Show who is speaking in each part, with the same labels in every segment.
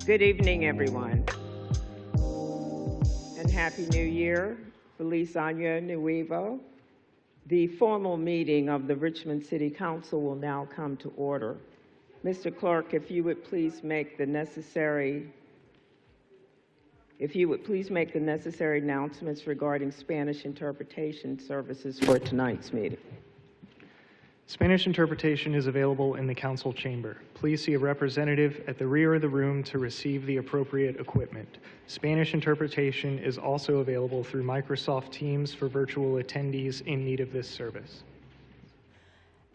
Speaker 1: Good evening, everyone, and Happy New Year. Feliz Año Nuevo. The formal meeting of the Richmond City Council will now come to order. Mr. Clerk, if you would please make the necessary announcements regarding Spanish interpretation services for tonight's meeting.
Speaker 2: Spanish interpretation is available in the council chamber. Please see a representative at the rear of the room to receive the appropriate equipment. Spanish interpretation is also available through Microsoft Teams for virtual attendees in need of this service.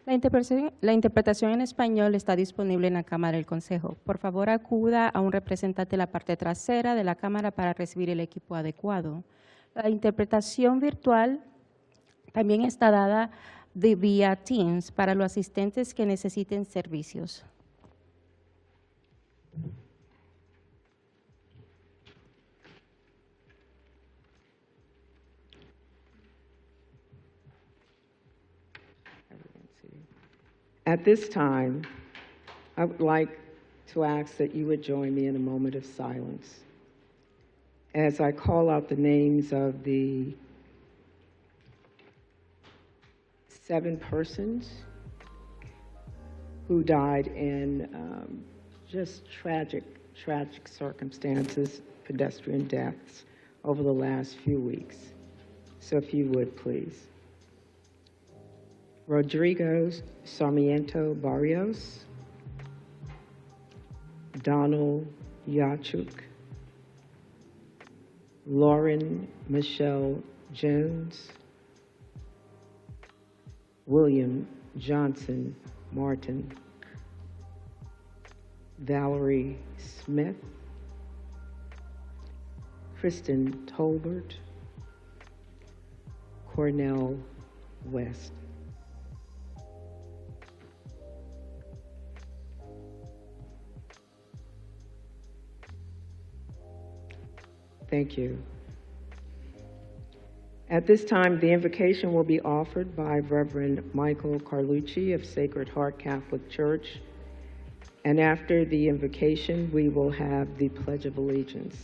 Speaker 3: La interpretación en español está disponible en la Cámara del Consejo. Por favor, acuda a un representante en la parte trasera de la Cámara para recibir el equipo adecuado. La interpretación virtual también está dada vía Teams para los asistentes que necesiten servicios.
Speaker 1: At this time, I would like to ask that you would join me in a moment of silence as I call out the names of the 7 persons who died in just tragic circumstances, pedestrian deaths over the last few weeks. So if you would, please. Rodrigo Sarmiento Barrios, Donald Yachuk, Lauren Michelle Jones, William Johnson Martin, Valerie Smith, Kristen Tolbert, Cornell West. Thank you. At this time, the invocation will be offered by Reverend Michael Carlucci of Sacred Heart Catholic Church. And after the invocation, we will have the Pledge of Allegiance.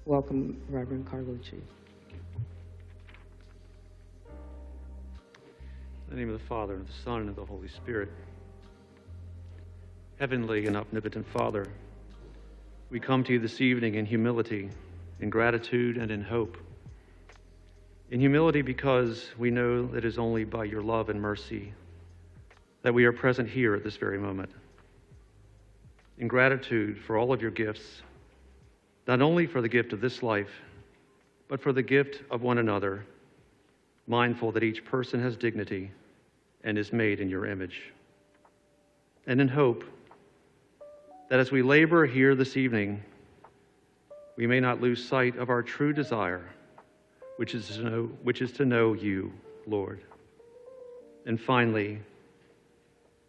Speaker 1: Welcome, Reverend Carlucci.
Speaker 4: In the name of the Father, and of the Son, and of the Holy Spirit. Heavenly and omnipotent Father, we come to you this evening in humility, in gratitude, and in hope. In humility because we know that it is only by your love and mercy that we are present here at this very moment. In gratitude for all of your gifts, not only for the gift of this life, but for the gift of one another, mindful that each person has dignity and is made in your image. And in hope that as we labor here this evening, we may not lose sight of our true desire, which is to know you, Lord. And finally,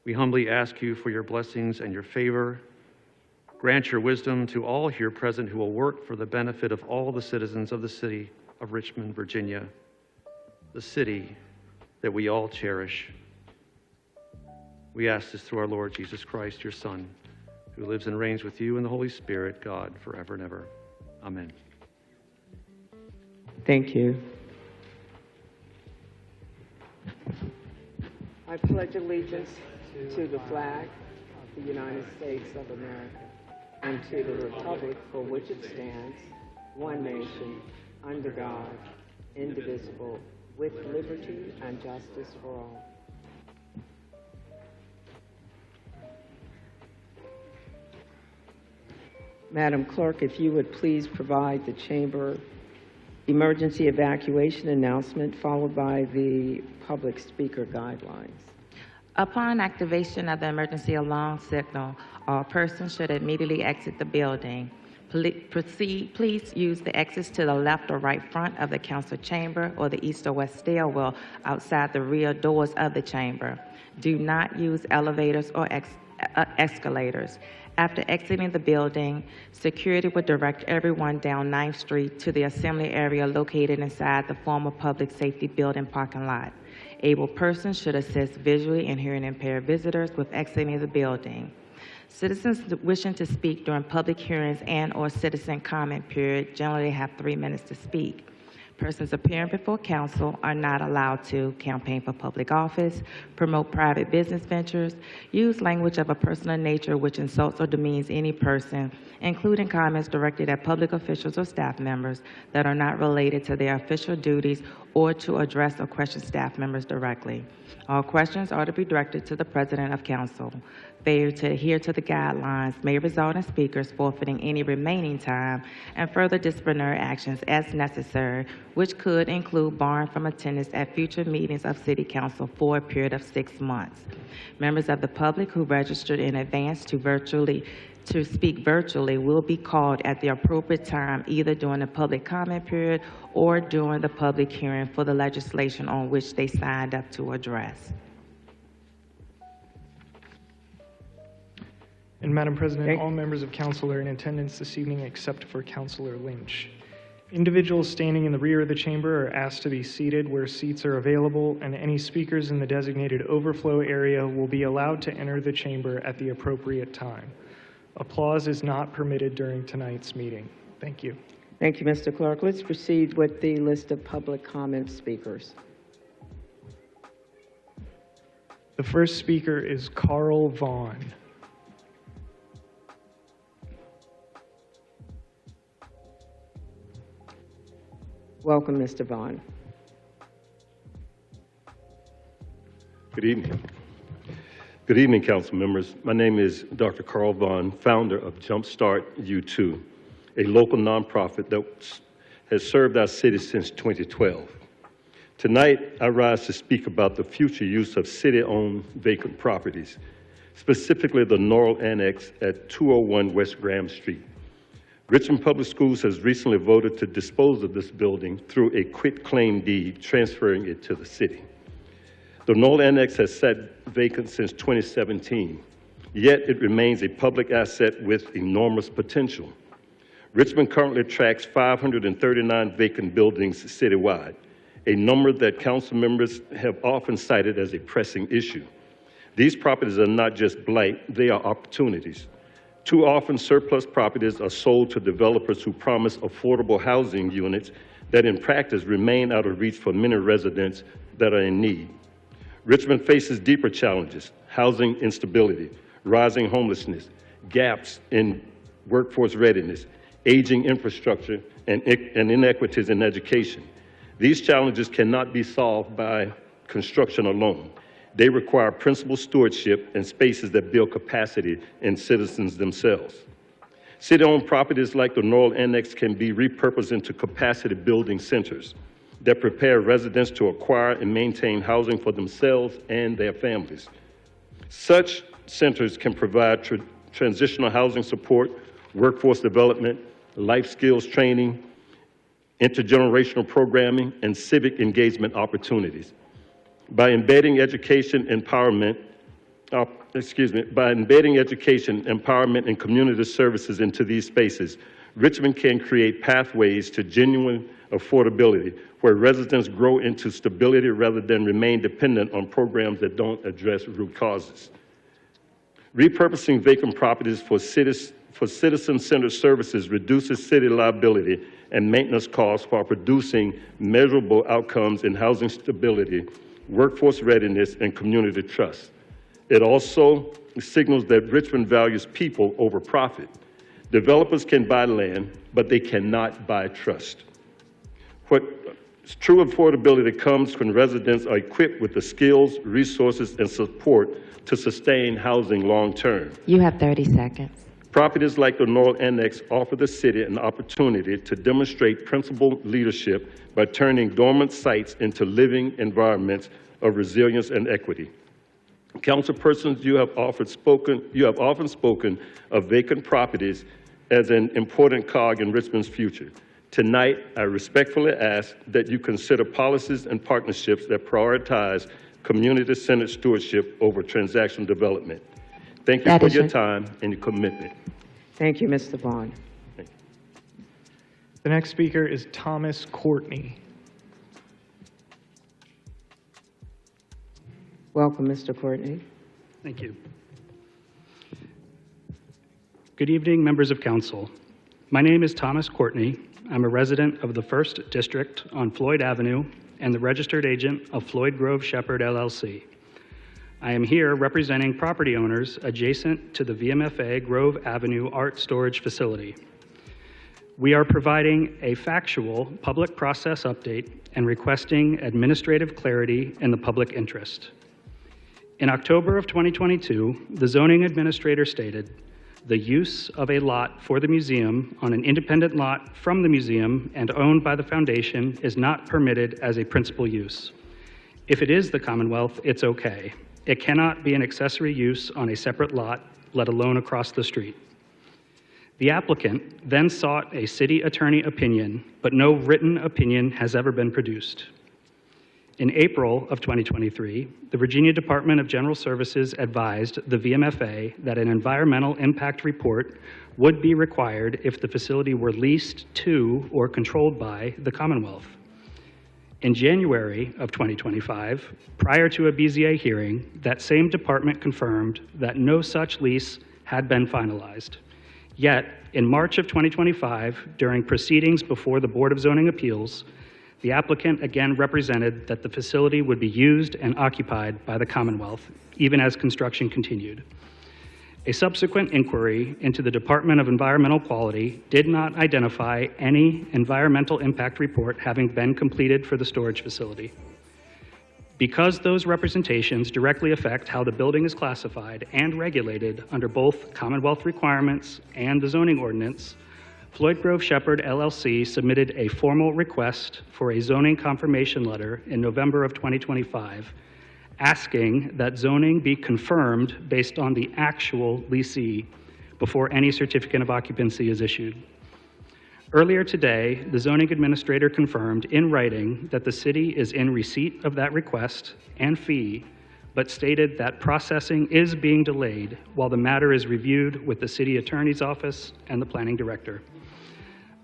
Speaker 4: we humbly ask you for your blessings and your favor. Grant your wisdom to all here present who will work for the benefit of all the citizens of the city of Richmond, Virginia, the city that we all cherish. We ask this through our Lord Jesus Christ, your Son, who lives and reigns with you in the Holy Spirit, God, forever and ever. Amen.
Speaker 1: Thank you. I pledge allegiance to the flag of the United States of America and to the republic for which it stands, one nation, under God, indivisible, with liberty and justice for all. Madam Clerk, if you would please provide the chamber emergency evacuation announcement followed by the public speaker guidelines.
Speaker 5: Upon activation of the emergency alarm signal, all persons should immediately exit the building. Please use the exits to the left or right front of the council chamber or the east or west stairwell outside the rear doors of the chamber. Do not use elevators or escalators. After exiting the building, security will direct everyone down 9th Street to the assembly area located inside the former public safety building parking lot. Able persons should assist visually and hearing impaired visitors with exiting the building. Citizens wishing to speak during public hearings and/or citizen comment period generally have 3 minutes to speak. Persons appearing before council are not allowed to campaign for public office, promote private business ventures, use language of a personal nature which insults or demeans any person, including comments directed at public officials or staff members that are not related to their official duties, or to address or question staff members directly. All questions are to be directed to the President of Council. Failure to adhere to the guidelines may result in speakers forfeiting any remaining time and further disciplinary actions as necessary, which could include barring from attendance at future meetings of City Council for a period of 6 months. Members of the public who registered in advance to speak virtually will be called at the appropriate time, either during the public comment period or during the public hearing for the legislation on which they signed up to address.
Speaker 2: And Madam President, all members of council are in attendance this evening except for Councilor Lynch. Individuals standing in the rear of the chamber are asked to be seated where seats are available, and any speakers in the designated overflow area will be allowed to enter the chamber at the appropriate time. Applause is not permitted during tonight's meeting. Thank you.
Speaker 1: Thank you, Mr. Clerk. Let's proceed with the list of public comment speakers.
Speaker 2: The first speaker is Carl Vaughn.
Speaker 1: Welcome, Mr. Vaughn.
Speaker 6: Good evening. Good evening, council members. My name is Dr. Carl Vaughn, founder of Jumpstart U2, a local nonprofit that has served our city since 2012. Tonight, I rise to speak about the future use of city-owned vacant properties, specifically the Norrell Annex at 201 West Graham Street. Richmond Public Schools has recently voted to dispose of this building through a quitclaim deed, transferring it to the city. The Norrell Annex has sat vacant since 2017, yet it remains a public asset with enormous potential. Richmond currently tracks 539 vacant buildings citywide, a number that council members have often cited as a pressing issue. These properties are not just blight, they are opportunities. Too often, surplus properties are sold to developers who promise affordable housing units that in practice remain out of reach for many residents that are in need. Richmond faces deeper challenges: housing instability, rising homelessness, gaps in workforce readiness, aging infrastructure, and inequities in education. These challenges cannot be solved by construction alone. They require principled stewardship and spaces that build capacity in citizens themselves. City-owned properties like the Norrell Annex can be repurposed into capacity building centers that prepare residents to acquire and maintain housing for themselves and their families. Such centers can provide transitional housing support, workforce development, life skills training, intergenerational programming, and civic engagement opportunities. By embedding education, empowerment, and community services into these spaces, Richmond can create pathways to genuine affordability where residents grow into stability rather than remain dependent on programs that don't address root causes. Repurposing vacant properties for citizen-centered services reduces city liability and maintenance costs while producing measurable outcomes in housing stability, workforce readiness, and community trust. It also signals that Richmond values people over profit. Developers can buy land, but they cannot buy trust. True affordability comes when residents are equipped with the skills, resources, and support to sustain housing long-term.
Speaker 5: You have 30 seconds.
Speaker 6: Properties like the Norrell Annex offer the city an opportunity to demonstrate principled leadership by turning dormant sites into living environments of resilience and equity. Councilpersons, you have often spoken of vacant properties as an important cog in Richmond's future. Tonight, I respectfully ask that you consider policies and partnerships that prioritize community-centered stewardship over transaction development. Thank you for your time and your commitment.
Speaker 1: Thank you, Mr. Vaughn.
Speaker 6: Thank you.
Speaker 2: The next speaker is Thomas Courtney.
Speaker 1: Welcome, Mr. Courtney.
Speaker 7: Thank you. Good evening, members of council. My name is Thomas Courtney. I'm a resident of the 1st District on Floyd Avenue and the registered agent of Floyd Grove Shepherd LLC. I am here representing property owners adjacent to the VMFA Grove Avenue Art Storage Facility. We are providing a factual public process update and requesting administrative clarity in the public interest. In October of 2022, the zoning administrator stated, "The use of a lot for the museum on an independent lot from the museum and owned by the foundation is not permitted as a principal use. If it is the Commonwealth, it's okay. It cannot be an accessory use on a separate lot, let alone across the street." The applicant then sought a city attorney opinion, but no written opinion has ever been produced. In April of 2023, the Virginia Department of General Services advised the VMFA that an environmental impact report would be required if the facility were leased to or controlled by the Commonwealth. In January of 2025, prior to a BZA hearing, that same department confirmed that no such lease had been finalized. Yet, in March of 2025, during proceedings before the Board of Zoning Appeals, the applicant again represented that the facility would be used and occupied by the Commonwealth, even as construction continued. A subsequent inquiry into the Department of Environmental Quality did not identify any environmental impact report having been completed for the storage facility. Because those representations directly affect how the building is classified and regulated under both Commonwealth requirements and the zoning ordinance, Floyd Grove Shepherd LLC submitted a formal request for a zoning confirmation letter in November of 2025, asking that zoning be confirmed based on the actual leasee before any certificate of occupancy is issued. Earlier today, the zoning administrator confirmed in writing that the city is in receipt of that request and fee, but stated that processing is being delayed while the matter is reviewed with the city attorney's office and the planning director.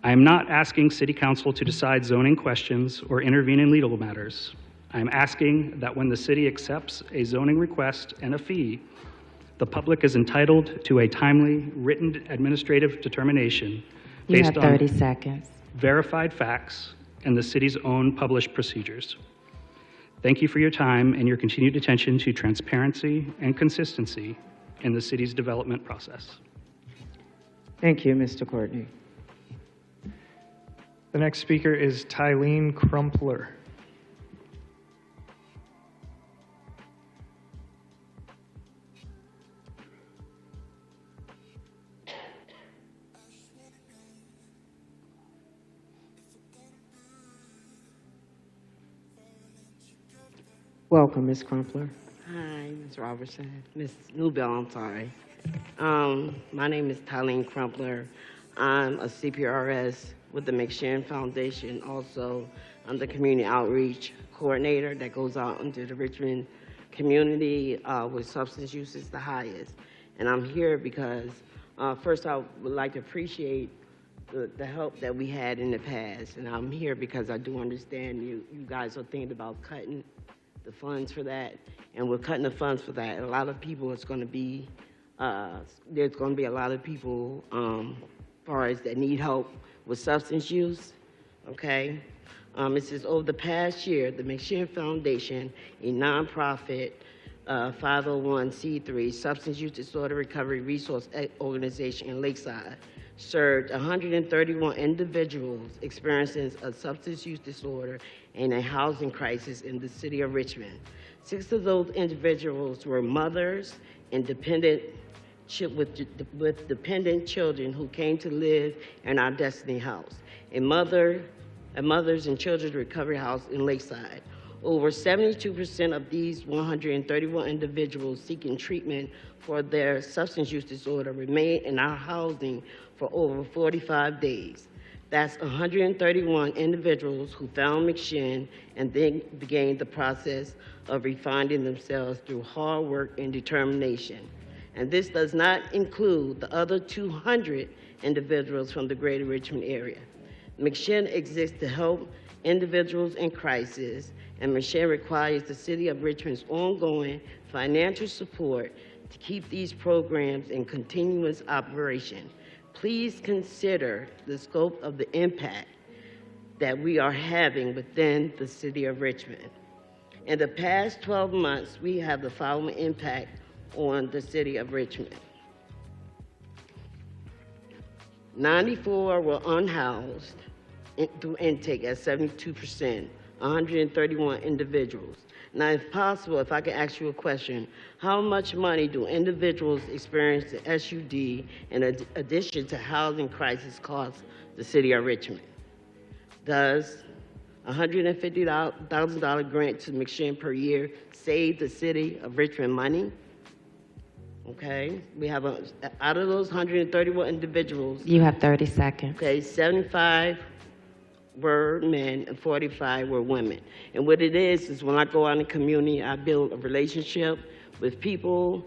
Speaker 7: I am not asking City Council to decide zoning questions or intervene in legal matters. I am asking that when the city accepts a zoning request and a fee, the public is entitled to a timely written administrative determination
Speaker 5: You have
Speaker 7: based
Speaker 5: 30
Speaker 7: on
Speaker 5: seconds.
Speaker 7: verified facts and the city's own published procedures. Thank you for your time and your continued attention to transparency and consistency in the city's development process.
Speaker 1: Thank you, Mr. Courtney.
Speaker 2: The next speaker is Tylene Crumpler.
Speaker 1: Welcome, Ms. Crumpler.
Speaker 8: Hi, Ms. Robertson. Ms. Newbell, I'm sorry. My name is Tylene Crumpler. I'm a CPRS with the McShin Foundation. Also, I'm the community outreach coordinator that goes out into the Richmond community with substance use is the highest. And I'm here because, first, I would like to appreciate the help that we had in the past. And I'm here because I do understand you guys are thinking about cutting the funds for that, and we're cutting the funds for that. A lot of people, it's going to be, there's going to be a lot of people, as far as that need help with substance use, okay? It says, over the past year, the McShin Foundation, a nonprofit 501c3 substance use disorder recovery resource organization in Lakeside, served 131 individuals experiencing a substance use disorder and a housing crisis in the city of Richmond. 6 of those individuals were mothers and with dependent children who came to live in our Destiny House, a mothers and children's recovery house in Lakeside. Over 72% of these 131 individuals seeking treatment for their substance use disorder remain in our housing for over 45 days. That's 131 individuals who found McShin and then began the process of refinding themselves through hard work and determination. And this does not include the other 200 individuals from the greater Richmond area. McShin exists to help individuals in crisis and McShane requires the City of Richmond's ongoing financial support to keep these programs in continuous operation. Please consider the scope of the impact that we are having within the City of Richmond. In the past 12 months, we have the following impact on the City of Richmond. 94 were unhoused through intake at 72%, 131 individuals. Now, if possible, if I could ask you a question, how much money do individuals experience the SUD in addition to housing crisis cost the City of Richmond? Does $150,000 grant to McShane per year save the City of Richmond money? Okay, we have out of those 131 individuals,
Speaker 5: You have 30 seconds.
Speaker 8: okay, 75 were men and 45 were women. And what it is when I go out in the community, I build a relationship with people.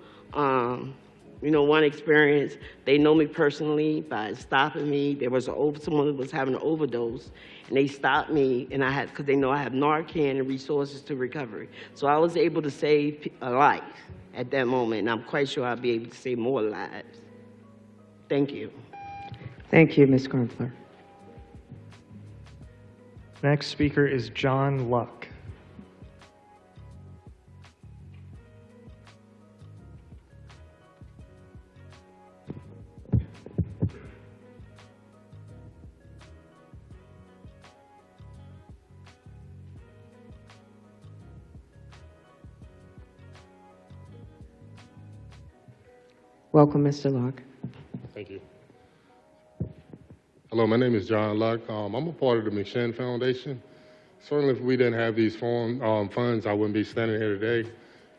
Speaker 8: You know, one experience, they know me personally by stopping me. There was someone that was having an overdose, and they stopped me, and because they know I have Narcan and resources to recovery. So I was able to save a life at that moment, and I'm quite sure I'll be able to save more lives. Thank you.
Speaker 1: Thank you, Ms. Crumpler.
Speaker 2: Next speaker is John Luck.
Speaker 1: Welcome, Mr. Luck.
Speaker 9: Thank you. Hello, my name is John Luck. I'm a part of the McShane Foundation. Certainly, if we didn't have these funds, I wouldn't be standing here today.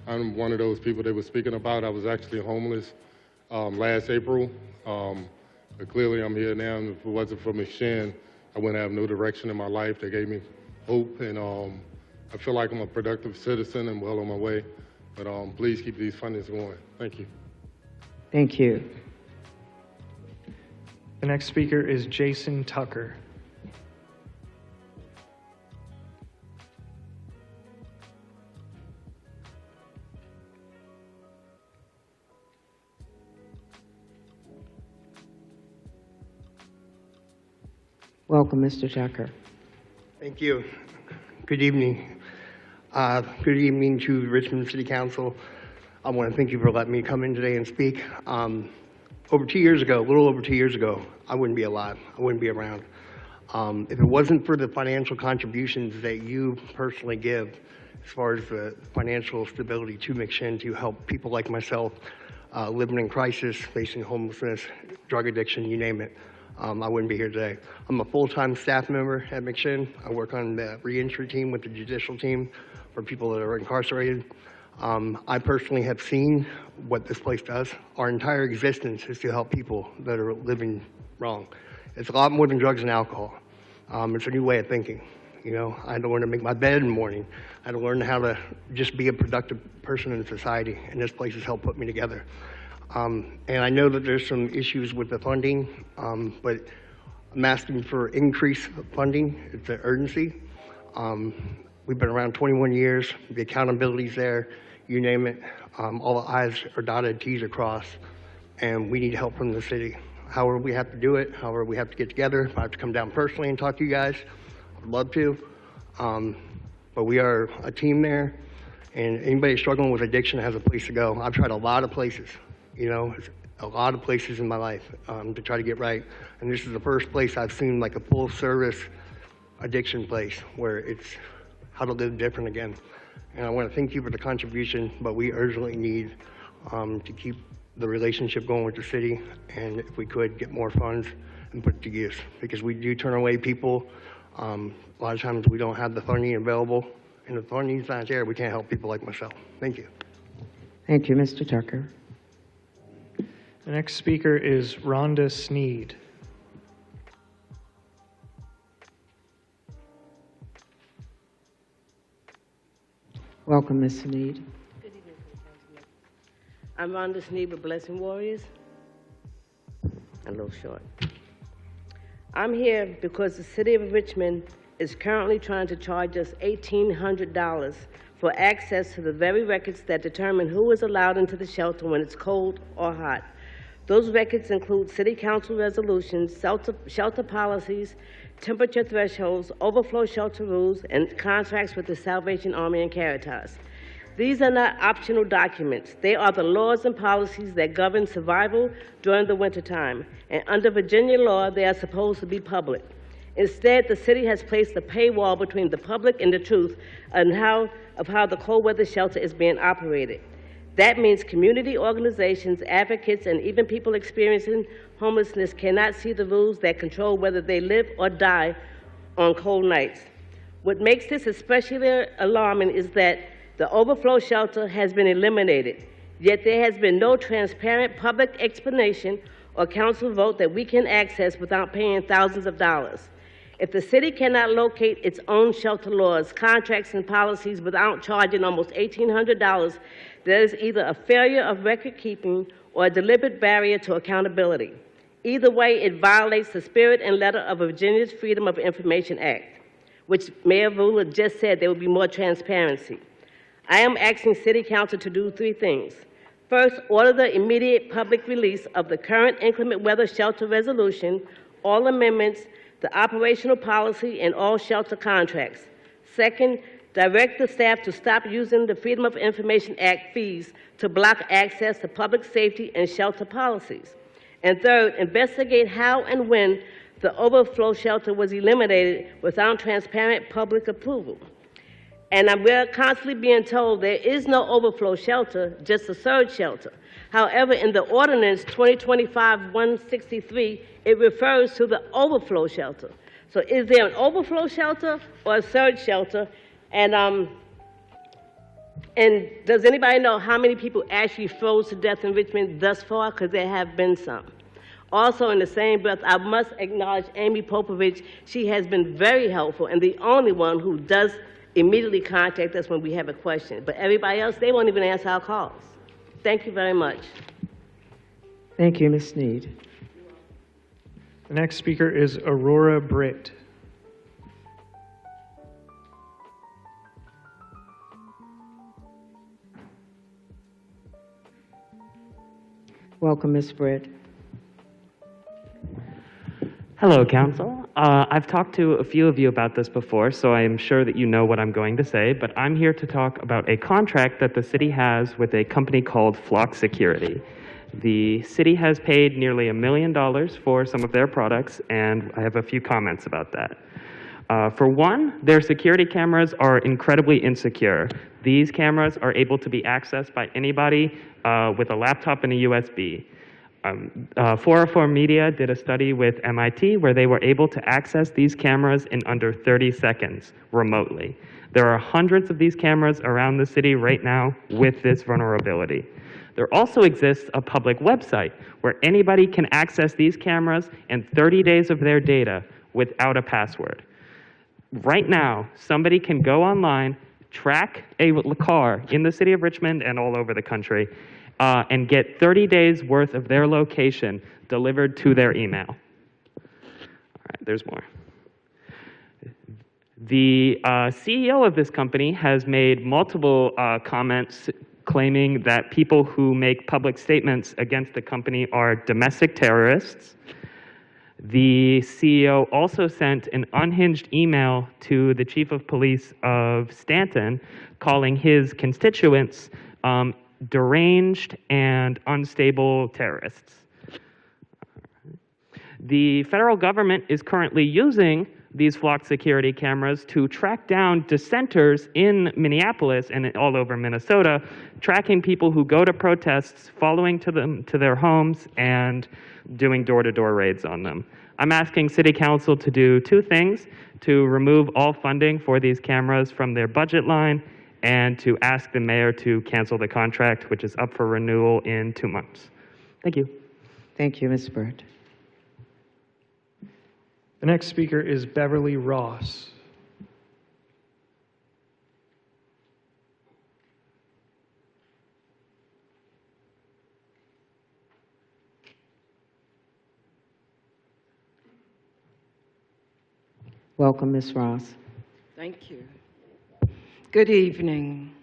Speaker 9: I'm one of those people they were speaking about. I was actually homeless last April, but clearly I'm here now, and if it wasn't for McShane, I wouldn't have no direction in my life. They gave me hope, and I feel like I'm a productive citizen and well on my way, but please keep these fundings going. Thank you.
Speaker 1: Thank you.
Speaker 2: The next speaker is Jason Tucker.
Speaker 1: Welcome, Mr. Tucker.
Speaker 10: Thank you. Good evening. Good evening to Richmond City Council. I want to thank you for letting me come in today and speak. Over 2 years ago, a little over 2 years ago, I wouldn't be alive. I wouldn't be around. If it wasn't for the financial contributions that you personally give, as far as the financial stability to McShane to help people like myself living in crisis, facing homelessness, drug addiction, you name it, I wouldn't be here today. I'm a full-time staff member at McShane. I work on the reentry team with the judicial team for people that are incarcerated. I personally have seen what this place does. Our entire existence is to help people that are living wrong. It's a lot more than drugs and alcohol. It's a new way of thinking. You know, I had to learn to make my bed in the morning. I had to learn how to just be a productive person in society, and this place has helped put me together. And I know that there's some issues with the funding, but I'm asking for increased funding. It's an urgency. We've been around 21 years. The accountability's there. You name it. All the I's are dotted, T's are crossed, and we need help from the city. However we have to do it, however we have to get together. If I have to come down personally and talk to you guys, I'd love to. But we are a team there, and anybody struggling with addiction has a place to go. I've tried a lot of places, you know, a lot of places in my life to try to get right. And this is the first place I've seen like a full service addiction place where it's how to live different again. And I want to thank you for the contribution, but we urgently need to keep the relationship going with the city, and if we could get more funds and put it to use, because we do turn away people. A lot of times we don't have the funding available, and if the funding's not there, we can't help people like myself. Thank you.
Speaker 1: Thank you, Mr. Tucker.
Speaker 2: The next speaker is Rhonda Sneed.
Speaker 1: Welcome, Ms. Sneed.
Speaker 8: Good evening, Councilman. I'm Rhonda Sneed with Blessing Warriors. A little short. I'm here because the city of Richmond is currently trying to charge us $1,800 for access to the very records that determine who is allowed into the shelter when it's cold or hot. Those records include city council resolutions, shelter policies, temperature thresholds, overflow shelter rules, and contracts with the Salvation Army and Caritas. These are not optional documents. They are the laws and policies that govern survival during the wintertime. And under Virginia law, they are supposed to be public. Instead, the city has placed a paywall between the public and the truth of how the cold weather shelter is being operated. That means community organizations, advocates, and even people experiencing homelessness cannot see the rules that control whether they live or die on cold nights. What makes this especially alarming is that the overflow shelter has been eliminated, yet there has been no transparent public explanation or council vote that we can access without paying thousands of dollars. If the city cannot locate its own shelter laws, contracts, and policies without charging almost $1,800, there is either a failure of record keeping or a deliberate barrier to accountability. Either way, it violates the spirit and letter of Virginia's Freedom of Information Act, which Mayor Vula just said there would be more transparency. I am asking City Council to do 3 things. First, order the immediate public release of the current inclement weather shelter resolution, all amendments, the operational policy, and all shelter contracts. Second, direct the staff to stop using the Freedom of Information Act fees to block access to public safety and shelter policies. And third, investigate how and when the overflow shelter was eliminated without transparent public approval. And we're constantly being told there is no overflow shelter, just a surge shelter. However, in the ordinance 2025-163, it refers to the overflow shelter. So is there an overflow shelter or a surge shelter? And does anybody know how many people actually froze to death in Richmond thus far? Because there have been some. Also, in the same breath, I must acknowledge Amy Popovich. She has been very helpful and the only one who does immediately contact us when we have a question. But everybody else, they won't even answer our calls. Thank you very much.
Speaker 1: Thank you, Ms. Sneed.
Speaker 2: The next speaker is Aurora Britt.
Speaker 1: Welcome, Ms. Britt.
Speaker 11: Hello, Council. I've talked to a few of you about this before, so I am sure that you know what I'm going to say, but I'm here to talk about a contract that the city has with a company called Flock Security. The city has paid nearly $1 million for some of their products, and I have a few comments about that. For one, their security cameras are incredibly insecure. These cameras are able to be accessed by anybody with a laptop and a USB. 404 Media did a study with MIT where they were able to access these cameras in under 30 seconds remotely. There are hundreds of these cameras around the city right now with this vulnerability. There also exists a public website where anybody can access these cameras and 30 days of their data without a password. Right now, somebody can go online, track a car in the city of Richmond and all over the country, and get 30 days worth of their location delivered to their email. All right, there's more. The CEO of this company has made multiple comments claiming that people who make public statements against the company are domestic terrorists. The CEO also sent an unhinged email to the chief of police of Stanton calling his constituents deranged and unstable terrorists. The federal government is currently using these Flock security cameras to track down dissenters in Minneapolis and all over Minnesota, tracking people who go to protests, following them to their homes, and doing door-to-door raids on them. I'm asking City Council to do 2 things: to remove all funding for these cameras from their budget line, and to ask the mayor to cancel the contract, which is up for renewal in 2 months. Thank you.
Speaker 1: Thank you, Ms. Britt.
Speaker 2: The next speaker is Beverly Ross.
Speaker 1: Welcome, Ms. Ross.
Speaker 12: Thank you. Good evening.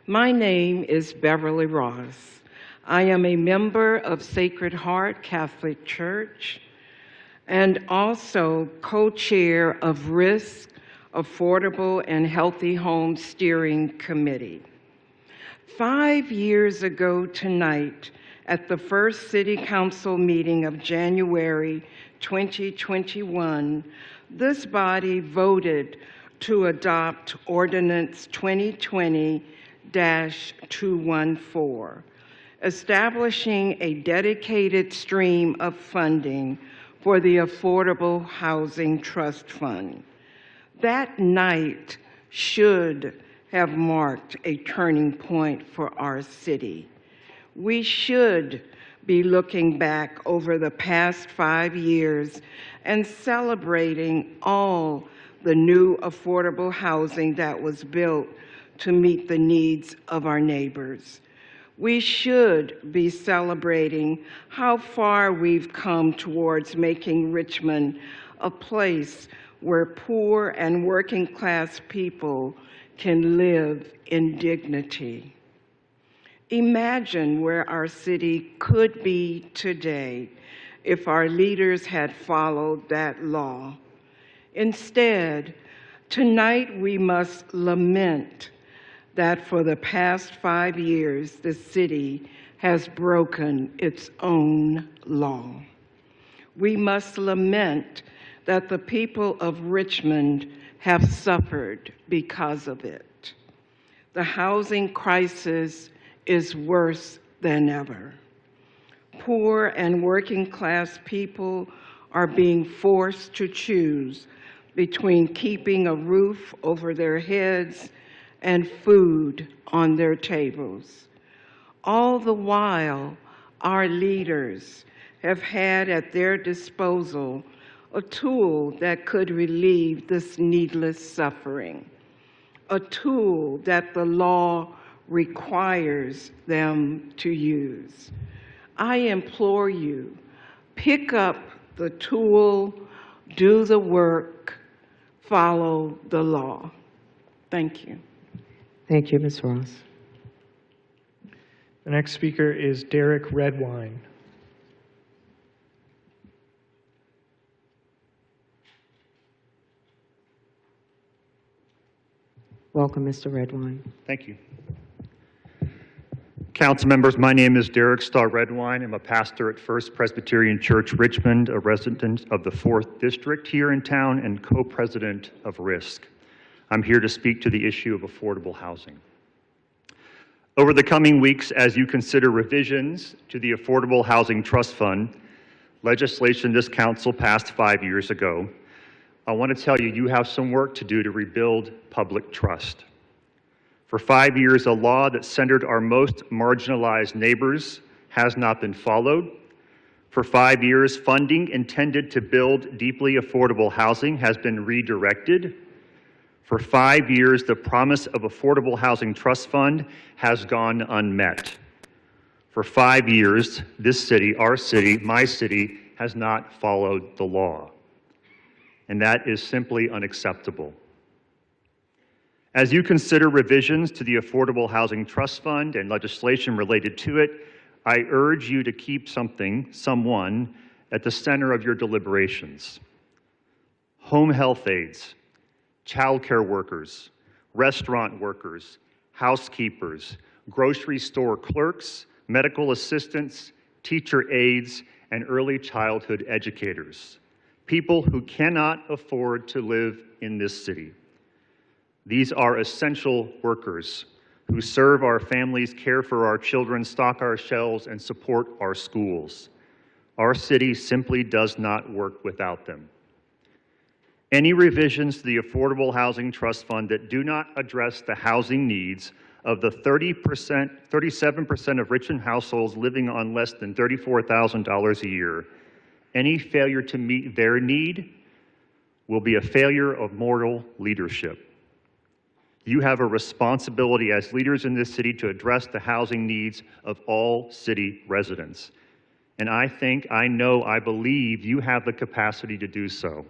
Speaker 12: My name is Beverly Ross. I am a member of Sacred Heart Catholic Church and also co-chair of RISK, Affordable and Healthy Home Steering Committee. 5 years ago tonight, at the first City Council meeting of January 2021, this body voted to adopt Ordinance 2020-214, establishing a dedicated stream of funding for the Affordable Housing Trust Fund. That night should have marked a turning point for our city. We should be looking back over the past 5 years and celebrating all the new affordable housing that was built to meet the needs of our neighbors. We should be celebrating how far we've come towards making Richmond a place where poor and working class people can live in dignity. Imagine where our city could be today if our leaders had followed that law. Instead, tonight we must lament that for the past 5 years, the city has broken its own law. We must lament that the people of Richmond have suffered because of it. The housing crisis is worse than ever. Poor and working class people are being forced to choose between keeping a roof over their heads and food on their tables. All the while, our leaders have had at their disposal a tool that could relieve this needless suffering, a tool that the law requires them to use. I implore you, pick up the tool, do the work, follow the law. Thank you.
Speaker 1: Thank you, Ms. Ross.
Speaker 2: The next speaker is Derek Redwine.
Speaker 1: Welcome, Mr. Redwine.
Speaker 13: Thank you. Council members, my name is Derek Starr Redwine. I'm a pastor at First Presbyterian Church, Richmond, a resident of the 4th District here in town and co-president of RISK. I'm here to speak to the issue of affordable housing. Over the coming weeks, as you consider revisions to the Affordable Housing Trust Fund, legislation this council passed 5 years ago, I want to tell you, you have some work to do to rebuild public trust. For 5 years, a law that centered our most marginalized neighbors has not been followed. For 5 years, funding intended to build deeply affordable housing has been redirected. For 5 years, the promise of Affordable Housing Trust Fund has gone unmet. For 5 years, this city, our city, my city, has not followed the law. And that is simply unacceptable. As you consider revisions to the Affordable Housing Trust Fund and legislation related to it, I urge you to keep someone at the center of your deliberations. Home health aides, childcare workers, restaurant workers, housekeepers, grocery store clerks, medical assistants, teacher aides, and early childhood educators. People who cannot afford to live in this city. These are essential workers who serve our families, care for our children, stock our shelves, and support our schools. Our city simply does not work without them. Any revisions to the Affordable Housing Trust Fund that do not address the housing needs of the 37% of Richmond households living on less than $34,000 a year, any failure to meet their need will be a failure of moral leadership. You have a responsibility as leaders in this city to address the housing needs of all city residents. And I believe you have the capacity to do so.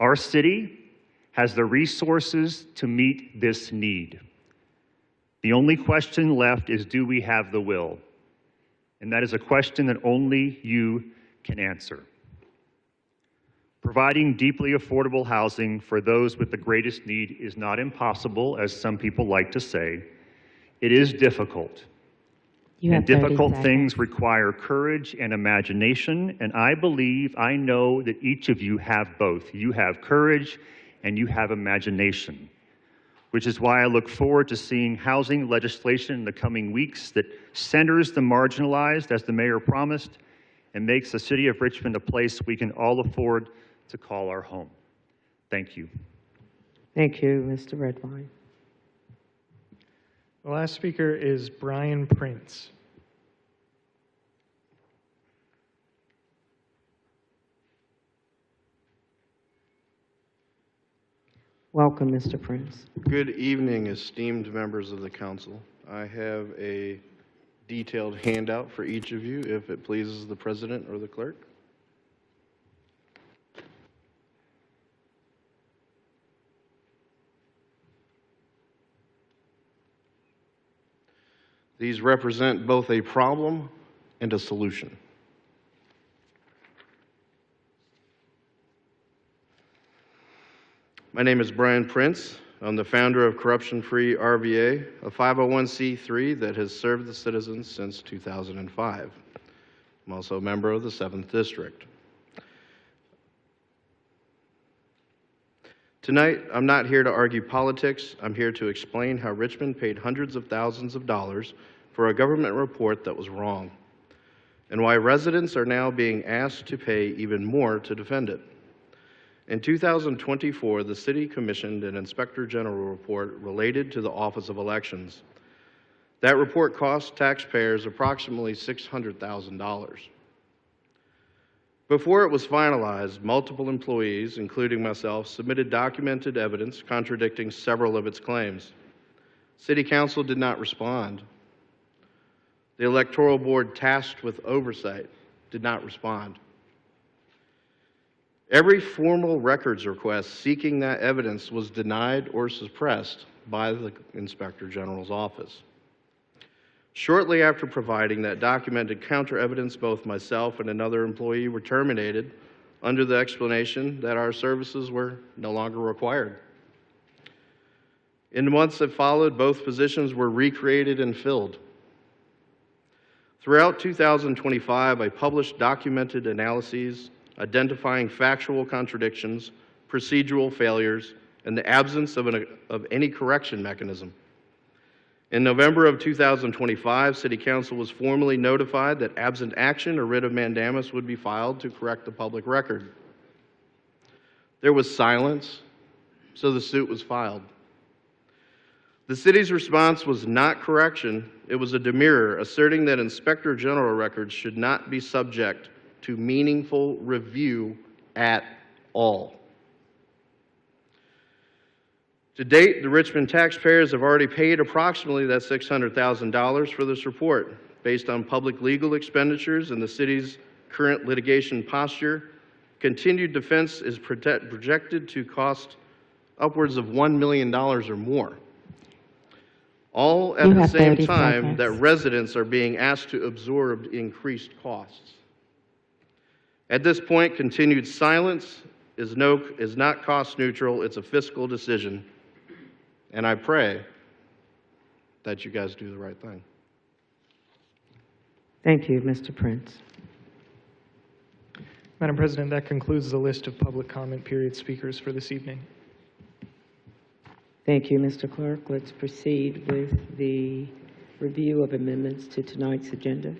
Speaker 13: Our city has the resources to meet this need. The only question left is, do we have the will? And that is a question that only you can answer. Providing deeply affordable housing for those with the greatest need is not impossible, as some people like to say. It is difficult. And difficult things require courage and imagination, and I believe, I know that each of you have both. You have courage and you have imagination, which is why I look forward to seeing housing legislation in the coming weeks that centers the marginalized, as the mayor promised, and makes the city of Richmond a place we can all afford to call our home. Thank you.
Speaker 1: Thank you, Mr. Redwine.
Speaker 2: The last speaker is Brian Prince.
Speaker 1: Welcome, Mr. Prince.
Speaker 14: Good evening, esteemed members of the council. I have a detailed handout for each of you, if it pleases the president or the clerk. These represent both a problem and a solution. My name is Brian Prince. I'm the founder of Corruption Free RVA, a 501c3 that has served the citizens since 2005. I'm also a member of the 7th District. Tonight, I'm not here to argue politics. I'm here to explain how Richmond paid hundreds of thousands of dollars for a government report that was wrong, and why residents are now being asked to pay even more to defend it. In 2024, the city commissioned an Inspector General report related to the Office of Elections. That report cost taxpayers approximately $600,000. Before it was finalized, multiple employees, including myself, submitted documented evidence contradicting several of its claims. City Council did not respond. The Electoral Board tasked with oversight did not respond. Every formal records request seeking that evidence was denied or suppressed by the Inspector General's office. Shortly after providing that documented counter evidence, both myself and another employee were terminated under the explanation that our services were no longer required. In the months that followed, both positions were recreated and filled. Throughout 2025, I published documented analyses identifying factual contradictions, procedural failures, and the absence of any correction mechanism. In November of 2025, City Council was formally notified that absent action, a writ of mandamus would be filed to correct the public record. There was silence, so the suit was filed. The city's response was not correction, it was a demurrer, asserting that Inspector General records should not be subject to meaningful review at all. To date, the Richmond taxpayers have already paid approximately that $600,000 for this report. Based on public legal expenditures and the city's current litigation posture, continued defense is projected to cost upwards of $1 million or more. All at the same time that residents are being asked to absorb increased costs. At this point, continued silence is not cost neutral, it's a fiscal decision. And I pray that you guys do the right thing.
Speaker 1: Thank you, Mr. Prince.
Speaker 2: Madam President, that concludes the list of public comment period speakers for this evening.
Speaker 1: Thank you, Mr. Clerk. Let's proceed with the review of amendments to tonight's agenda.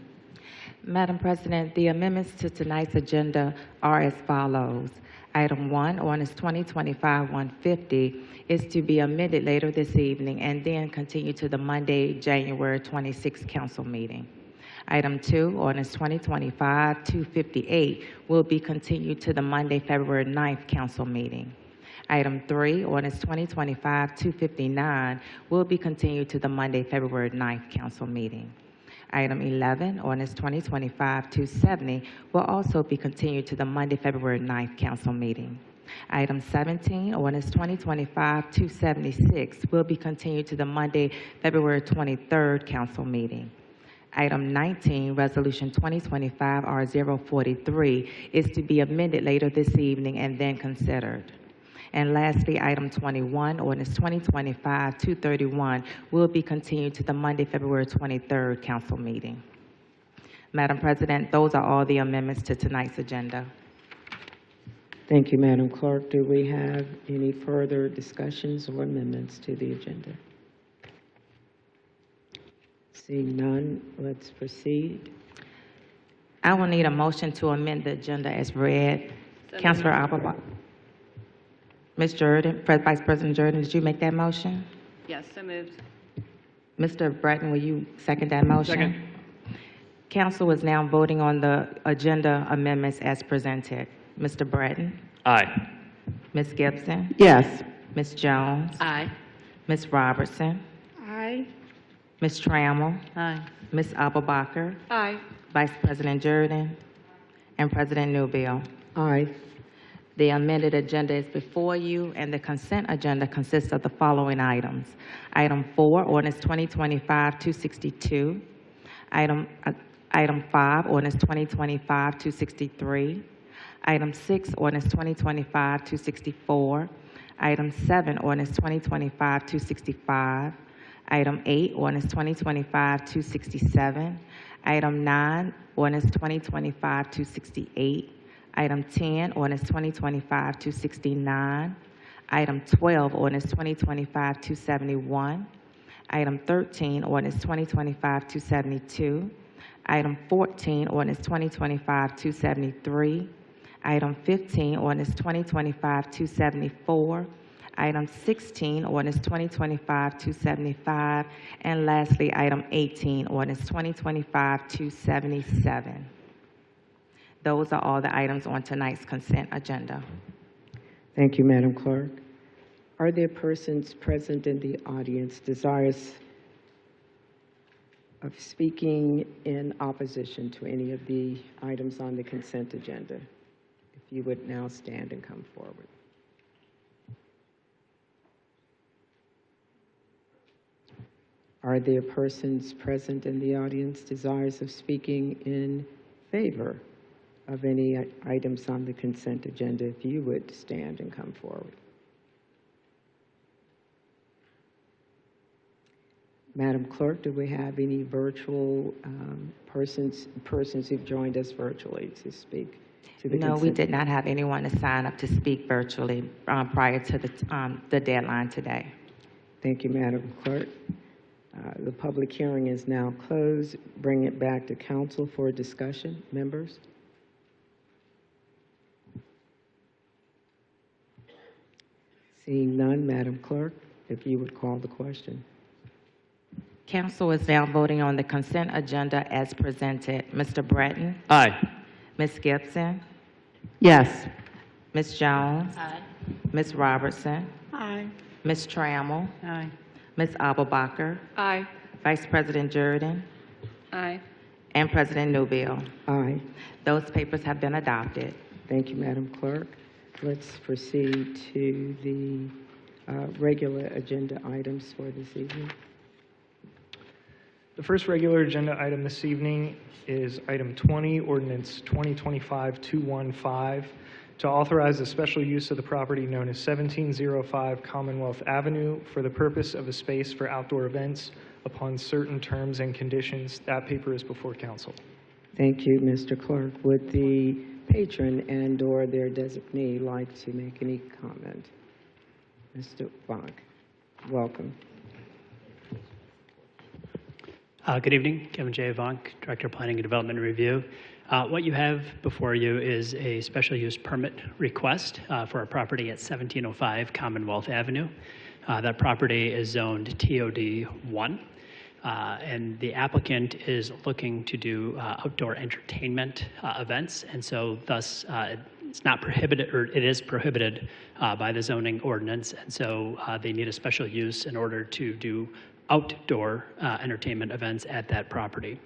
Speaker 5: Madam President, the amendments to tonight's agenda are as follows. Item 1, ordinance 2025-150, is to be amended later this evening and then continue to the Monday, January 26th council meeting. Item 2, ordinance 2025-258, will be continued to the Monday, February 9th council meeting. Item 3, ordinance 2025-259, will be continued to the Monday, February 9th council meeting. Item 11, ordinance 2025-270, will also be continued to the Monday, February 9th council meeting. Item 17, ordinance 2025-276, will be continued to the Monday, February 23rd council meeting. Item 19, Resolution 2025-R043, is to be amended later this evening and then considered. And lastly, item 21, ordinance 2025-231, will be continued to the Monday, February 23rd council meeting. Madam President, those are all the amendments to tonight's agenda.
Speaker 1: Thank you, Madam Clerk. Do we have any further discussions or amendments to the agenda? Seeing none, let's proceed.
Speaker 5: I will need a motion to amend the agenda as read. Councilor Applebach. Ms. Jordan, Vice President Jordan, did you make that motion?
Speaker 15: Yes, so moved.
Speaker 5: Mr. Breton, will you second that motion?
Speaker 7: Second.
Speaker 5: Council is now voting on the agenda amendments as presented. Mr. Breton?
Speaker 11: Aye.
Speaker 5: Ms. Gibson?
Speaker 8: Yes.
Speaker 5: Ms. Jones?
Speaker 15: Aye.
Speaker 5: Ms. Robertson?
Speaker 15: Aye.
Speaker 5: Ms. Trammell?
Speaker 15: Aye.
Speaker 5: Ms. Abelbacher?
Speaker 15: Aye.
Speaker 5: Vice President Jordan? And President Newbill?
Speaker 1: Aye.
Speaker 5: The amended agenda is before you, and the consent agenda consists of the following items. Item 4, ordinance 2025-262. Item 5, ordinance 2025-263. Item 6, ordinance 2025-264. Item 7, ordinance 2025-265. Item 8, ordinance 2025-267. Item 9, ordinance 2025-268. Item 10, ordinance 2025-269. Item 12, ordinance 2025-271. Item 13, ordinance 2025-272. Item 14, ordinance 2025-273. Item 15, ordinance 2025-274. Item 16, ordinance 2025-275. And lastly, item 18, ordinance 2025-277. Those are all the items on tonight's consent agenda.
Speaker 1: Thank you, Madam Clerk. Are there persons present in the audience desirous of speaking in opposition to any of the items on the consent agenda? If you would now stand and come forward. Are there persons present in the audience desirous of speaking in favor of any items on the consent agenda? If you would stand and come forward. Madam Clerk, do we have any virtual persons who've joined us virtually to speak to the
Speaker 5: No, we
Speaker 1: consent?
Speaker 5: did not have anyone to sign up to speak virtually prior to the deadline today.
Speaker 1: Thank you, Madam Clerk. The public hearing is now closed. Bring it back to council for discussion. Members? Seeing none, Madam Clerk, if you would call the question.
Speaker 5: Council is now voting on the consent agenda as presented. Mr. Breton?
Speaker 11: Aye.
Speaker 5: Ms. Gibson?
Speaker 8: Yes.
Speaker 5: Ms. Jones?
Speaker 15: Aye.
Speaker 5: Ms. Robertson?
Speaker 15: Aye.
Speaker 5: Ms. Trammell?
Speaker 15: Aye.
Speaker 5: Ms. Abelbacher?
Speaker 15: Aye.
Speaker 5: Vice President Jordan?
Speaker 15: Aye.
Speaker 5: And President Newbill?
Speaker 1: Aye.
Speaker 5: Those papers have been adopted.
Speaker 1: Thank you, Madam Clerk. Let's proceed to the regular agenda items for this evening.
Speaker 2: The first regular agenda item this evening is item 20, ordinance 2025-215, to authorize a special use of the property known as 1705 Commonwealth Avenue for the purpose of a space for outdoor events upon certain terms and conditions. That paper is before council.
Speaker 1: Thank you, Mr. Clerk. Would the patron and/or their designee like to make any comment? Mr. Bonk, welcome.
Speaker 16: Good evening, Kevin J. Vonk, Director of Planning and Development Review. What you have before you is a special use permit request for a property at 1705 Commonwealth Avenue. That property is zoned TOD 1, and the applicant is looking to do outdoor entertainment events, and so thus it's not prohibited, or it is prohibited by the zoning ordinance, and so they need a special use in order to do outdoor entertainment events at that property.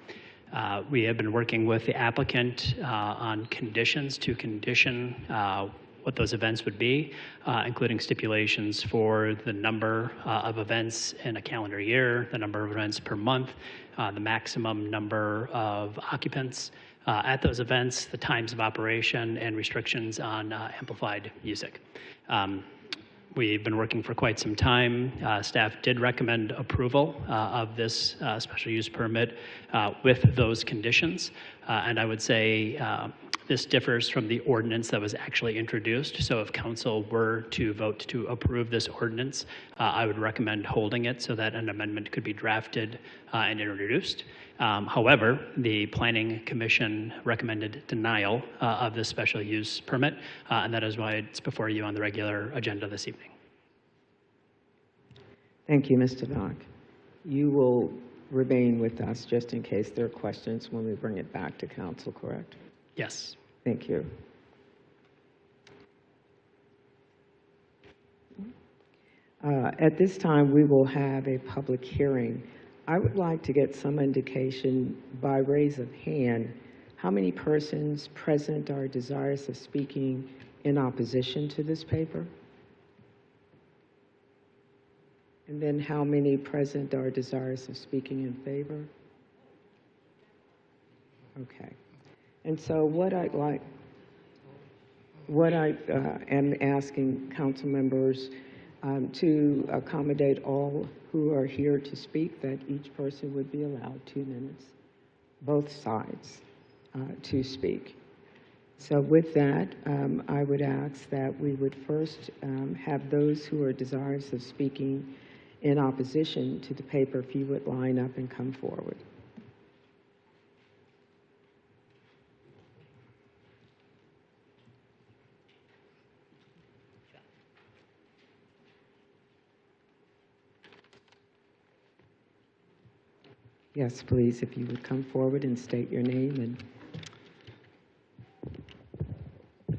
Speaker 16: We have been working with the applicant on conditions to condition what those events would be, including stipulations for the number of events in a calendar year, the number of events per month, the maximum number of occupants at those events, the times of operation, and restrictions on amplified music. We've been working for quite some time. Staff did recommend approval of this special use permit with those conditions. And I would say this differs from the ordinance that was actually introduced. So if council were to vote to approve this ordinance, I would recommend holding it so that an amendment could be drafted and introduced. However, the Planning Commission recommended denial of this special use permit, and that is why it's before you on the regular agenda this evening.
Speaker 1: Thank you, Mr. Dock. You will remain with us just in case there are questions when we bring it back to council, correct?
Speaker 16: Yes.
Speaker 1: Thank you. At this time, we will have a public hearing. I would like to get some indication by raise of hand how many persons present are desirous of speaking in opposition to this paper? And then how many present are desirous of speaking in favor? Okay. And so what I am asking council members to accommodate all who are here to speak, that each person would be allowed 2 minutes, both sides, to speak. So with that, I would ask that we would first have those who are desirous of speaking in opposition to the paper, if you would line up and come forward. Yes, please, if you would come forward and state your name. And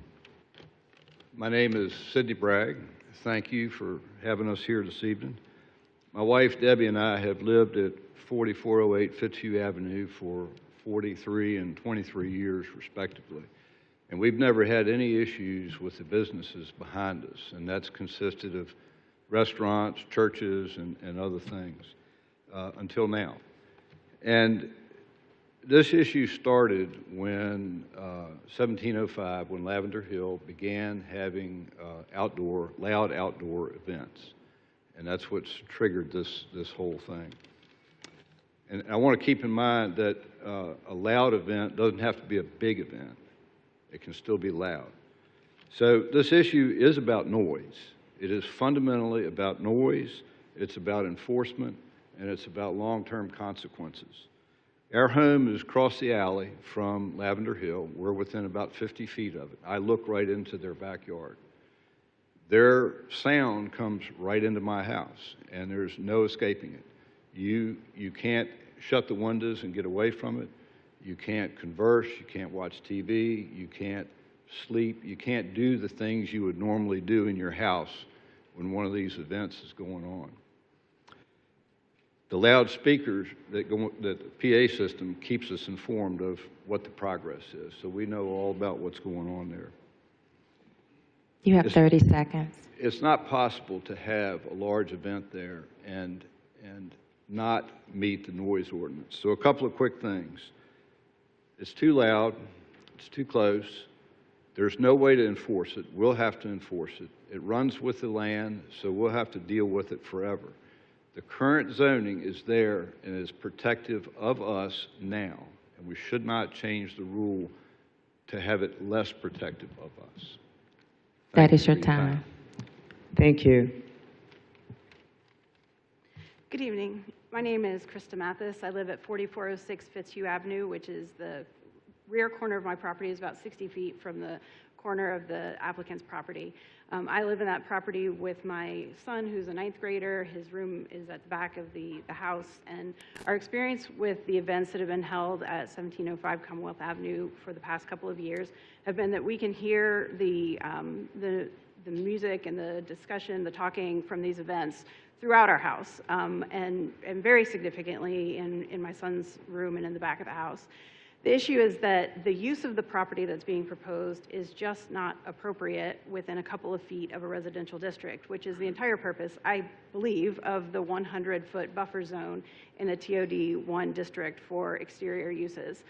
Speaker 17: my name is Sidney Bragg. Thank you for having us here this evening. My wife Debbie and I have lived at 4408 Fitzhugh Avenue for 43 and 23 years respectively. And we've never had any issues with the businesses behind us, and that's consisted of restaurants, churches, and other things until now. And this issue started when 1705, when Lavender Hill began having loud outdoor events. And that's what's triggered this whole thing. And I want to keep in mind that a loud event doesn't have to be a big event. It can still be loud. So this issue is about noise. It is fundamentally about noise, it's about enforcement, and it's about long-term consequences. Our home is across the alley from Lavender Hill. We're within about 50 feet of it. I look right into their backyard. Their sound comes right into my house, and there's no escaping it. You can't shut the windows and get away from it. You can't converse. You can't watch TV. You can't sleep. You can't do the things you would normally do in your house when one of these events is going on. The loudspeakers that the PA system keeps us informed of what the progress is, so we know all about what's going on there.
Speaker 5: You have 30 seconds.
Speaker 17: It's not possible to have a large event there and not meet the noise ordinance. So a couple of quick things. It's too loud, it's too close, there's no way to enforce it. We'll have to enforce it. It runs with the land, so we'll have to deal with it forever. The current zoning is there and is protective of us now, and we should not change the rule to have it less protective of us.
Speaker 5: That is your time.
Speaker 1: Thank you.
Speaker 15: Good evening. My name is Krista Mathis. I live at 4406 Fitzhugh Avenue, which is the rear corner of my property, is about 60 feet from the corner of the applicant's property. I live in that property with my son, who's a 9th grader. His room is at the back of the house, and our experience with the events that have been held at 1705 Commonwealth Avenue for the past couple of years have been that we can hear the music and the discussion, the talking from these events throughout our house, and very significantly in my son's room and in the back of the house. The issue is that the use of the property that's being proposed is just not appropriate within a couple of feet of a residential district, which is the entire purpose, I believe, of the 100-foot buffer zone in the TOD1 district for exterior uses.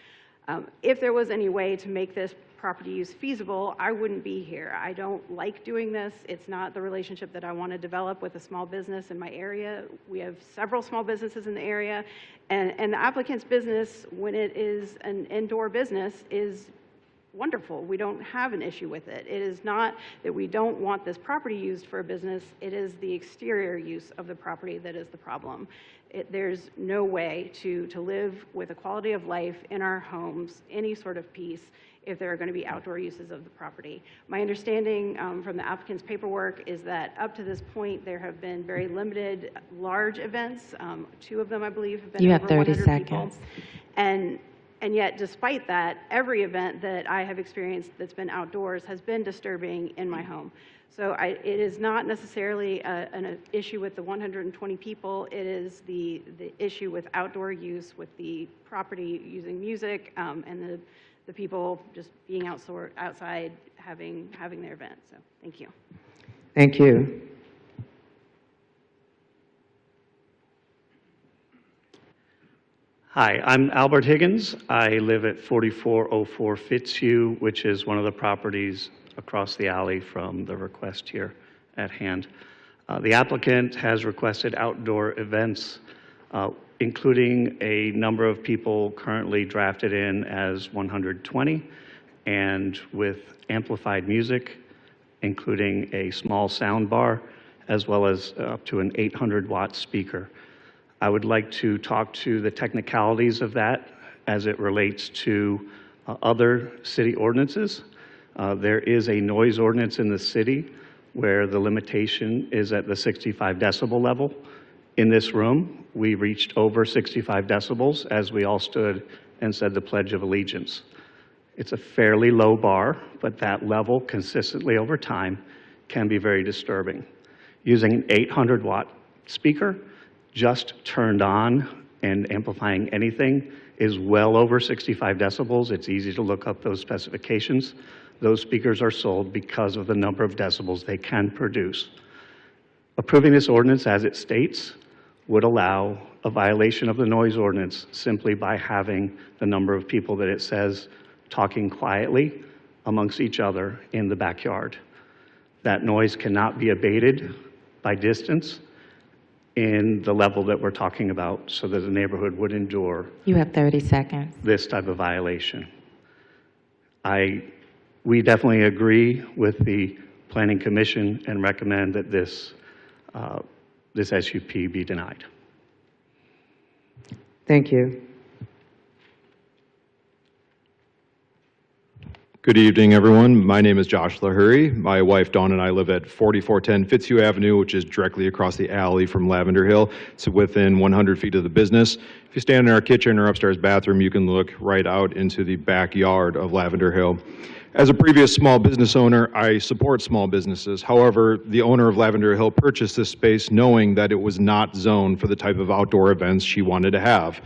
Speaker 15: If there was any way to make this property use feasible, I wouldn't be here. I don't like doing this. It's not the relationship that I want to develop with a small business in my area. We have several small businesses in the area, and the applicant's business, when it is an indoor business, is wonderful. We don't have an issue with it. It is not that we don't want this property used for a business. It is the exterior use of the property that is the problem. There's no way to live with a quality of life in our homes, any sort of peace, if there are going to be outdoor uses of the property. My understanding from the applicant's paperwork is that up to this point, there have been very limited large events. 2 of them, I believe, have been
Speaker 5: You have
Speaker 15: over
Speaker 5: 30
Speaker 15: 100 people.
Speaker 5: seconds.
Speaker 15: And yet, despite that, every event that I have experienced that's been outdoors has been disturbing in my home. So it is not necessarily an issue with the 120 people. It is the issue with outdoor use, with the property using music, and the people just being outside having their event. So thank you.
Speaker 1: Thank you.
Speaker 18: Hi, I'm Albert Higgins. I live at 4404 Fitzhugh, which is one of the properties across the alley from the request here at hand. The applicant has requested outdoor events, including a number of people currently drafted in as 120, and with amplified music, including a small sound bar, as well as up to an 800-watt speaker. I would like to talk to the technicalities of that as it relates to other city ordinances. There is a noise ordinance in the city where the limitation is at the 65 decibel level. In this room, we reached over 65 decibels as we all stood and said the Pledge of Allegiance. It's a fairly low bar, but that level consistently over time can be very disturbing. Using an 800-watt speaker, just turned on and amplifying anything, is well over 65 decibels. It's easy to look up those specifications. Those speakers are sold because of the number of decibels they can produce. Approving this ordinance as it states would allow a violation of the noise ordinance simply by having the number of people that it says talking quietly amongst each other in the backyard. That noise cannot be abated by distance in the level that we're talking about so that the neighborhood would endure
Speaker 5: You have 30 seconds.
Speaker 18: this type of violation. We definitely agree with the Planning Commission and recommend that this SUP be denied.
Speaker 1: Thank you.
Speaker 19: Good evening, everyone. My name is Josh Lahuri. My wife, Dawn, and I live at 4410 Fitzhugh Avenue, which is directly across the alley from Lavender Hill. It's within 100 feet of the business. If you stand in our kitchen or upstairs bathroom, you can look right out into the backyard of Lavender Hill. As a previous small business owner, I support small businesses. However, the owner of Lavender Hill purchased this space knowing that it was not zoned for the type of outdoor events she wanted to have.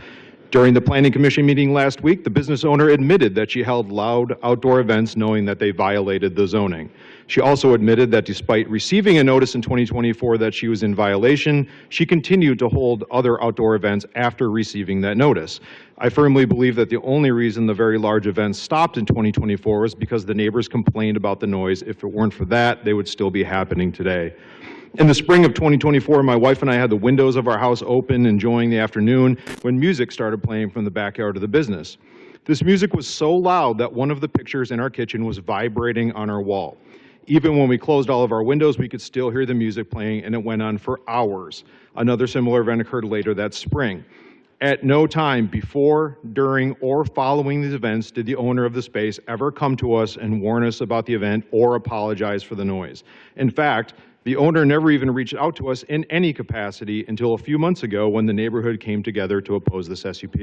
Speaker 19: During the Planning Commission meeting last week, the business owner admitted that she held loud outdoor events knowing that they violated the zoning. She also admitted that despite receiving a notice in 2024 that she was in violation, she continued to hold other outdoor events after receiving that notice. I firmly believe that the only reason the very large events stopped in 2024 was because the neighbors complained about the noise. If it weren't for that, they would still be happening today. In the spring of 2024, my wife and I had the windows of our house open, enjoying the afternoon, when music started playing from the backyard of the business. This music was so loud that one of the pictures in our kitchen was vibrating on our wall. Even when we closed all of our windows, we could still hear the music playing, and it went on for hours. Another similar event occurred later that spring. At no time before, during, or following these events did the owner of the space ever come to us and warn us about the event or apologize for the noise. In fact, the owner never even reached out to us in any capacity until a few months ago when the neighborhood came together to oppose this SUP.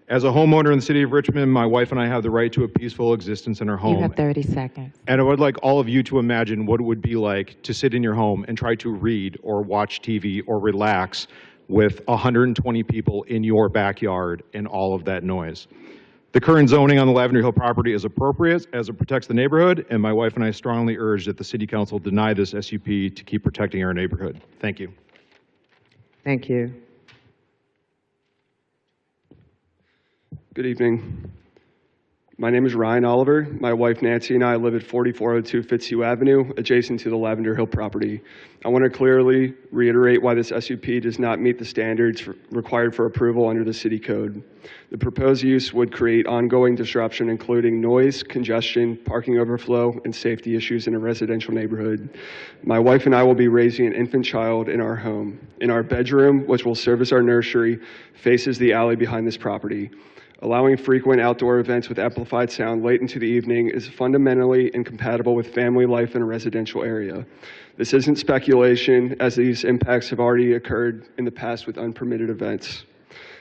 Speaker 19: As a homeowner in the city of Richmond, my wife and I have the right to a peaceful existence in our home.
Speaker 5: You have 30 seconds.
Speaker 19: And I would like all of you to imagine what it would be like to sit in your home and try to read or watch TV or relax with 120 people in your backyard and all of that noise. The current zoning on the Lavender Hill property is appropriate as it protects the neighborhood, and my wife and I strongly urge that the City Council deny this SUP to keep protecting our neighborhood. Thank you.
Speaker 20: Thank you.
Speaker 21: Good evening. My name is Ryan Oliver. My wife Nancy and I live at 4402 Fitzhugh Avenue, adjacent to the Lavender Hill property. I want to clearly reiterate why this SUP does not meet the standards required for approval under the city code. The proposed use would create ongoing disruption, including noise, congestion, parking overflow, and safety issues in a residential neighborhood. My wife and I will be raising an infant child in our home. In our bedroom, which will serve as our nursery, faces the alley behind this property. Allowing frequent outdoor events with amplified sound late into the evening is fundamentally incompatible with family life in a residential area. This isn't speculation, as these impacts have already occurred in the past with unpermitted events.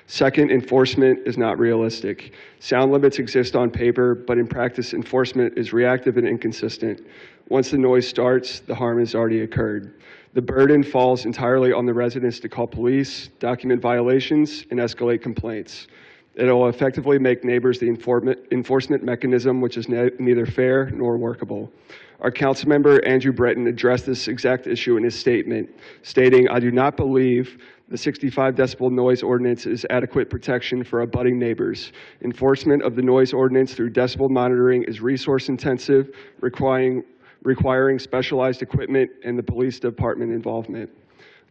Speaker 21: Second, enforcement is not realistic. Sound limits exist on paper, but in practice, enforcement is reactive and inconsistent. Once the noise starts, the harm has already occurred. The burden falls entirely on the residents to call police, document violations, and escalate complaints. It will effectively make neighbors the enforcement mechanism, which is neither fair nor workable. Our council member, Andrew Breton, addressed this exact issue in his statement, stating, "I do not believe the 65 decibel noise ordinance is adequate protection for abutting neighbors. Enforcement of the noise ordinance through decibel monitoring is resource intensive, requiring specialized equipment and the police department involvement.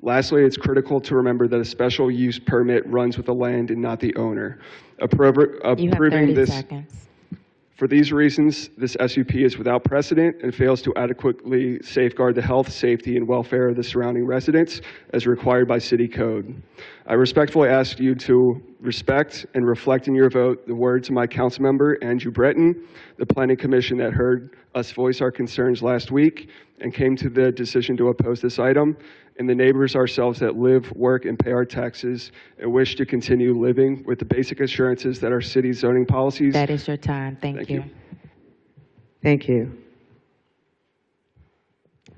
Speaker 21: Lastly, it's critical to remember that a special use permit runs with the land and not the owner.
Speaker 5: You have 30 seconds.
Speaker 21: For these reasons, this SUP is without precedent and fails to adequately safeguard the health, safety, and welfare of the surrounding residents as required by city code. I respectfully ask you to respect and reflect in your vote the words of my council member, Andrew Breton, the Planning Commission that heard us voice our concerns last week and came to the decision to oppose this item, and the neighbors ourselves that live, work, and pay our taxes and wish to continue living with the basic assurances that our city's zoning policies.
Speaker 5: That is your time. Thank you.
Speaker 20: Thank you.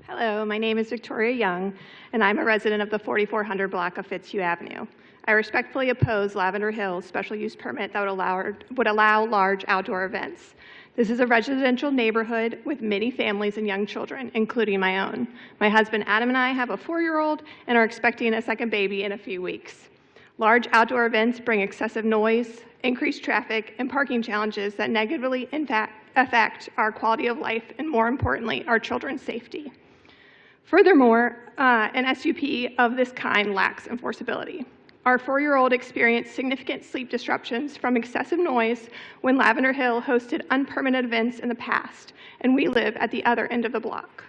Speaker 22: Hello, my name is Victoria Young, and I'm a resident of the 4400 block of Fitzhugh Avenue. I respectfully oppose Lavender Hill's special use permit that would allow large outdoor events. This is a residential neighborhood with many families and young children, including my own. My husband Adam and I have a 4-year-old and are expecting a second baby in a few weeks. Large outdoor events bring excessive noise, increased traffic, and parking challenges that negatively affect our quality of life and, more importantly, our children's safety. Furthermore, an SUP of this kind lacks enforceability. Our 4-year-old experienced significant sleep disruptions from excessive noise when Lavender Hill hosted unpermitted events in the past, and we live at the other end of the block.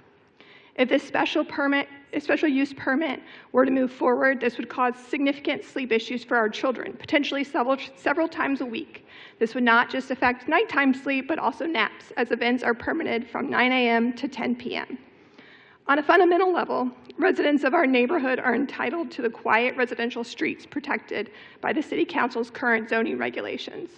Speaker 22: If this special use permit were to move forward, this would cause significant sleep issues for our children, potentially several times a week. This would not just affect nighttime sleep, but also naps, as events are permitted from 9 a.m. to 10 p.m. On a fundamental level, residents of our neighborhood are entitled to the quiet residential streets protected by the City Council's current zoning regulations.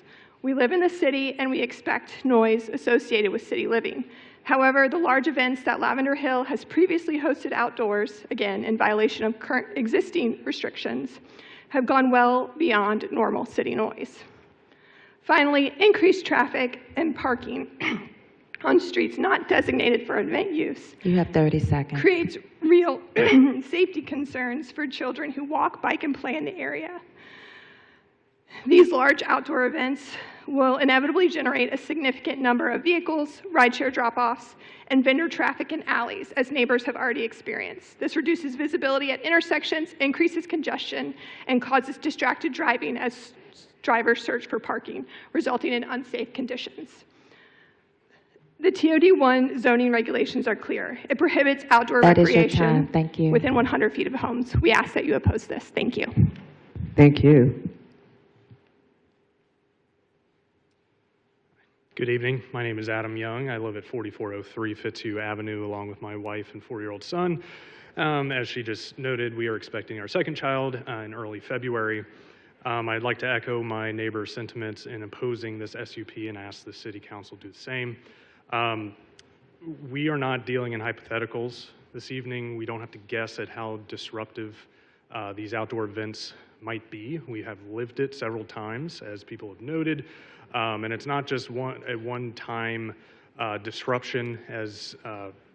Speaker 22: We live in the city and we expect noise associated with city living. However, the large events that Lavender Hill has previously hosted outdoors, again in violation of current existing restrictions, have gone well beyond normal city noise. Finally, increased traffic and parking on streets not designated for event use.
Speaker 5: You have 30 seconds.
Speaker 22: Creates real safety concerns for children who walk, bike, and play in the area. These large outdoor events will inevitably generate a significant number of vehicles, rideshare drop-offs, and vendor traffic in alleys, as neighbors have already experienced. This reduces visibility at intersections, increases congestion, and causes distracted driving as drivers search for parking, resulting in unsafe conditions. The TOD1 zoning regulations are clear. It prohibits outdoor recreation within 100 feet of homes. We ask that you oppose this. Thank you.
Speaker 20: Thank you.
Speaker 2: Good evening. My name is Adam Young. I live at 4403 Fitzhugh Avenue along with my wife and 4-year-old son. As she just noted, we are expecting our second child in early February. I'd like to echo my neighbor's sentiments in opposing this SUP and ask the City Council to do the same. We are not dealing in hypotheticals this evening. We don't have to guess at how disruptive these outdoor events might be. We have lived it several times, as people have noted, and it's not just a one-time disruption, as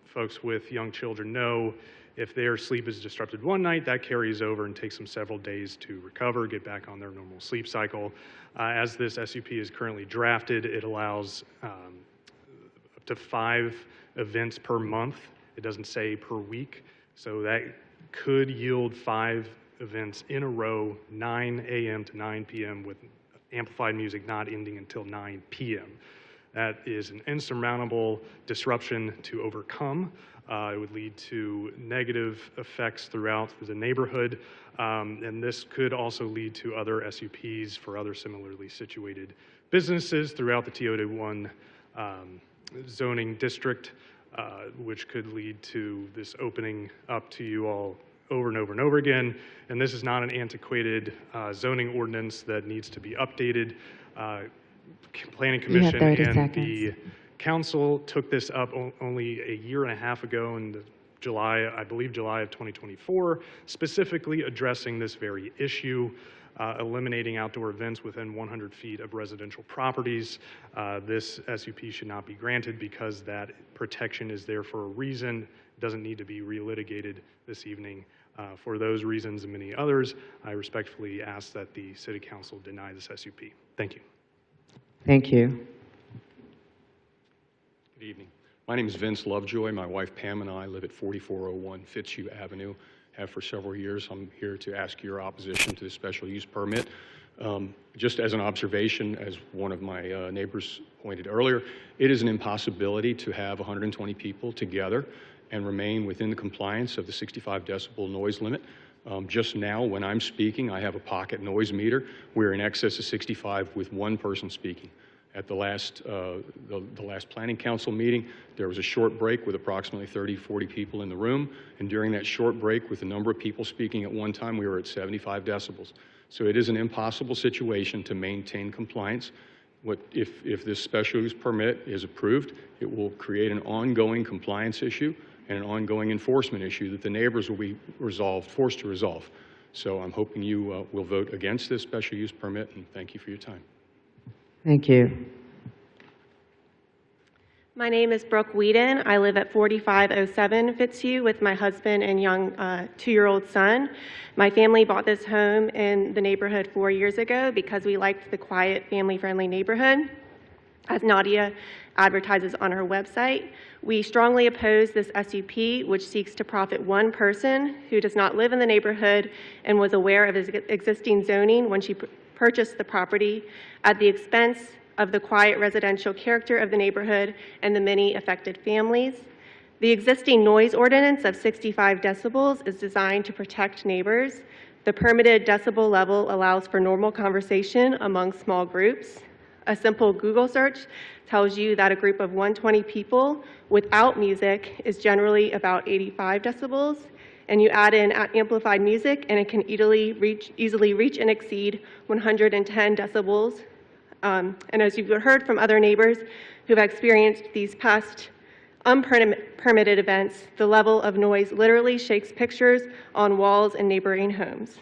Speaker 2: folks with young children know. If their sleep is disrupted one night, that carries over and takes them several days to recover, get back on their normal sleep cycle. As this SUP is currently drafted, it allows up to 5 events per month. It doesn't say per week, so that could yield 5 events in a row, 9 a.m. to 9 p.m. with amplified music not ending until 9 p.m. That is an insurmountable disruption to overcome. It would lead to negative effects throughout the neighborhood, and this could also lead to other SUPs for other similarly situated businesses throughout the TO1 zoning district, which could lead to this opening up to you all over and over and over again. And this is not an antiquated zoning ordinance that needs to be updated. Planning Commission and the council took this up only a year and a half ago in July, I believe July of 2024, specifically addressing this very issue, eliminating outdoor events within 100 feet of residential properties. This SUP should not be granted because that protection is there for a reason. It doesn't need to be relitigated this evening. For those reasons and many others, I respectfully ask that the City Council deny this SUP. Thank you.
Speaker 20: Thank you.
Speaker 3: Good evening. My name is Vince Lovejoy. My wife Pam and I live at 4401 Fitzhugh Avenue, have for several years. I'm here to ask your opposition to the special use permit. Just as an observation, as one of my neighbors pointed earlier, it is an impossibility to have 120 people together and remain within the compliance of the 65 decibel noise limit. Just now, when I'm speaking, I have a pocket noise meter. We're in excess of 65 with one person speaking. At the last planning council meeting, there was a short break with approximately 30, 40 people in the room. And during that short break, with the number of people speaking at one time, we were at 75 decibels. So it is an impossible situation to maintain compliance. If this special use permit is approved, it will create an ongoing compliance issue and an ongoing enforcement issue that the neighbors will be forced to resolve. So I'm hoping you will vote against this special use permit, and thank you for your time.
Speaker 20: Thank you.
Speaker 4: My name is Brooke Whedon. I live at 4507 Fitzhugh with my husband and young 2-year-old son. My family bought this home in the neighborhood 4 years ago because we liked the quiet, family-friendly neighborhood. As Nadia advertises on her website, we strongly oppose this SUP, which seeks to profit one person who does not live in the neighborhood and was aware of his existing zoning when she purchased the property, at the expense of the quiet residential character of the neighborhood and the many affected families. The existing noise ordinance of 65 decibels is designed to protect neighbors. The permitted decibel level allows for normal conversation among small groups. A simple Google search tells you that a group of 120 people without music is generally about 85 decibels, and you add in amplified music and it can easily reach and exceed 110 decibels. And as you've heard from other neighbors who've experienced these past unpermitted events, the level of noise literally shakes pictures on walls in neighboring homes.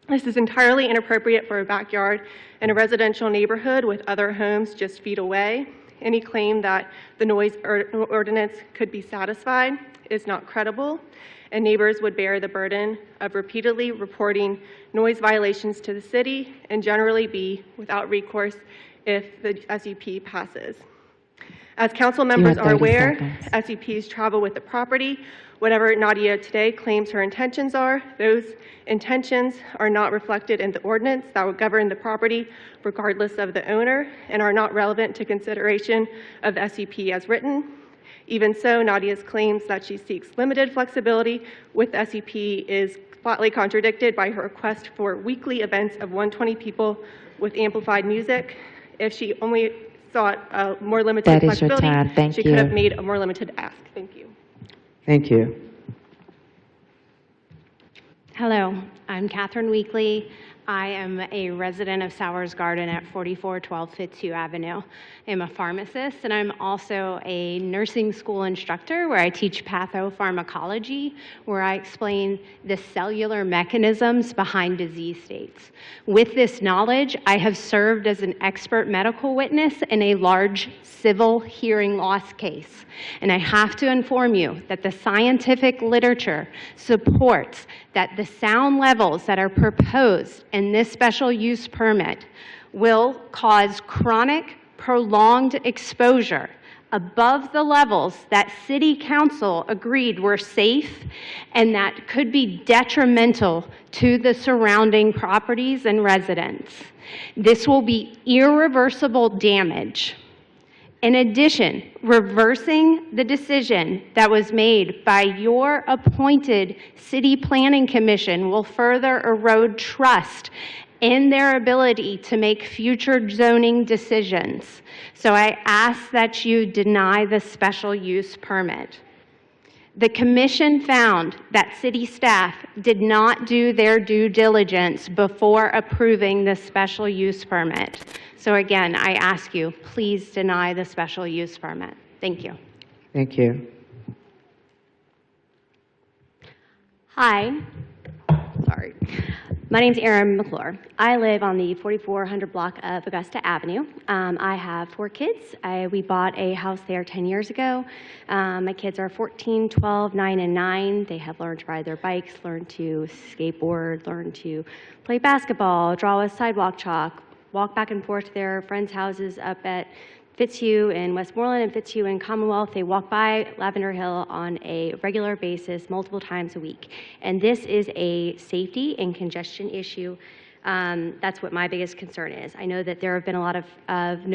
Speaker 4: This is entirely inappropriate for a backyard in a residential neighborhood with other homes just feet away. Any claim that the noise ordinance could be satisfied is not credible, and neighbors would bear the burden of repeatedly reporting noise violations to the city and generally be without recourse if the SUP passes. As council members are aware, SUPs travel with the property. Whatever Nadia today claims her intentions are, those intentions are not reflected in the ordinance that will govern the property regardless of the owner and are not relevant to consideration of the SUP as written. Even so, Nadia's claims that she seeks limited flexibility with the SUP is flatly contradicted by her request for weekly events of 120 people with amplified music. If she only sought a more limited flexibility, she could have made a more limited ask. Thank you.
Speaker 20: Thank you.
Speaker 23: Hello,
Speaker 6: I'm Catherine Weekly. I am a resident of Sowers Garden at 4412 Fitzhugh Avenue. I'm a pharmacist, and I'm also a nursing school instructor where I teach pathopharmacology, where I explain the cellular mechanisms behind disease states. With this knowledge, I have served as an expert medical witness in a large civil hearing loss case. And I have to inform you that the scientific literature supports that the sound levels that are proposed in this special use permit will cause chronic, prolonged exposure above the levels that City Council agreed were safe and that could be detrimental to the surrounding properties and residents. This will be irreversible damage. In addition, reversing the decision that was made by your appointed City Planning Commission will further erode trust in their ability to make future zoning decisions. So I ask that you deny the special use permit. The commission found that city staff did not do their due diligence before approving the special use permit. So again, I ask you, please deny the special use permit. Thank you.
Speaker 20: Thank you.
Speaker 6: Hi. Sorry. My name's Erin McClure. I live on the 4400 block of Augusta Avenue. I have 4 kids. We bought a house there 10 years ago. My kids are 14, 12, 9, and 9. They have learned to ride their bikes, learned to skateboard, learned to play basketball, draw with sidewalk chalk, walk back and forth to their friends' houses up at Fitzhugh in Westmoreland and Fitzhugh in Commonwealth. They walk by Lavender Hill on a regular basis, multiple times a week. And this is a safety and congestion issue. That's what my biggest concern is. I know that there have been a lot of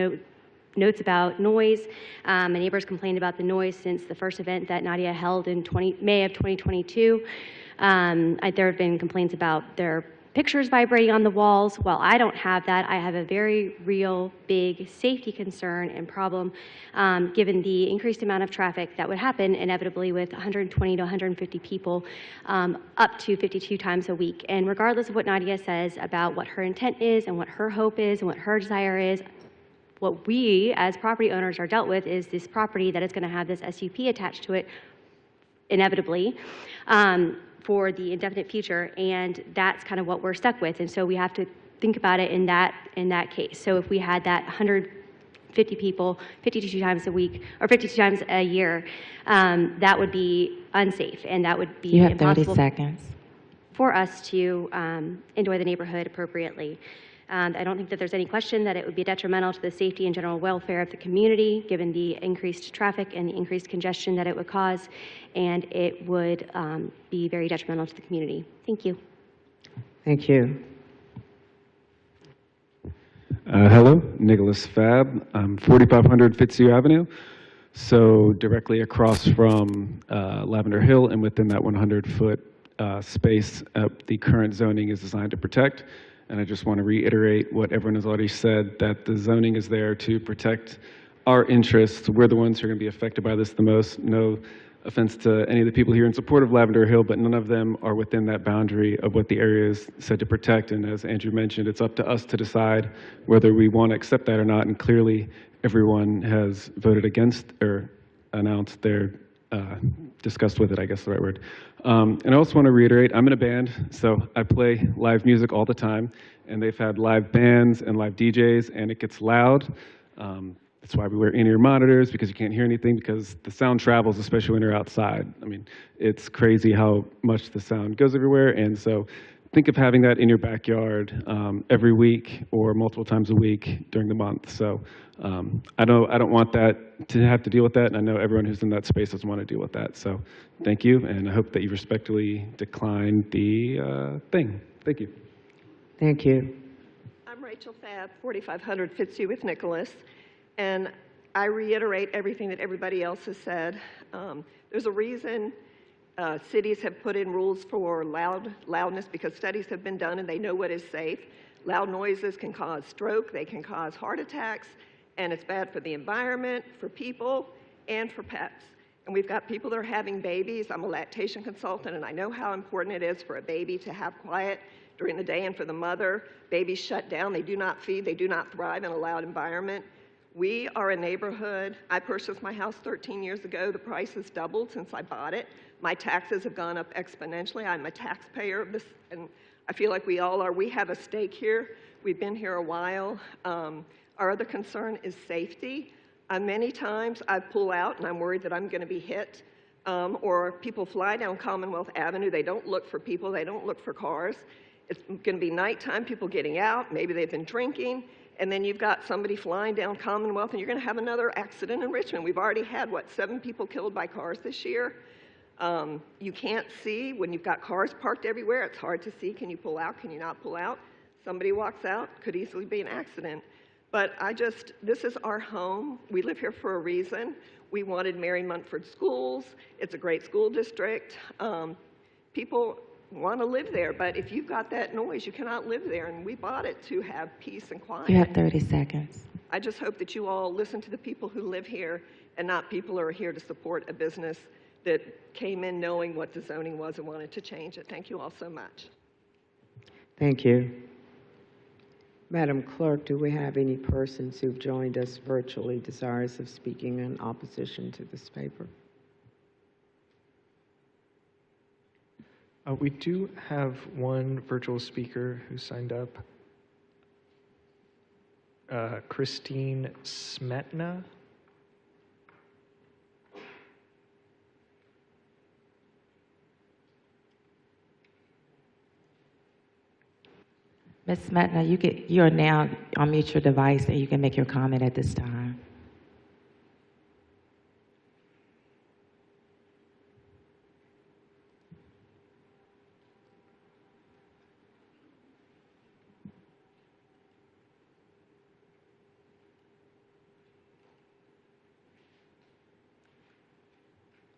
Speaker 6: notes about noise. My neighbors complained about the noise since the first event that Nadia held in May of 2022. There have been complaints about their pictures vibrating on the walls. Well, I don't have that. I have a very real, big safety concern and problem given the increased amount of traffic that would happen inevitably with 120 to 150 people up to 52 times a week. And regardless of what Nadia says about what her intent is and what her hope is and what her desire is, what we as property owners are dealt with is this property that is going to have this SUP attached to it inevitably. For the indefinite future, and that's kind of what we're stuck with. And so we have to think about it in that case. So if we had that 150 people 52 times a week or 52 times a year, that would be unsafe, and that would be
Speaker 5: You have 30
Speaker 6: impossible
Speaker 5: seconds.
Speaker 6: for us to enjoy the neighborhood appropriately. I don't think that there's any question that it would be detrimental to the safety and general welfare of the community, given the increased traffic and the increased congestion that it would cause, and it would be very detrimental to the community. Thank you.
Speaker 20: Thank you.
Speaker 9: Hello, Nicholas Fab. I'm 4500 Fitzhugh Avenue, so directly across from Lavender Hill, and within that 100-foot space the current zoning is designed to protect. And I just want to reiterate what everyone has already said, that the zoning is there to protect our interests. We're the ones who are going to be affected by this the most. No offense to any of the people here in support of Lavender Hill, but none of them are within that boundary of what the area is said to protect. And as Andrew mentioned, it's up to us to decide whether we want to accept that or not. And clearly, everyone has voted against or announced their discussed with it, I guess is the right word. And I also want to reiterate, I'm in a band, so I play live music all the time, and they've had live bands and live DJs, and it gets loud. That's why we wear in-ear monitors, because you can't hear anything, because the sound travels, especially when you're outside. I mean, it's crazy how much the sound goes everywhere, and so think of having that in your backyard every week or multiple times a week during the month. So I don't want that to have to deal with that, and I know everyone who's in that space doesn't want to deal with that. So thank you, and I hope that you respectfully decline the thing. Thank you.
Speaker 20: Thank you.
Speaker 23: I'm Rachel Fab, 4500 Fitzhugh with Nicholas, and I reiterate everything that everybody else has said. There's a reason cities have put in rules for loudness, because studies have been done and they know what is safe. Loud noises can cause stroke, they can cause heart attacks, and it's bad for the environment, for people, and for pets. And we've got people that are having babies. I'm a lactation consultant, and I know how important it is for a baby to have quiet during the day, and for the mother. Babies shut down. They do not feed. They do not thrive in a loud environment. We are a neighborhood. I purchased my house 13 years ago. The price has doubled since I bought it. My taxes have gone up exponentially. I'm a taxpayer of this, and I feel like we all are. We have a stake here. We've been here a while. Our other concern is safety. Many times I pull out and I'm worried that I'm going to be hit, or people fly down Commonwealth Avenue. They don't look for people. They don't look for cars. It's going to be nighttime, people getting out. Maybe they've been drinking. And then you've got somebody flying down Commonwealth, and you're going to have another accident in Richmond. We've already had, 7 people killed by cars this year. You can't see when you've got cars parked everywhere. It's hard to see. Can you pull out? Can you not pull out? Somebody walks out, could easily be an accident. But this is our home. We live here for a reason. We wanted Mary Munford Schools. It's a great school district. People want to live there, but if you've got that noise, you cannot live there, and we bought it to have peace and quiet.
Speaker 5: You have 30 seconds.
Speaker 23: I just hope that you all listen to the people who live here and not people who are here to support a business that came in knowing what the zoning was and wanted to change it. Thank you all so much.
Speaker 20: Thank you. Madam Clerk, do we have any persons who've joined us virtually desirous of speaking in opposition to this paper?
Speaker 2: We do have one virtual speaker who signed up. Christine Smetna.
Speaker 5: Ms. Smetna, you are now unmute your device and you can make your comment at this time.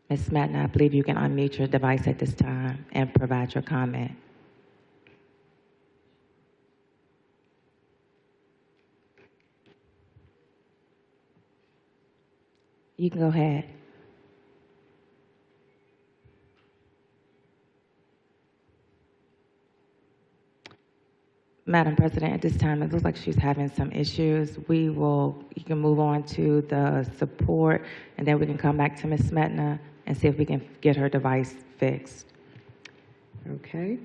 Speaker 5: Ms. Smetna, I believe you can unmute your device at this time and provide your comment. You can go ahead. Madam President, at this time, it looks like she's having some issues. You can move on to the support, and then we can come back to Ms. Smetna and see if we can get her device fixed.
Speaker 20: Okay.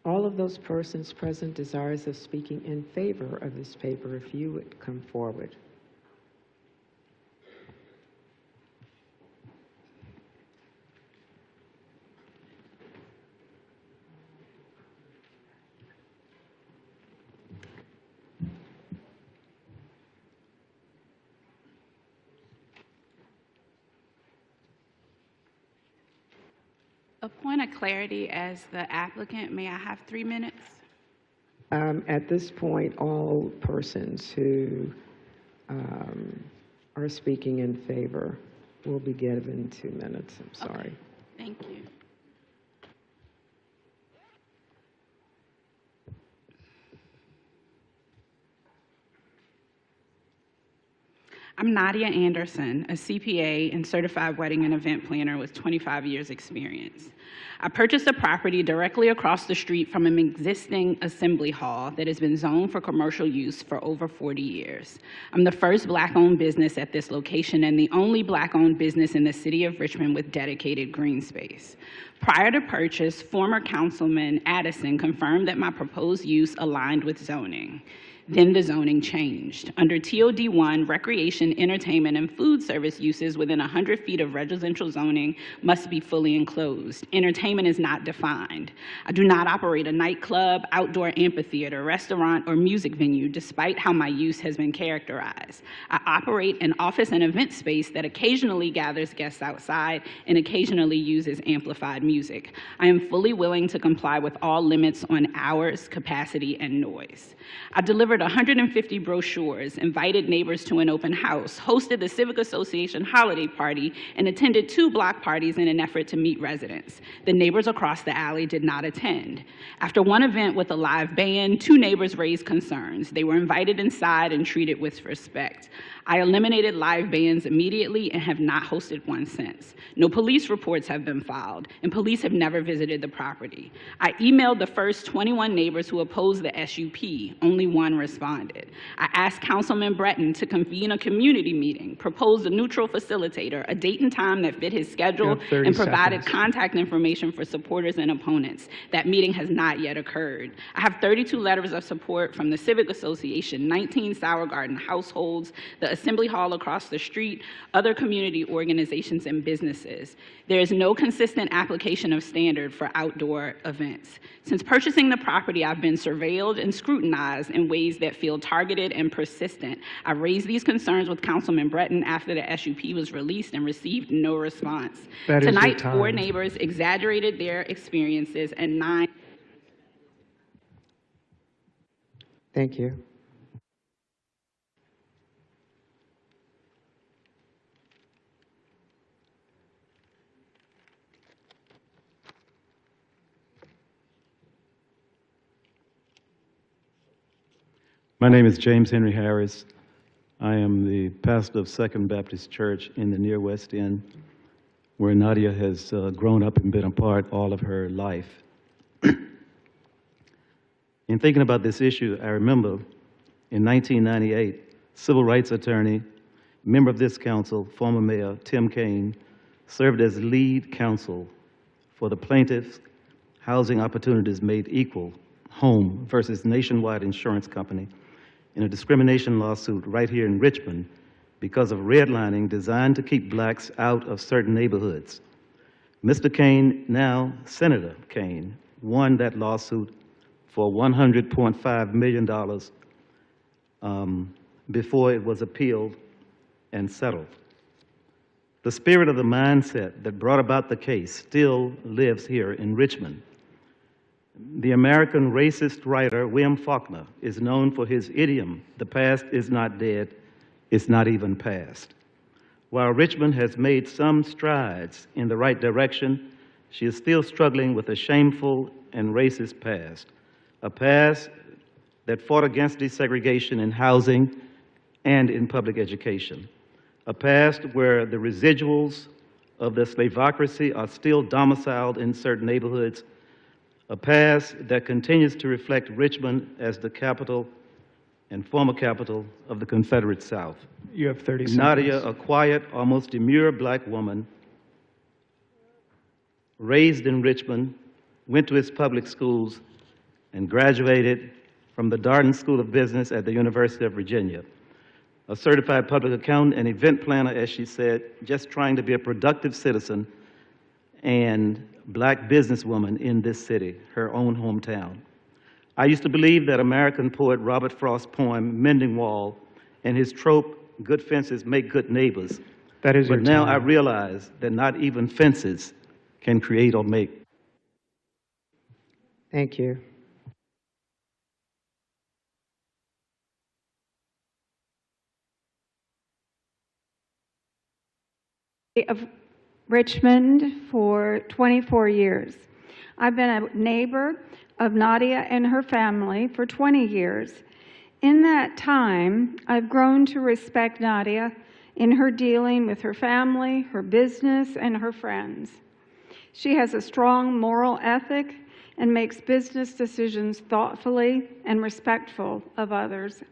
Speaker 20: All of those persons present desirous of speaking in favor of this paper, if you would come forward.
Speaker 10: A point of clarity as the applicant, may I have 3 minutes?
Speaker 20: At this point, all persons who are speaking in favor will be given 2 minutes. I'm sorry.
Speaker 10: Okay. Thank you. I'm Nadia Anderson, a CPA and certified wedding and event planner with 25 years experience. I purchased a property directly across the street from an existing assembly hall that has been zoned for commercial use for over 40 years. I'm the first Black-owned business at this location and the only Black-owned business in the city of Richmond with dedicated green space. Prior to purchase, former Councilman Addison confirmed that my proposed use aligned with zoning. Then the zoning changed. Under TOD1, recreation, entertainment, and food service uses within 100 feet of residential zoning must be fully enclosed. Entertainment is not defined. I do not operate a nightclub, outdoor amphitheater, restaurant, or music venue, despite how my use has been characterized. I operate an office and event space that occasionally gathers guests outside and occasionally uses amplified music. I am fully willing to comply with all limits on hours, capacity, and noise. I delivered delivered 150 brochures, invited neighbors to an open house, hosted the Civic Association holiday party, and attended 2 block parties in an effort to meet residents. The neighbors across the alley did not attend. After one event with a live band, 2 neighbors raised concerns. They were invited inside and treated with respect. I eliminated live bands immediately and have not hosted one since. No police reports have been filed, and police have never visited the property. I emailed the first 21 neighbors who opposed the SUP. Only 1 responded. I asked Councilman Breton to convene a community meeting, proposed a neutral facilitator, a date and time that fit his schedule, and provided contact information for supporters and opponents. That meeting has not yet occurred. I have 32 letters of support from the Civic Association, 19 Sour Garden households, the Assembly Hall across the street, other community organizations and businesses. There is no consistent application of standard for outdoor events. Since purchasing the property, I've been surveilled and scrutinized in ways that feel targeted and persistent. I raised these concerns with Councilman Breton after the SUP was released and received no response. Tonight, 4 neighbors exaggerated their experiences and 9.
Speaker 20: Thank you.
Speaker 12: My name is James Henry Harris. I am the pastor of Second Baptist Church in the near West End, where Nadia has grown up and been a part all of her life. In thinking about this issue, I remember in 1998, civil rights attorney, member of this council, former mayor Tim Kaine, served as lead counsel for the plaintiff's Housing Opportunities Made Equal Home versus Nationwide Insurance Company in a discrimination lawsuit right here in Richmond because of redlining designed to keep blacks out of certain neighborhoods. Mr. Kaine, now Senator Kaine, won that lawsuit for $100.5 million before it was appealed and settled. The spirit of the mindset that brought about the case still lives here in Richmond. The American racist writer William Faulkner is known for his idiom, "The past is not dead, it's not even past." While Richmond has made some strides in the right direction, she is still struggling with a shameful and racist past, a past that fought against desegregation in housing and in public education, a past where the residuals of the slavocracy are still domiciled in certain neighborhoods, a past that continues to reflect Richmond as the capital and former capital of the Confederate South.
Speaker 2: You have 30 seconds.
Speaker 12: Nadia, a quiet, almost demure black woman, raised in Richmond, went to its public schools, and graduated from the Darden School of Business at the University of Virginia. A certified public accountant and event planner, as she said, just trying to be a productive citizen and black businesswoman in this city, her own hometown. I used to believe that American poet Robert Frost's poem, Mending Wall, and his trope, good fences make good neighbors.
Speaker 2: That is your
Speaker 12: But now
Speaker 2: time.
Speaker 12: I realize that not even fences can create or make.
Speaker 20: Thank you.
Speaker 13: Of Richmond for 24 years. I've been a neighbor of Nadia and her family for 20 years. In that time, I've grown to respect Nadia in her dealing with her family, her business, and her friends. She has a strong moral ethic and makes business decisions thoughtfully and respectful of others.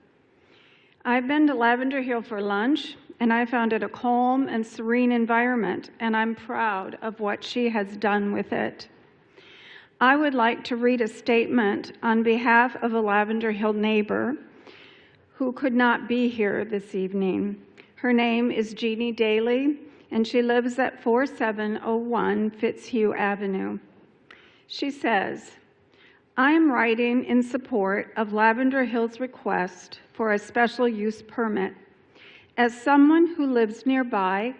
Speaker 13: I've been to Lavender Hill for lunch, and I found it a calm and serene environment, and I'm proud of what she has done with it. I would like to read a statement on behalf of a Lavender Hill neighbor who could not be here this evening. Her name is Jeannie Daly, and she lives at 4701 Fitzhugh Avenue. She says, I am writing in support of Lavender Hill's request for a special use permit. As someone who lives nearby,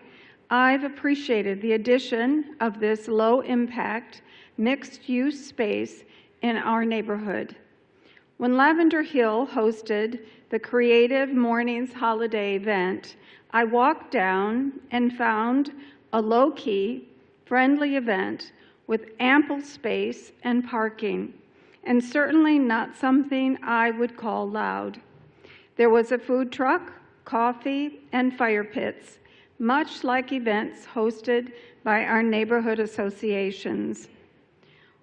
Speaker 13: I've appreciated the addition of this low-impact, mixed-use space in our neighborhood. When Lavender Hill hosted the Creative Mornings holiday event, I walked down and found a low-key, friendly event with ample space and parking, and certainly not something I would call loud. There was a food truck, coffee, and fire pits, much like events hosted by our neighborhood associations.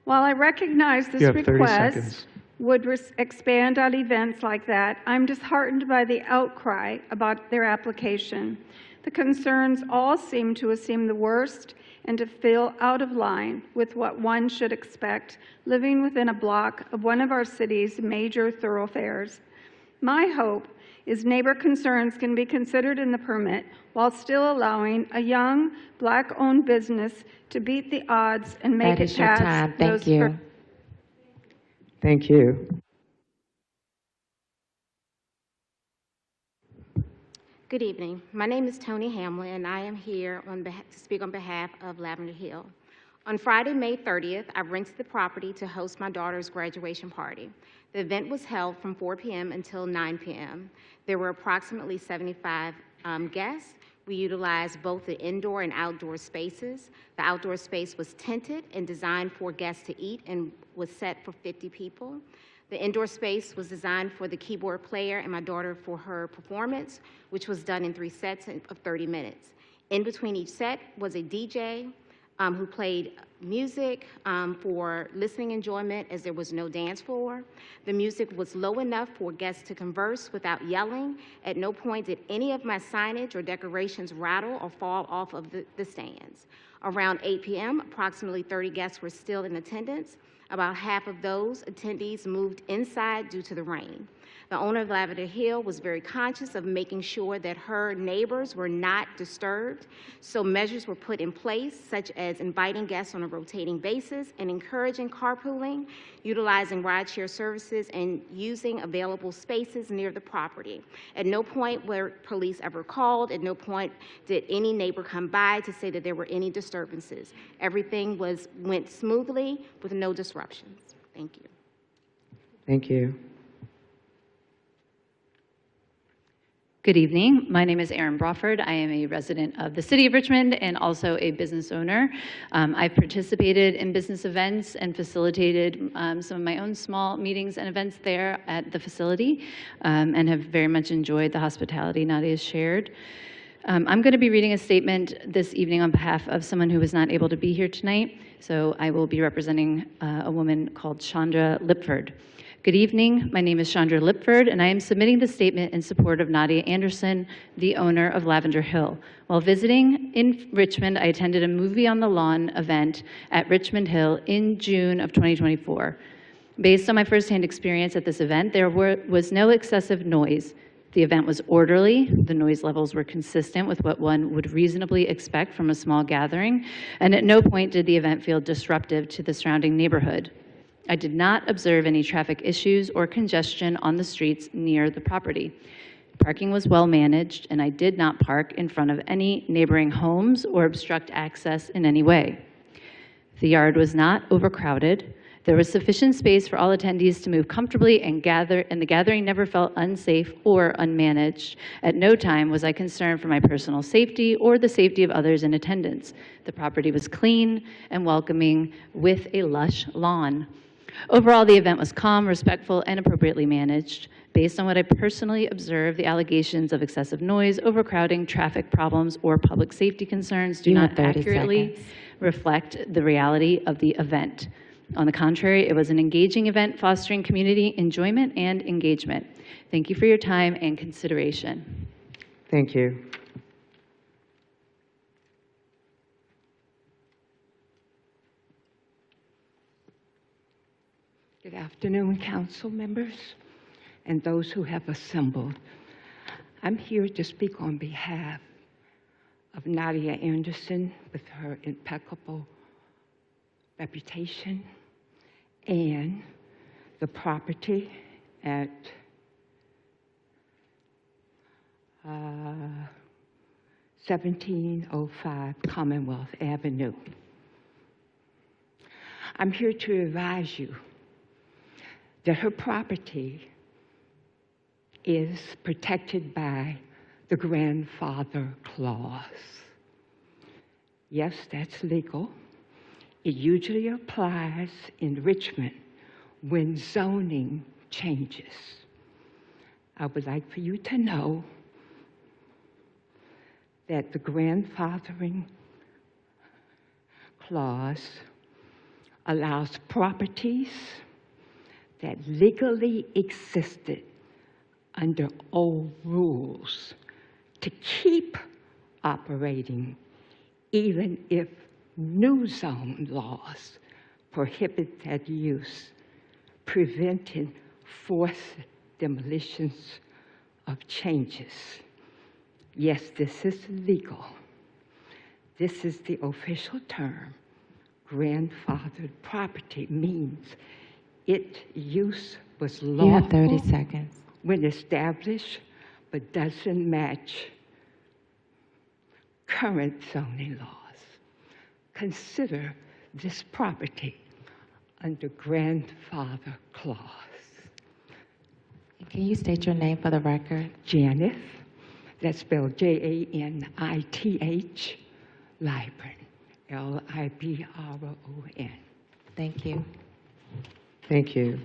Speaker 13: While I recognize this
Speaker 2: You have 30
Speaker 13: request
Speaker 2: seconds.
Speaker 13: would expand on events like that, I'm disheartened by the outcry about their application. The concerns all seem to assume the worst and to feel out of line with what one should expect living within a block of one of our city's major thoroughfares. My hope is neighbor concerns can be considered in the permit while still allowing a young, Black-owned business to beat the odds and make
Speaker 20: That
Speaker 13: it
Speaker 20: is your
Speaker 13: past
Speaker 20: time.
Speaker 13: those
Speaker 20: Thank you. Thank you.
Speaker 7: Good evening. My name is Tony Hamlin, and I am here to speak on behalf of Lavender Hill. On Friday, May 30th, I rented the property to host my daughter's graduation party. The event was held from 4 p.m. until 9 p.m. There were approximately 75 guests. We utilized both the indoor and outdoor spaces. The outdoor space was tented and designed for guests to eat and was set for 50 people. The indoor space was designed for the keyboard player and my daughter for her performance, which was done in 3 sets of 30 minutes. In between each set was a DJ who played music for listening enjoyment, as there was no dance floor. The music was low enough for guests to converse without yelling. At no point did any of my signage or decorations rattle or fall off of the stands. Around 8 p.m., approximately 30 guests were still in attendance. About half of those attendees moved inside due to the rain. The owner of Lavender Hill was very conscious of making sure that her neighbors were not disturbed, so measures were put in place, such as inviting guests on a rotating basis and encouraging carpooling, utilizing rideshare services, and using available spaces near the property. At no point were police ever called. At no point did any neighbor come by to say that there were any disturbances. Everything went smoothly with no disruptions. Thank you.
Speaker 20: Thank you.
Speaker 11: Good evening. My name is Erin Brawford. I am a resident of the City of Richmond and also a business owner. I've participated in business events and facilitated some of my own small meetings and events there at the facility and have very much enjoyed the hospitality Nadia shared. I'm going to be reading a statement this evening on behalf of someone who was not able to be here tonight. So I will be representing a woman called Chandra Lipford. Good evening. My name is Chandra Lipford, and I am submitting the statement in support of Nadia Anderson, the owner of Lavender Hill. While visiting in Richmond, I attended a Movie on the Lawn event at Richmond Hill in June of 2024. Based on my firsthand experience at this event, there was no excessive noise. The event was orderly, the noise levels were consistent with what one would reasonably expect from a small gathering, and at no point did the event feel disruptive to the surrounding neighborhood. I did not observe any traffic issues or congestion on the streets near the property. Parking was well managed, and I did not park in front of any neighboring homes or obstruct access in any way. The yard was not overcrowded. There was sufficient space for all attendees to move comfortably and the gathering never felt unsafe or unmanaged. At no time was I concerned for my personal safety or the safety of others in attendance. The property was clean and welcoming with a lush lawn. Overall, the event was calm, respectful, and appropriately managed. Based on what I personally observed, the allegations of excessive noise, overcrowding, traffic problems, or public safety concerns do not accurately reflect the reality of the event. On the contrary, it was an engaging event fostering community enjoyment and engagement. Thank you for your time and consideration.
Speaker 20: Thank you.
Speaker 14: Good afternoon, council members and those who have assembled. I'm here to speak on behalf of Nadia Anderson with her impeccable reputation and the property at 1705 Commonwealth Avenue. I'm here to advise you that her property is protected by the grandfather clause. Yes, that's legal. It usually applies in Richmond when zoning changes. I would like for you to know that the grandfathering clause allows properties that legally existed under old rules to keep operating even if new zone laws prohibit that use, preventing forced demolitions of changes. Yes, this is legal. This is the official term. Grandfathered property means its use was lawful.
Speaker 5: You have 30 seconds.
Speaker 14: When established, but doesn't match current zoning laws. Consider this property under grandfather clause.
Speaker 5: Can you state your name for the record?
Speaker 14: Janith, that's spelled Janith, Libron, Libron.
Speaker 5: Thank you.
Speaker 20: Thank you.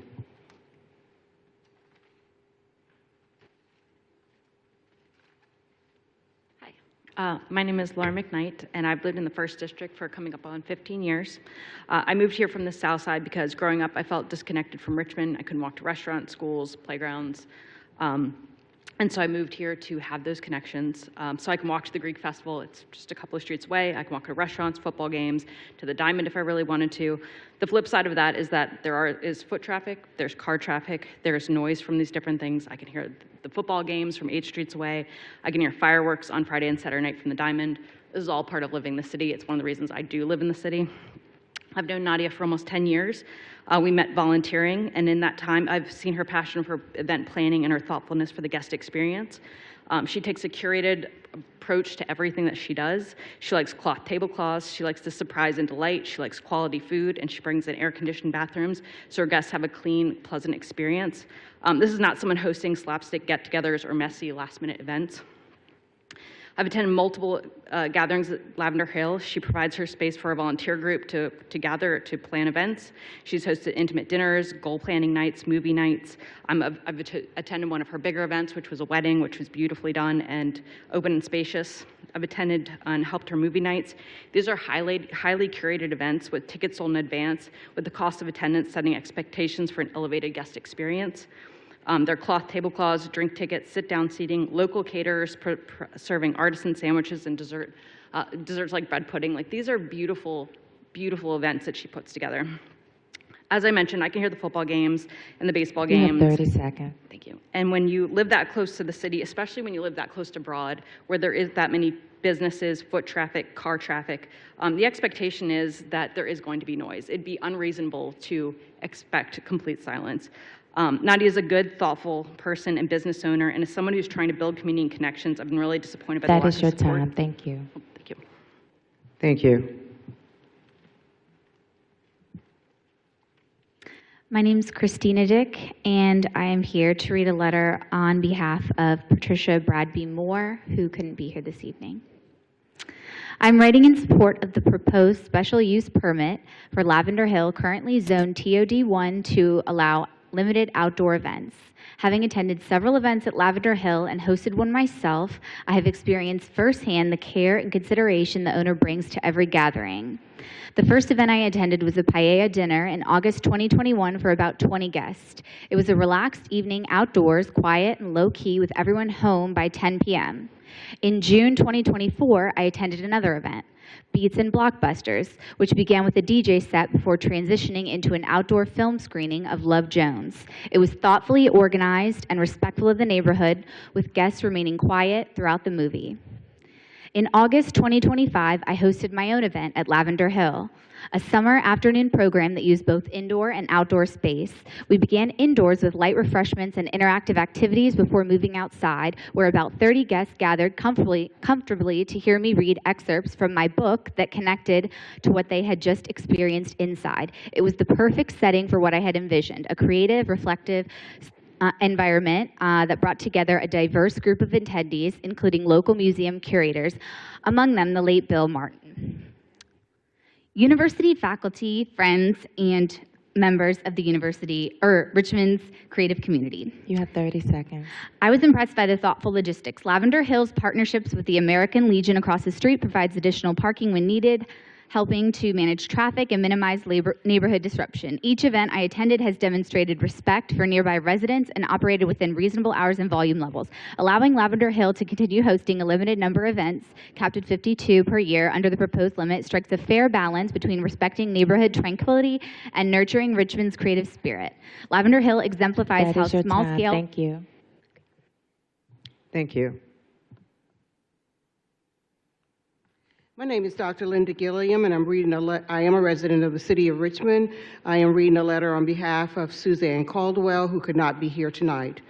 Speaker 8: My name is Laura McKnight, and I've lived in the 1st District for coming up on 15 years. I moved here from the South Side because growing up I felt disconnected from Richmond. I couldn't walk to restaurants, schools, playgrounds. And so I moved here to have those connections. So I can walk to the Greek Festival. It's just a couple of streets away. I can walk to restaurants, football games, to the Diamond if I really wanted to. The flip side of that is that there is foot traffic, there's car traffic, there's noise from these different things. I can hear the football games from 8 streets away. I can hear fireworks on Friday and Saturday night from the Diamond. This is all part of living the city. It's one of the reasons I do live in the city. I've known Nadia for almost 10 years. We met volunteering, and in that time, I've seen her passion for event planning and her thoughtfulness for the guest experience. She takes a curated approach to everything that she does. She likes cloth tablecloths, she likes to surprise and delight, she likes quality food, and she brings in air-conditioned bathrooms so her guests have a clean, pleasant experience. This is not someone hosting slapstick get-togethers or messy last-minute events. I've attended multiple gatherings at Lavender Hill. She provides her space for a volunteer group to gather to plan events. She's hosted intimate dinners, goal planning nights, movie nights. I've attended one of her bigger events, which was a wedding, which was beautifully done and open and spacious. I've attended and helped her movie nights. These are highly curated events with tickets sold in advance, with the cost of attendance setting expectations for an elevated guest experience. They're cloth tablecloths, drink tickets, sit-down seating, local caterers serving artisan sandwiches and desserts like bread pudding. Like, these are beautiful, beautiful events that she puts together. As I mentioned, I can hear the football games and the baseball games.
Speaker 5: You have 30 seconds.
Speaker 8: Thank you. And when you live that close to the city, especially when you live that close to Broad, where there is that many businesses, foot traffic, car traffic, the expectation is that there is going to be noise. It'd be unreasonable to expect complete silence. Nadia is a good, thoughtful person and business owner, and as someone who's trying to build community and connections, I've been really disappointed by the lack of support.
Speaker 5: That is your time. Thank you.
Speaker 8: Thank you.
Speaker 20: Thank you.
Speaker 16: My name is Christina Dick, and I am here to read a letter on behalf of Patricia Bradby Moore, who couldn't be here this evening. I'm writing in support of the proposed special use permit for Lavender Hill, currently zoned TOD1 to allow limited outdoor events. Having attended several events at Lavender Hill and hosted one myself, I have experienced firsthand the care and consideration the owner brings to every gathering. The first event I attended was a paella dinner in August 2021 for about 20 guests. It was a relaxed evening outdoors, quiet and low-key, with everyone home by 10 p.m. In June 2024, I attended another event, Beats and Blockbusters, which began with a DJ set before transitioning into an outdoor film screening of Love Jones. It was thoughtfully organized and respectful of the neighborhood, with guests remaining quiet throughout the movie. In August 2025, I hosted my own event at Lavender Hill, a summer afternoon program that used both indoor and outdoor space. We began indoors with light refreshments and interactive activities before moving outside, where about 30 guests gathered comfortably to hear me read excerpts from my book that connected to what they had just experienced inside. It was the perfect setting for what I had envisioned, a creative, reflective, environment that brought together a diverse group of attendees, including local museum curators, among them the late Bill Martin. University faculty, friends, and members of the Richmond's creative community.
Speaker 5: You have 30 seconds.
Speaker 16: I was impressed by the thoughtful logistics. Lavender Hill's partnerships with the American Legion across the street provides additional parking when needed, helping to manage traffic and minimize neighborhood disruption. Each event I attended has demonstrated respect for nearby residents and operated within reasonable hours and volume levels. Allowing Lavender Hill to continue hosting a limited number of events, capped at 52 per year under the proposed limit, strikes a fair balance between respecting neighborhood tranquility and nurturing Richmond's creative spirit. Lavender Hill exemplifies how small-scale...
Speaker 5: Thank you.
Speaker 20: Thank you.
Speaker 15: My name is Dr. Linda Gilliam, and I am a resident of the city of Richmond. I am reading a letter on behalf of Suzanne Caldwell, who could not be here tonight.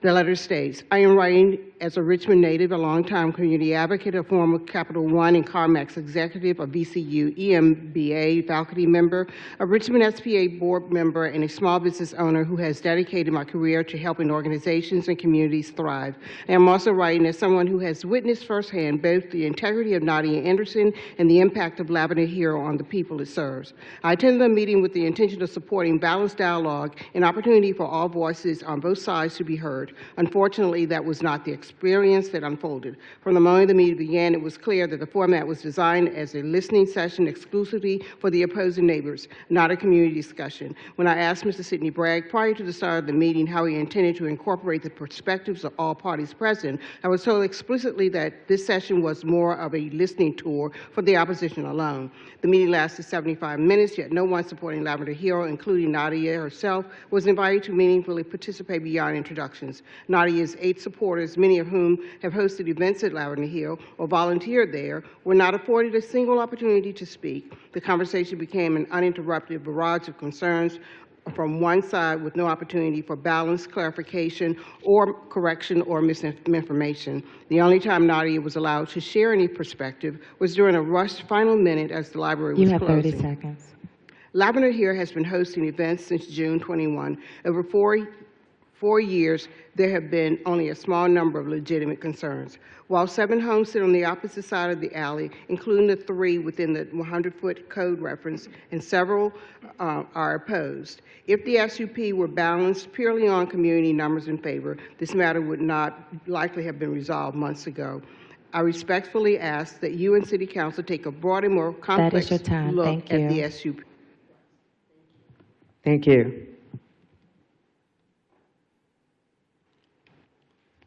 Speaker 15: The letter states, I am writing as a Richmond native, a longtime community advocate, a former Capital One and CarMax executive, a VCU EMBA faculty member, a Richmond SPA board member, and a small business owner who has dedicated my career to helping organizations and communities thrive. I am also writing as someone who has witnessed firsthand both the integrity of Nadia Anderson and the impact of Lavender Hill on the people it serves. I attended the meeting with the intention of supporting balanced dialogue and opportunity for all voices on both sides to be heard. Unfortunately, that was not the experience that unfolded. From the moment the meeting began, it was clear that the format was designed as a listening session exclusively for the opposing neighbors, not a community discussion. When I asked Mr. Sidney Bragg prior to the start of the meeting how he intended to incorporate the perspectives of all parties present, I was told explicitly that this session was more of a listening tour for the opposition alone. The meeting lasted 75 minutes, yet no one supporting Lavender Hill, including Nadia herself, was invited to meaningfully participate beyond introductions. Nadia's 8 supporters, many of whom have hosted events at Lavender Hill or volunteered there, were not afforded a single opportunity to speak. The conversation became an uninterrupted barrage of concerns from one side with no opportunity for balance, clarification, or correction or misinformation. The only time Nadia was allowed to share any perspective was during a rushed final minute as the library was closing.
Speaker 5: You have 30 seconds.
Speaker 15: Lavender Hill has been hosting events since June 21. Over four years, there have been only a small number of legitimate concerns. While 7 homes sit on the opposite side of the alley, including the 3 within the 100-foot code reference, and several are opposed. If the SUP were balanced purely on community numbers in favor, this matter would not likely have been resolved months ago. I respectfully ask that you and City Council take a broader, more complex look at the SUP.
Speaker 20: Thank you.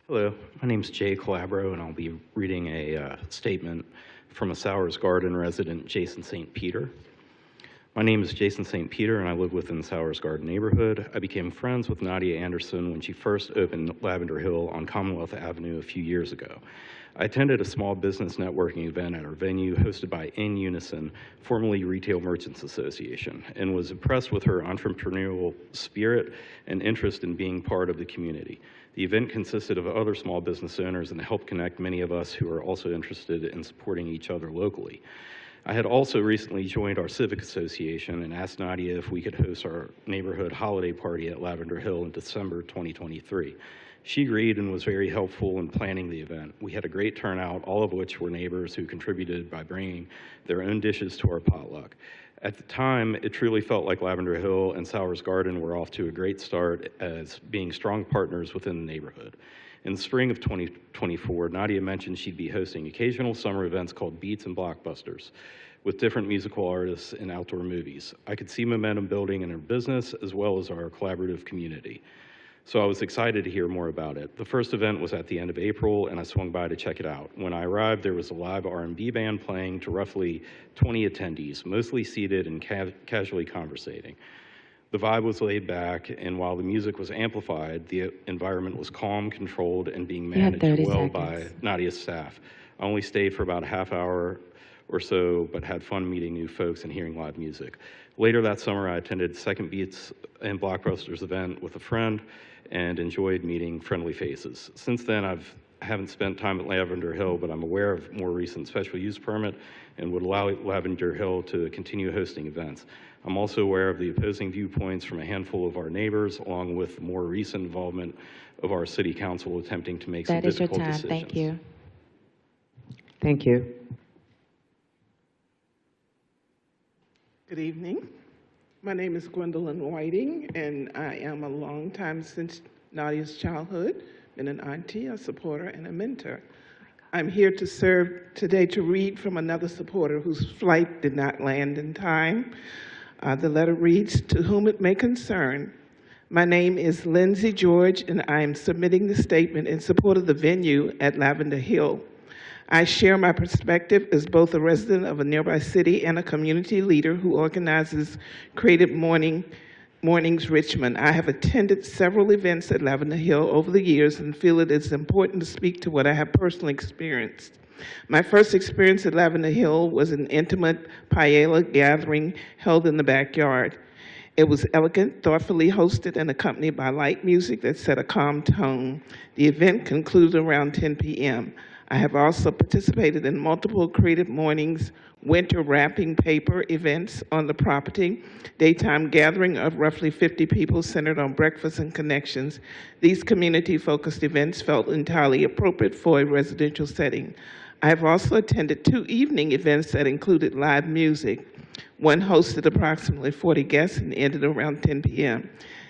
Speaker 17: Hello, my name is Jay Calabro, and I'll be reading a statement from a Sowers Garden resident, Jason St. Peter. My name is Jason St. Peter, and I live within the Sowers Garden neighborhood. I became friends with Nadia Anderson when she first opened Lavender Hill on Commonwealth Avenue a few years ago. I attended a small business networking event at our venue hosted by In Unison, formerly Retail Merchants Association, and was impressed with her entrepreneurial spirit and interest in being part of the community. The event consisted of other small business owners and helped connect many of us who are also interested in supporting each other locally. I had also recently joined our civic association and asked Nadia if we could host our neighborhood holiday party at Lavender Hill in December 2023. She agreed and was very helpful in planning the event. We had a great turnout, all of which were neighbors who contributed by bringing their own dishes to our potluck. At the time, it truly felt like Lavender Hill and Sowers Garden were off to a great start as being strong partners within the neighborhood. In the spring of 2024, Nadia mentioned she'd be hosting occasional summer events called Beats and Blockbusters with different musical artists and outdoor movies. I could see momentum building in her business as well as our collaborative community. So I was excited to hear more about it. The first event was at the end of April, and I swung by to check it out. When I arrived, there was a live R&B band playing to roughly 20 attendees, mostly seated and casually conversating. The vibe was laid back, and while the music was amplified, the environment was calm, controlled, and being managed well by Nadia's staff. I only stayed for about a half hour or so, but had fun meeting new folks and hearing live music. Later that summer, I attended Second Beats and Blockbusters event with a friend and enjoyed meeting friendly faces. Since then, I haven't spent time at Lavender Hill, but I'm aware of more recent special use permit and would allow Lavender Hill to continue hosting events. I'm also aware of the opposing viewpoints from a handful of our neighbors, along with more recent involvement of our city council attempting to make some difficult decisions.
Speaker 5: That is your time. Thank you.
Speaker 20: Thank you.
Speaker 1: Good evening. My name is Gwendolyn Whiting, and I am a longtime since Nadia's childhood, been an auntie, a supporter, and a mentor. I'm here to serve today to read from another supporter whose flight did not land in time. The letter reads, "To whom it may concern, my name is Lindsay George, and I am submitting the statement in support of the venue at Lavender Hill. I share my perspective as both a resident of a nearby city and a community leader who organizes Creative Mornings Richmond. I have attended several events at Lavender Hill over the years and feel it is important to speak to what I have personally experienced. My first experience at Lavender Hill was an intimate paella gathering held in the backyard. It was elegant, thoughtfully hosted, and accompanied by light music that set a calm tone. The event concluded around 10 p.m. I have also participated in multiple Creative Mornings winter wrapping paper events on the property, daytime gathering of roughly 50 people centered on breakfast and connections. These community-focused events felt entirely appropriate for a residential setting. I have also attended 2 evening events that included live music. One hosted approximately 40 guests and ended around 10 p.m.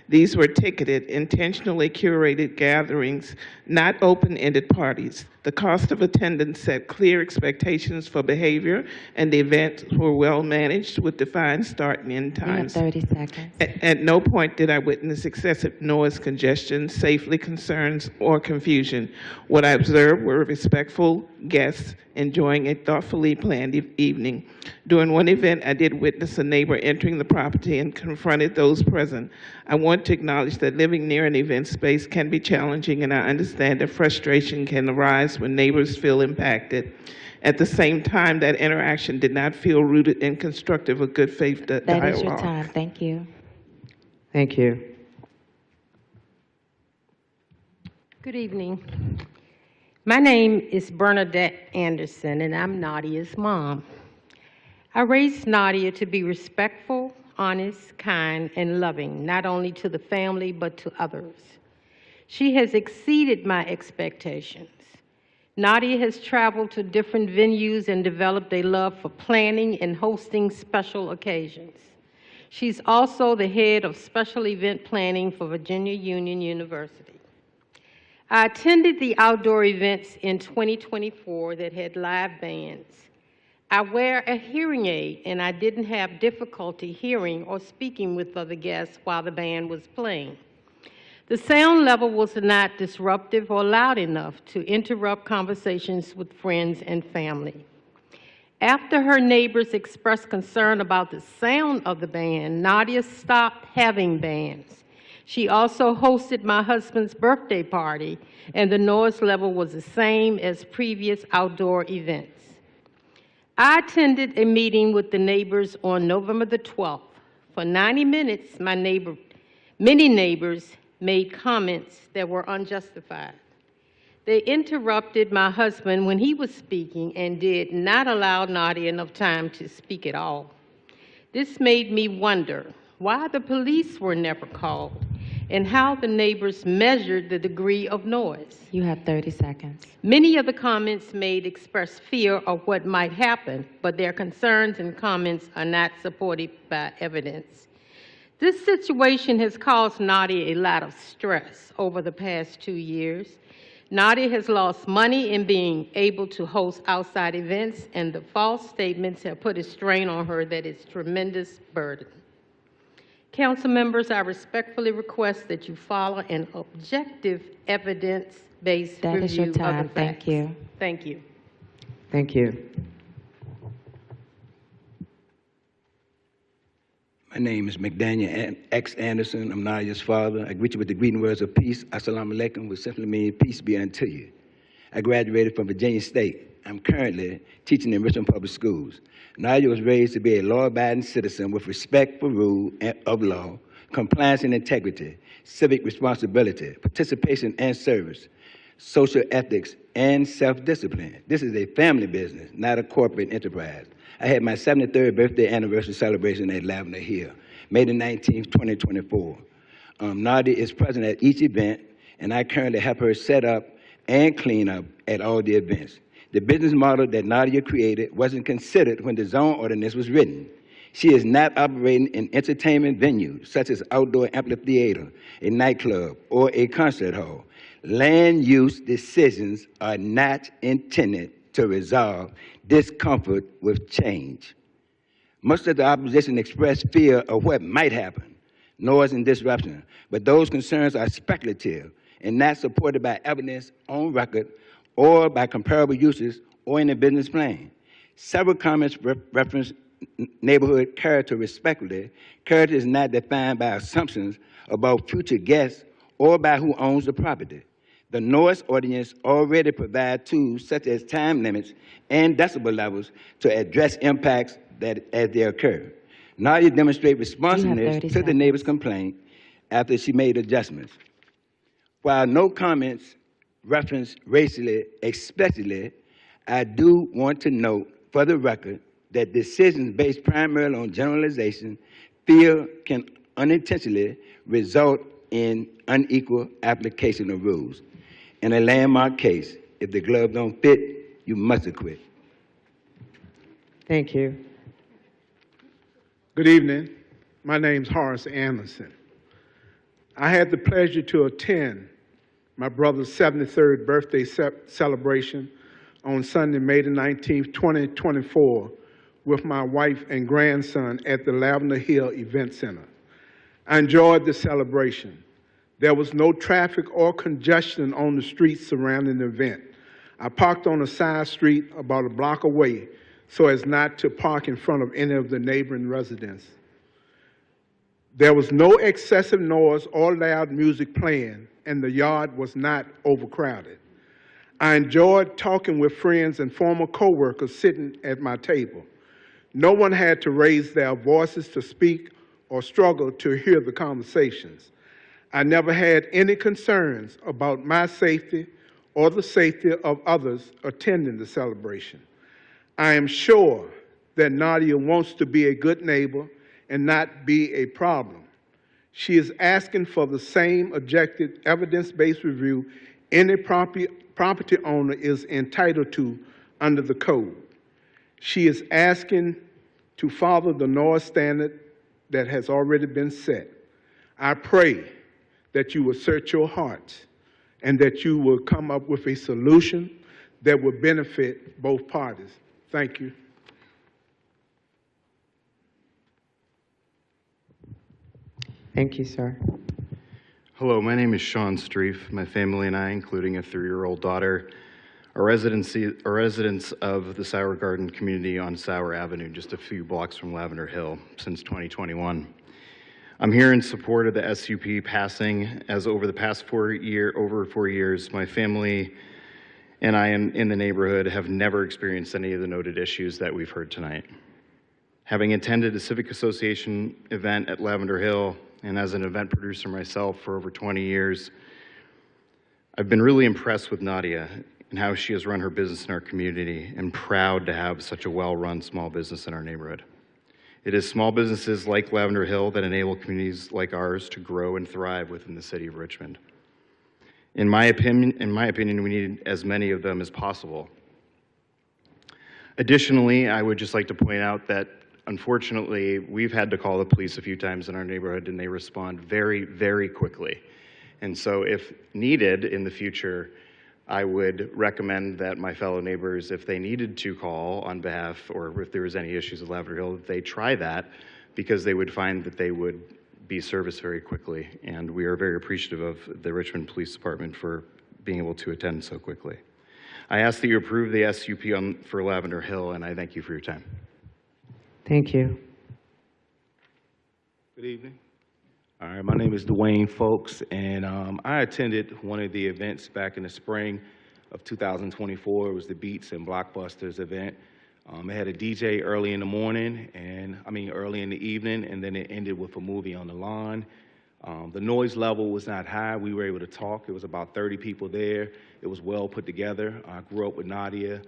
Speaker 1: These were ticketed, intentionally curated gatherings, not open-ended parties. The cost of attendance set clear expectations for behavior, and the events were well managed with defined start and end times.
Speaker 5: You have 30 seconds.
Speaker 1: At no point did I witness excessive noise, congestion, safety concerns, or confusion. What I observed were respectful guests enjoying a thoughtfully planned evening. During one event, I did witness a neighbor entering the property and confronted those present. I want to acknowledge that living near an event space can be challenging, and I understand that frustration can arise when neighbors feel impacted. At the same time, that interaction did not feel rooted in constructive or good faith dialogue.
Speaker 5: That is your time. Thank you.
Speaker 20: Thank you.
Speaker 18: Good evening. My name is Bernadette Anderson, and I'm Nadia's mom. I raised Nadia to be respectful, honest, kind, and loving, not only to the family, but to others. She has exceeded my expectations. Nadia has traveled to different venues and developed a love for planning and hosting special occasions. She's also the head of special event planning for Virginia Union University. I attended the outdoor events in 2024 that had live bands. I wear a hearing aid, and I didn't have difficulty hearing or speaking with other guests while the band was playing. The sound level was not disruptive or loud enough to interrupt conversations with friends and family. After her neighbors expressed concern about the sound of the band, Nadia stopped having bands. She also hosted my husband's birthday party, and the noise level was the same as previous outdoor events. I attended a meeting with the neighbors on November the 12th. For 90 minutes, many neighbors made comments that were unjustified. They interrupted my husband when he was speaking and did not allow Nadia enough time to speak at all. This made me wonder why the police were never called and how the neighbors measured the degree of noise.
Speaker 5: You have 30 seconds.
Speaker 18: Many of the comments made express fear of what might happen, but their concerns and comments are not supported by evidence. This situation has caused Nadia a lot of stress over the past 2 years. Nadia has lost money in being able to host outside events, and the false statements have put a strain on her that is a tremendous burden. Council members, I respectfully request that you follow an objective, evidence-based review
Speaker 5: That is your
Speaker 18: of the
Speaker 5: time.
Speaker 18: facts.
Speaker 5: Thank you.
Speaker 18: Thank you.
Speaker 20: Thank you.
Speaker 19: My name is McDaniel X. Anderson. I'm Nadia's father. I greet you with the greeting words of peace. Assalamu alaikum, which simply means peace be unto you. I graduated from Virginia State. I'm currently teaching in Richmond Public Schools. Nadia was raised to be a law-abiding citizen with respect for rule of law, compliance and integrity, civic responsibility, participation and service, social ethics, and self-discipline. This is a family business, not a corporate enterprise. I had my 73rd birthday anniversary celebration at Lavender Hill, May the 19th, 2024. Nadia is present at each event, and I currently help her set up and clean up at all the events. The business model that Nadia created wasn't considered when the zone ordinance was written. She is not operating an entertainment venue, such as outdoor amphitheater, a nightclub, or a concert hall. Land use decisions are not intended to resolve discomfort with change. Much of the opposition expressed fear of what might happen, noise and disruption, but those concerns are speculative and not supported by evidence on record or by comparable uses or in a business plan. Several comments reference neighborhood character respectively. Character is not defined by assumptions about future guests or by who owns the property. The noise ordinance already provides tools such as time limits and decibel levels to address impacts as they occur. Nadia demonstrated responsiveness to the neighbor's complaint after she made adjustments. While no comments reference racially explicitly, I do want to note for the record that decisions based primarily on generalization, fear can unintentionally result in unequal application of rules. In a landmark case, if the glove don't fit, you must acquit.
Speaker 20: Thank you.
Speaker 3: Good evening. My name's Horace Anderson. I had the pleasure to attend my brother's 73rd birthday celebration on Sunday, May the 19th, 2024, with my wife and grandson at the Lavender Hill Event Center. I enjoyed the celebration. There was no traffic or congestion on the streets surrounding the event. I parked on a side street about a block away so as not to park in front of any of the neighboring residents. There was no excessive noise or loud music playing, and the yard was not overcrowded. I enjoyed talking with friends and former coworkers sitting at my table. No one had to raise their voices to speak or struggle to hear the conversations. I never had any concerns about my safety or the safety of others attending the celebration. I am sure that Nadia wants to be a good neighbor and not be a problem. She is asking for the same objective, evidence-based review any property owner is entitled to under the code. She is asking to follow the noise standard that has already been set. I pray that you will search your hearts and that you will come up with a solution that will benefit both parties. Thank you.
Speaker 20: Thank you, sir.
Speaker 17: Hello, my name is Sean Streef. My family and I, including a 3-year-old daughter, are residents of the Sour Garden community on Sour Avenue, just a few blocks from Lavender Hill, since 2021. I'm here in support of the SUP passing, as over the past 4 years, my family and I in the neighborhood have never experienced any of the noted issues that we've heard tonight. Having attended a Civic Association event at Lavender Hill, and as an event producer myself for over 20 years, I've been really impressed with Nadia and how she has run her business in our community, and proud to have such a well-run small business in our neighborhood. It is small businesses like Lavender Hill that enable communities like ours to grow and thrive within the city of Richmond. In my opinion, we need as many of them as possible. Additionally, I would just like to point out that unfortunately, we've had to call the police a few times in our neighborhood, and they respond very, very quickly. And so if needed in the future, I would recommend that my fellow neighbors, if they needed to call on behalf, or if there was any issues at Lavender Hill, they try that, because they would find that they would be serviced very quickly. And we are very appreciative of the Richmond Police Department for being able to attend so quickly. I ask that you approve the SUP for Lavender Hill, and I thank you for your time.
Speaker 20: Thank you.
Speaker 21: Good evening. All right, my name is Dwayne Folks, and I attended one of the events back in the spring of 2024. It was the Beats and Blockbusters event. It had a DJ early in the morning, early in the evening, and then it ended with a movie on the lawn. The noise level was not high. We were able to talk. It was about 30 people there. It was well put together. I grew up with Nadia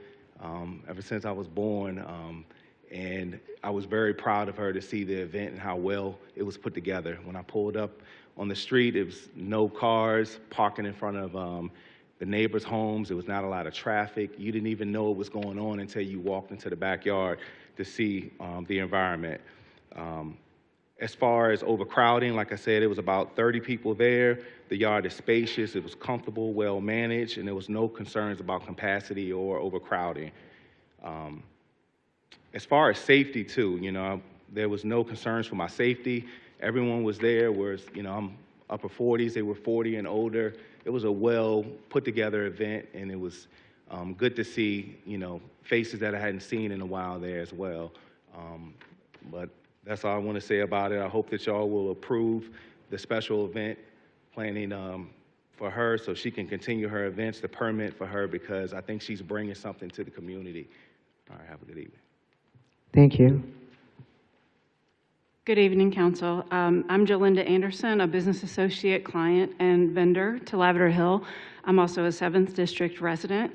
Speaker 21: ever since I was born, and I was very proud of her to see the event and how well it was put together. When I pulled up on the street, it was no cars parking in front of the neighbors' homes. There was not a lot of traffic. You didn't even know what was going on until you walked into the backyard to see the environment. As far as overcrowding, like I said, it was about 30 people there. The yard is spacious, it was comfortable, well managed, and there was no concerns about capacity or overcrowding. As far as safety too, there was no concerns for my safety. Everyone was there, whereas, I'm upper 40s, they were 40 and older. It was a well put together event, and it was good to see, faces that I hadn't seen in a while there as well. But that's all I want to say about it. I hope that y'all will approve the special event planning for her so she can continue her events, the permit for her, because I think she's bringing something to the community. All right, have a good evening.
Speaker 20: Thank you.
Speaker 10: Good evening, Council. I'm Jolinda Anderson, a business associate, client, and vendor to Lavender Hill. I'm also a 7th District resident.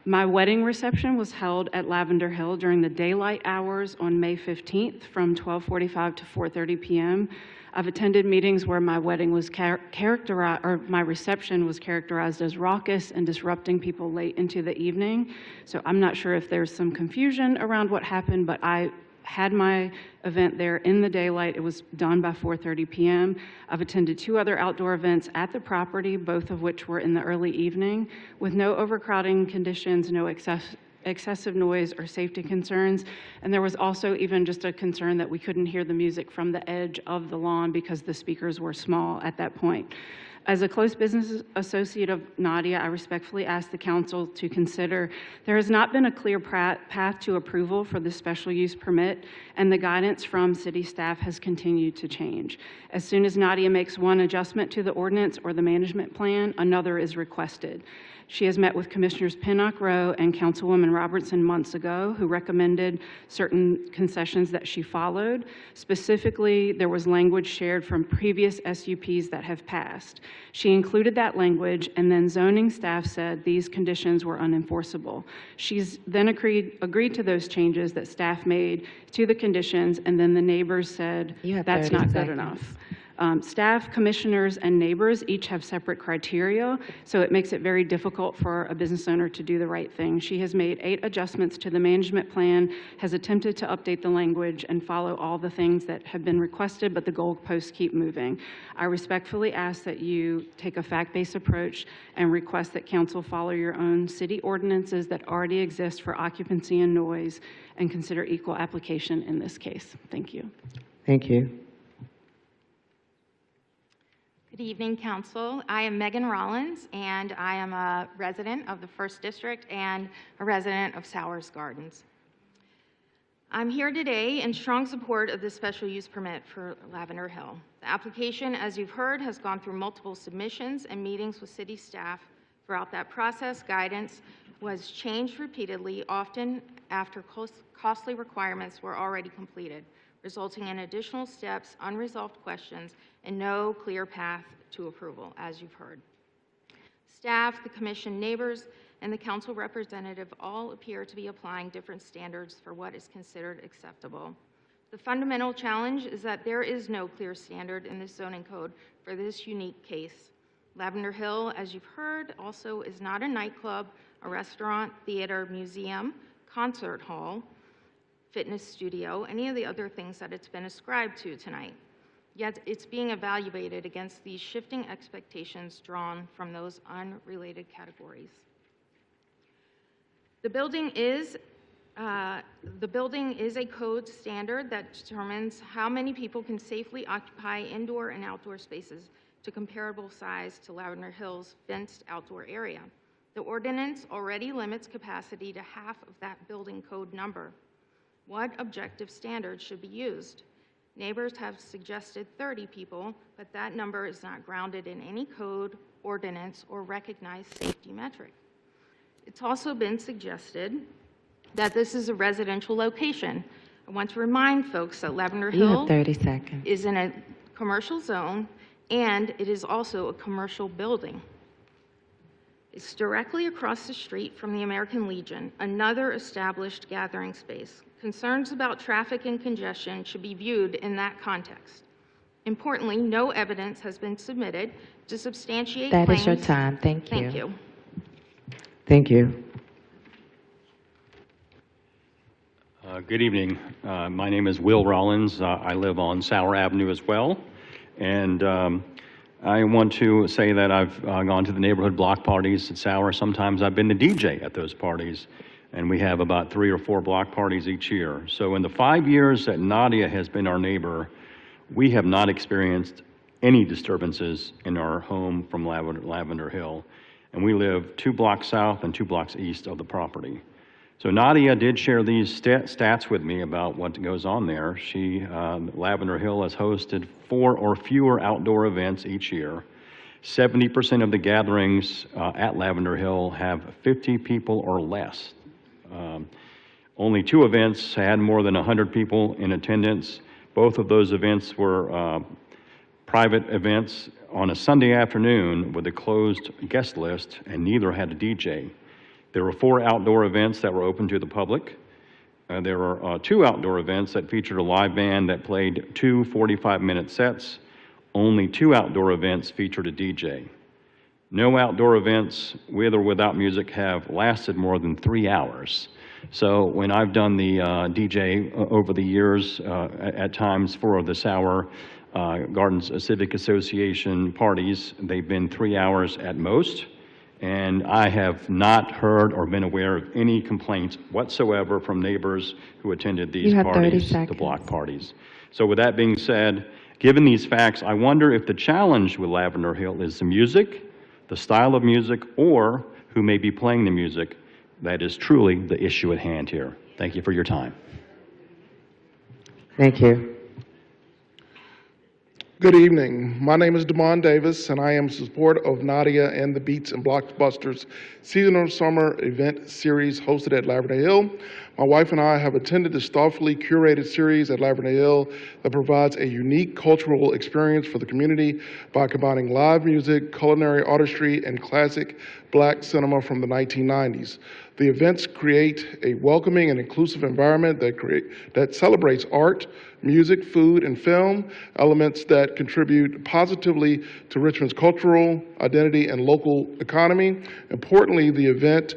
Speaker 10: My wedding reception was held at Lavender Hill during the daylight hours on May 15th from 12:45 to 4:30 p.m. I've attended meetings where my wedding was my reception was characterized as raucous and disrupting people late into the evening. So I'm not sure if there's some confusion around what happened, but I had my event there in the daylight. It was done by 4:30 p.m. I've attended 2 other outdoor events at the property, both of which were in the early evening, with no overcrowding conditions, no excessive noise or safety concerns. And there was also even just a concern that we couldn't hear the music from the edge of the lawn because the speakers were small at that point. As a close business associate of Nadia, I respectfully ask the council to consider there has not been a clear path to approval for the special use permit, and the guidance from city staff has continued to change. As soon as Nadia makes one adjustment to the ordinance or the management plan, another is requested. She has met with Commissioners Pinnock Rowe and Councilwoman Robertson months ago, who recommended certain concessions that she followed. Specifically, there was language shared from previous SUPs that have passed. She included that language, and then zoning staff said these conditions were unenforceable. She's then agreed to those changes that staff made to the conditions, and then the neighbors said that's not good enough. Staff, commissioners, and neighbors each have separate criteria, so it makes it very difficult for a business owner to do the right thing. She has made 8 adjustments to the management plan, has attempted to update the language and follow all the things that have been requested, but the goalposts keep moving. I respectfully ask that you take a fact-based approach and request that council follow your own city ordinances that already exist for occupancy and noise, and consider equal application in this case. Thank you.
Speaker 20: Thank you.
Speaker 5: Good evening, Council. I am Megan Rollins, and I am a resident of the 1st District and a resident of Sowers Gardens. I'm here today in strong support of the special use permit for Lavender Hill. The application, as you've heard, has gone through multiple submissions and meetings with city staff. Throughout that process, guidance was changed repeatedly, often after costly requirements were already completed, resulting in additional steps, unresolved questions, and no clear path to approval, as you've heard. Staff, the commission, neighbors, and the council representative all appear to be applying different standards for what is considered acceptable. The fundamental challenge is that there is no clear standard in the zoning code for this unique case. Lavender Hill, as you've heard, also is not a nightclub, a restaurant, theater, museum, concert hall, fitness studio, any of the other things that it's been ascribed to tonight. Yet it's being evaluated against these shifting expectations drawn from those unrelated categories. The building is a code standard that determines how many people can safely occupy indoor and outdoor spaces to comparable size to Lavender Hill's fenced outdoor area. The ordinance already limits capacity to half of that building code number. What objective standard should be used? Neighbors have suggested 30 people, but that number is not grounded in any code, ordinance, or recognized safety metric. It's also been suggested that this is a residential location. I want to remind folks that Lavender You have Hill 30 seconds. is in a commercial zone, and it is also a commercial building. It's directly across the street from the American Legion, another established gathering space. Concerns about traffic and congestion should be viewed in that context. Importantly, no evidence has been submitted to substantiate That claims. is your time. Thank you. Thank you.
Speaker 20: Thank you.
Speaker 4: Good evening. My name is Will Rollins. I live on Sauer Avenue as well. And I want to say that I've gone to the neighborhood block parties at Sauer. Sometimes I've been the DJ at those parties. And we have about 3 or 4 block parties each year. So in the 5 years that Nadia has been our neighbor, we have not experienced any disturbances in our home from Lavender Hill. And we live 2 blocks south and 2 blocks east of the property. So Nadia did share these stats with me about what goes on there. Lavender Hill has hosted 4 or fewer outdoor events each year. 70% of the gatherings at Lavender Hill have 50 people or less. Only 2 events had more than 100 people in attendance. Both of those events were private events on a Sunday afternoon with a closed guest list, and neither had a DJ. There were 4 outdoor events that were open to the public. There were 2 outdoor events that featured a live band that played 2 45-minute sets. Only 2 outdoor events featured a DJ. No outdoor events, with or without music, have lasted more than 3 hours. So when I've done the DJ over the years, at times for the Sauer Gardens Civic Association parties, they've been 3 hours at most. And I have not heard or been aware of any complaints whatsoever from neighbors who attended these parties, the block parties. So with that being said, given these facts, I wonder if the challenge with Lavender Hill is the music, the style of music, or who may be playing the music. That is truly the issue at hand here. Thank you for your time.
Speaker 20: Thank you.
Speaker 6: Good evening. My name is Damon Davis, and I am in support of Nadia and the Beats and Blockbusters seasonal summer event series hosted at Lavender Hill. My wife and I have attended this thoughtfully curated series at Lavender Hill that provides a unique cultural experience for the community by combining live music, culinary artistry, and classic Black cinema from the 1990s. The events create a welcoming and inclusive environment that celebrates art, music, food, and film, elements that contribute positively to Richmond's cultural identity and local economy. Importantly, the event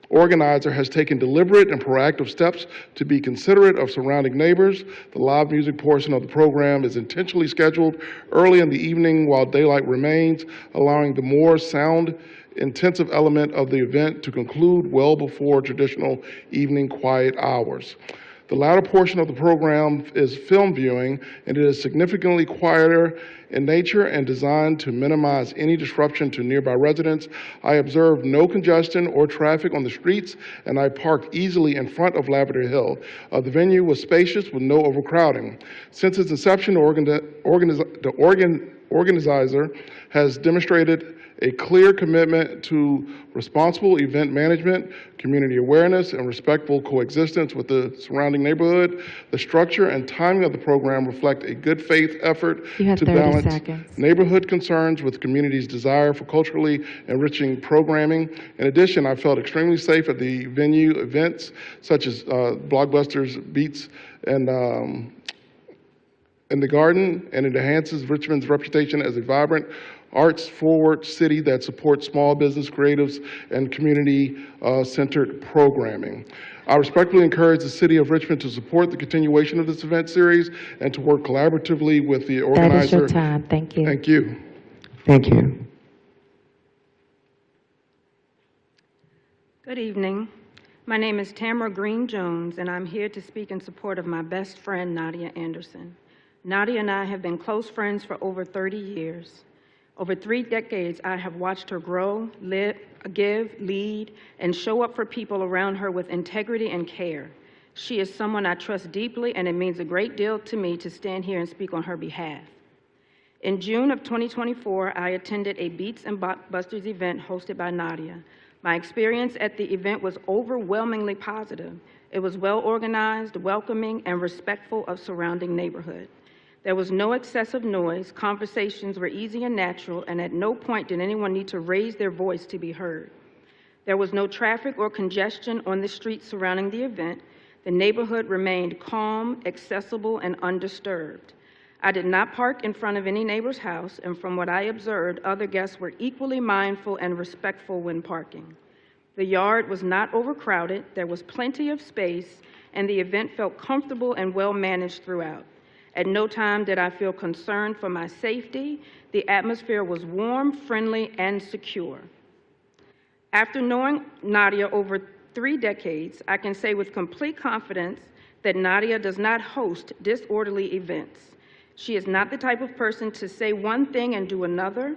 Speaker 6: organizer has taken deliberate and proactive steps to be considerate of surrounding neighbors. The live music portion of the program is intentionally scheduled early in the evening while daylight remains, allowing the more sound-intensive element of the event to conclude well before traditional evening quiet hours. The latter portion of the program is film viewing, and it is significantly quieter in nature and designed to minimize any disruption to nearby residents. I observed no congestion or traffic on the streets, and I parked easily in front of Lavender Hill. The venue was spacious with no overcrowding. Since its inception, the organizer has demonstrated a clear commitment to responsible event management, community awareness, and respectful coexistence with the surrounding neighborhood. The structure and timing of the program reflect a good faith effort to balance neighborhood concerns with the community's desire for culturally enriching programming. In addition, I felt extremely safe at the venue events such as Blockbusters, Beats, and in the Garden, and it enhances Richmond's reputation as a vibrant, arts-forward city that supports small business creatives and community-centered programming. I respectfully encourage the City of Richmond to support the continuation of this event series and to work collaboratively with the organizer.
Speaker 5: That is your time. Thank you.
Speaker 6: Thank you.
Speaker 20: Thank you.
Speaker 22: Good evening. My name is Tamara Green Jones, and I'm here to speak in support of my best friend, Nadia Anderson. Nadia and I have been close friends for over 30 years. Over 3 decades, I have watched her grow, live, give, lead, and show up for people around her with integrity and care. She is someone I trust deeply, and it means a great deal to me to stand here and speak on her behalf. In June of 2024, I attended a Beats and Blockbusters event hosted by Nadia. My experience at the event was overwhelmingly positive. It was well organized, welcoming, and respectful of surrounding neighborhood. There was no excessive noise, conversations were easy and natural, and at no point did anyone need to raise their voice to be heard. There was no traffic or congestion on the streets surrounding the event. The neighborhood remained calm, accessible, and undisturbed. I did not park in front of any neighbor's house, and from what I observed, other guests were equally mindful and respectful when parking. The yard was not overcrowded, there was plenty of space, and the event felt comfortable and well managed throughout. At no time did I feel concerned for my safety. The atmosphere was warm, friendly, and secure. After knowing Nadia over 3 decades, I can say with complete confidence that Nadia does not host disorderly events. She is not the type of person to say one thing and do another.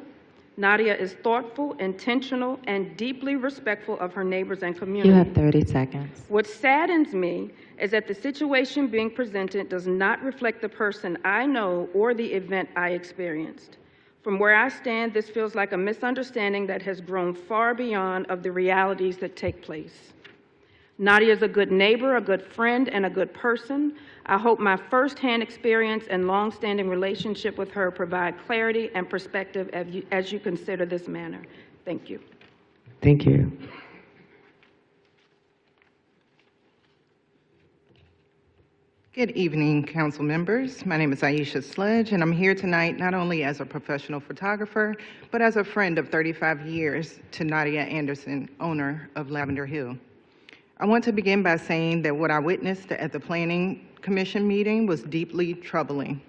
Speaker 22: Nadia is thoughtful, intentional, and deeply respectful of her neighbors and community.
Speaker 5: You have 30 seconds.
Speaker 22: What saddens me is that the situation being presented does not reflect the person I know or the event I experienced. From where I stand, this feels like a misunderstanding that has grown far beyond of the realities that take place. Nadia is a good neighbor, a good friend, and a good person. I hope my firsthand experience and long-standing relationship with her provide clarity and perspective as you consider this matter. Thank you.
Speaker 20: Thank you.
Speaker 9: Good evening, council members. My name is Aisha Sledge, and I'm here tonight not only as a professional photographer, but as a friend of 35 years to Nadia Anderson, owner of Lavender Hill. I want to begin by saying that what I witnessed at the Planning Commission meeting was deeply troubling,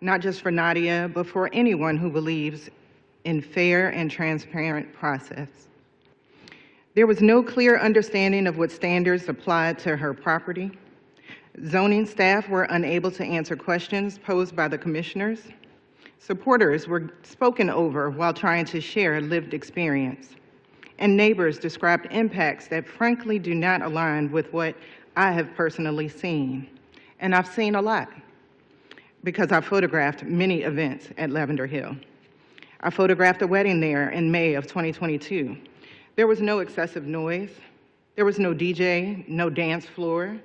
Speaker 9: not just for Nadia, but for anyone who believes in fair and transparent process. There was no clear understanding of what standards applied to her property. Zoning staff were unable to answer questions posed by the commissioners. Supporters were spoken over while trying to share lived experience. And neighbors described impacts that frankly do not align with what I have personally seen. And I've seen a lot because I photographed many events at Lavender Hill. I photographed a wedding there in May of 2022. There was no excessive noise. There was no DJ, no dance floor.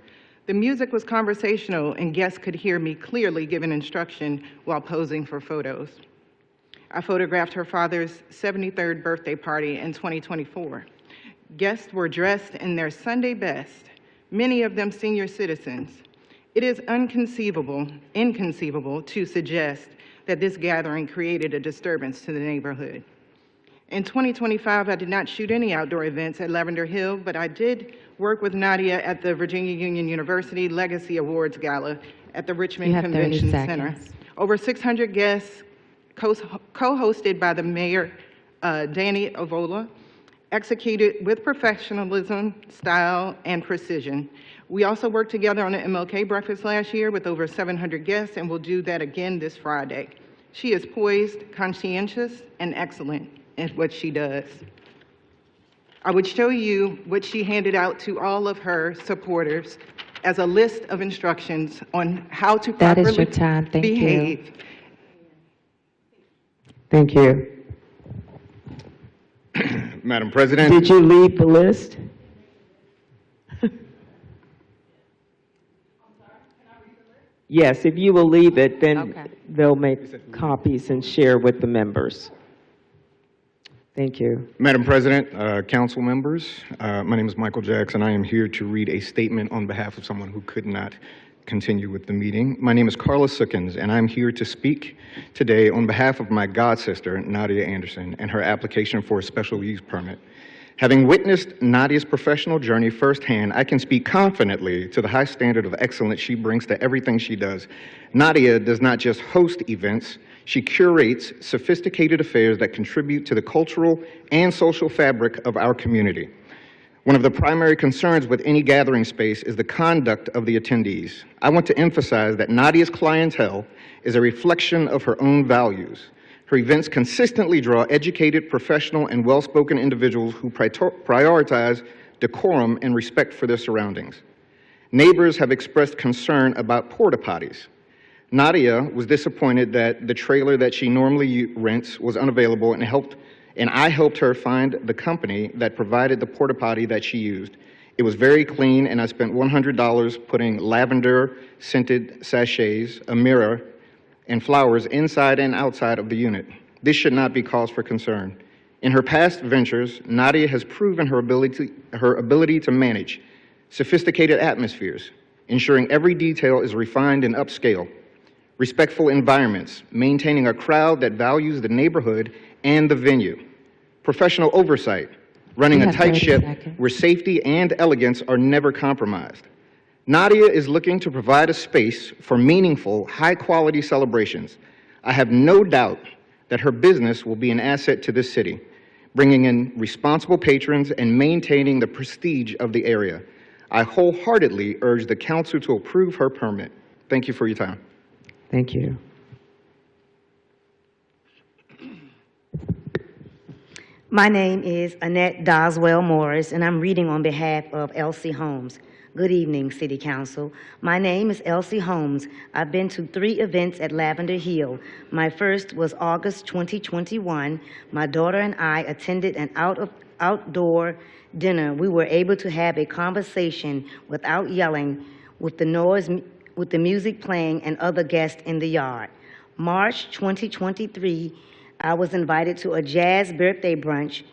Speaker 9: The music was conversational and guests could hear me clearly giving instruction while posing for photos. I photographed her father's 73rd birthday party in 2024. Guests were dressed in their Sunday best, many of them senior citizens. It is inconceivable to suggest that this gathering created a disturbance to the neighborhood. In 2025, I did not shoot any outdoor events at Lavender Hill, but I did work with Nadia at the Virginia Union University Legacy Awards Gala at the Richmond Convention Center. Over 600 guests, co-hosted by the mayor, Danny Avola, executed with professionalism, style, and precision. We also worked together on an MLK breakfast last year with over 700 guests, and we'll do that again this Friday. She is poised, conscientious, and excellent at what she does. I would show you what she handed out to all of her supporters as a list of instructions on how to
Speaker 5: That
Speaker 9: properly
Speaker 5: is your time. Thank
Speaker 9: behave.
Speaker 5: you.
Speaker 20: Thank you.
Speaker 12: Madam President.
Speaker 20: Did you leave the list? Yes, if you will leave it, then they'll make copies and share with the members. Thank you.
Speaker 12: Madam President, council members, my name is Michael Jackson. I am here to read a statement on behalf of someone who could not continue with the meeting. My name is Carla Sookins, and I'm here to speak today on behalf of my god sister, Nadia Anderson, and her application for a special use permit. Having witnessed Nadia's professional journey firsthand, I can speak confidently to the high standard of excellence she brings to everything she does. Nadia does not just host events, she curates sophisticated affairs that contribute to the cultural and social fabric of our community. One of the primary concerns with any gathering space is the conduct of the attendees. I want to emphasize that Nadia's clientele is a reflection of her own values. Her events consistently draw educated, professional, and well-spoken individuals who prioritize decorum and respect for their surroundings. Neighbors have expressed concern about porta potties. Nadia was disappointed that the trailer that she normally rents was unavailable and helped and I helped her find the company that provided the porta potty that she used. It was very clean, and I spent $100 putting lavender scented sachets, a mirror, and flowers inside and outside of the unit. This should not be cause for concern. In her past ventures, Nadia has proven her ability to manage sophisticated atmospheres, ensuring every detail is refined and upscale, respectful environments, maintaining a crowd that values the neighborhood and the venue, professional oversight, running a tight ship where safety and elegance are never compromised. Nadia is looking to provide a space for meaningful, high-quality celebrations. I have no doubt that her business will be an asset to this city, bringing in responsible patrons and maintaining the prestige of the area. I wholeheartedly urge the council to approve her permit. Thank you for your time.
Speaker 20: Thank you.
Speaker 2: My name is Annette Doswell Morris, and I'm reading on behalf of Elsie Holmes. Good evening, City Council. My name is Elsie Holmes. I've been to 3 events at Lavender Hill. My first was August 2021. My daughter and I attended an outdoor dinner. We were able to have a conversation without yelling, with the music playing and other guests in the yard. March 2023, I was invited to a jazz birthday brunch,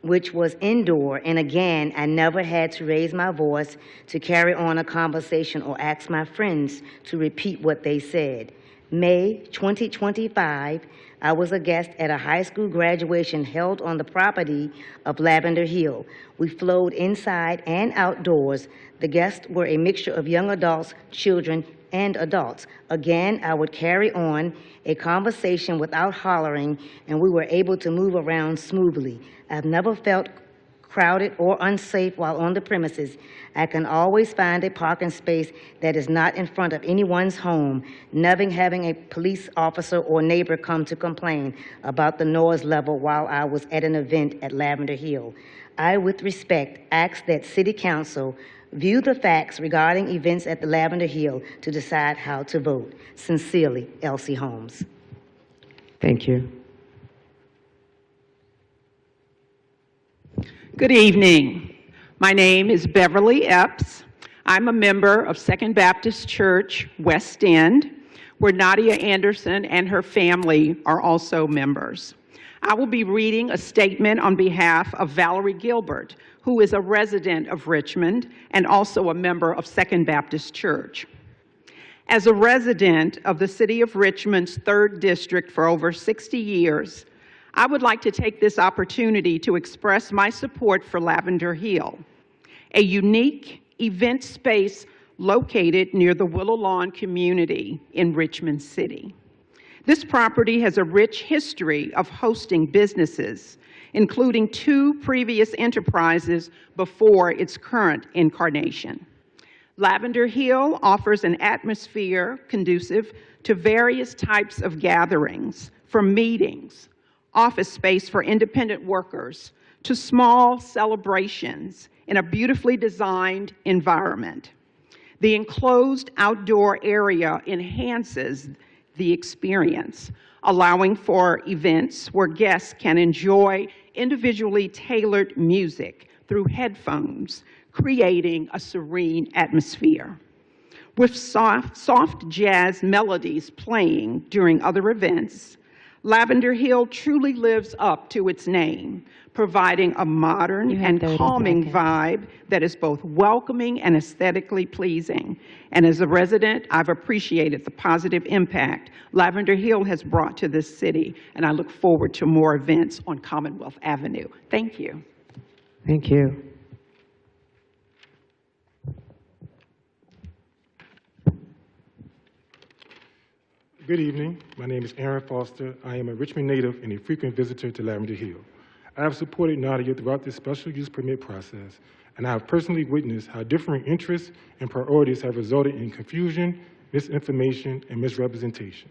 Speaker 2: which was indoor, and again, I never had to raise my voice to carry on a conversation or ask my friends to repeat what they said. May 2025, I was a guest at a high school graduation held on the property of Lavender Hill. We flowed inside and outdoors. The guests were a mixture of young adults, children, and adults. Again, I would carry on a conversation without hollering, and we were able to move around smoothly. I've never felt crowded or unsafe while on the premises. I can always find a parking space that is not in front of anyone's home, never having a police officer or neighbor come to complain about the noise level while I was at an event at Lavender Hill. I, with respect, ask that City Council view the facts regarding events at the Lavender Hill to decide how to vote. Sincerely, Elsie Holmes.
Speaker 20: Thank you.
Speaker 13: Good evening. My name is Beverly Epps. I'm a member of Second Baptist Church, West End, where Nadia Anderson and her family are also members. I will be reading a statement on behalf of Valerie Gilbert, who is a resident of Richmond and also a member of Second Baptist Church. As a resident of the City of Richmond's 3rd District for over 60 years, I would like to take this opportunity to express my support for Lavender Hill, a unique event space located near the Willow Lawn community in Richmond City. This property has a rich history of hosting businesses, including 2 previous enterprises before its current incarnation. Lavender Hill offers an atmosphere conducive to various types of gatherings, from meetings, office space for independent workers, to small celebrations in a beautifully designed environment. The enclosed outdoor area enhances the experience, allowing for events where guests can enjoy individually tailored music through headphones, creating a serene atmosphere. With soft jazz melodies playing during other events, Lavender Hill truly lives up to its name, providing a modern and calming vibe that is both welcoming and aesthetically pleasing. And as a resident, I've appreciated the positive impact Lavender Hill has brought to this city, and I look forward to more events on Commonwealth Avenue. Thank you.
Speaker 20: Thank you.
Speaker 23: Good evening. My name is Aaron Foster. I am a Richmond native and a frequent visitor to Lavender Hill. I have supported Nadia throughout this special use permit process, and I have personally witnessed how differing interests and priorities have resulted in confusion, misinformation, and misrepresentation.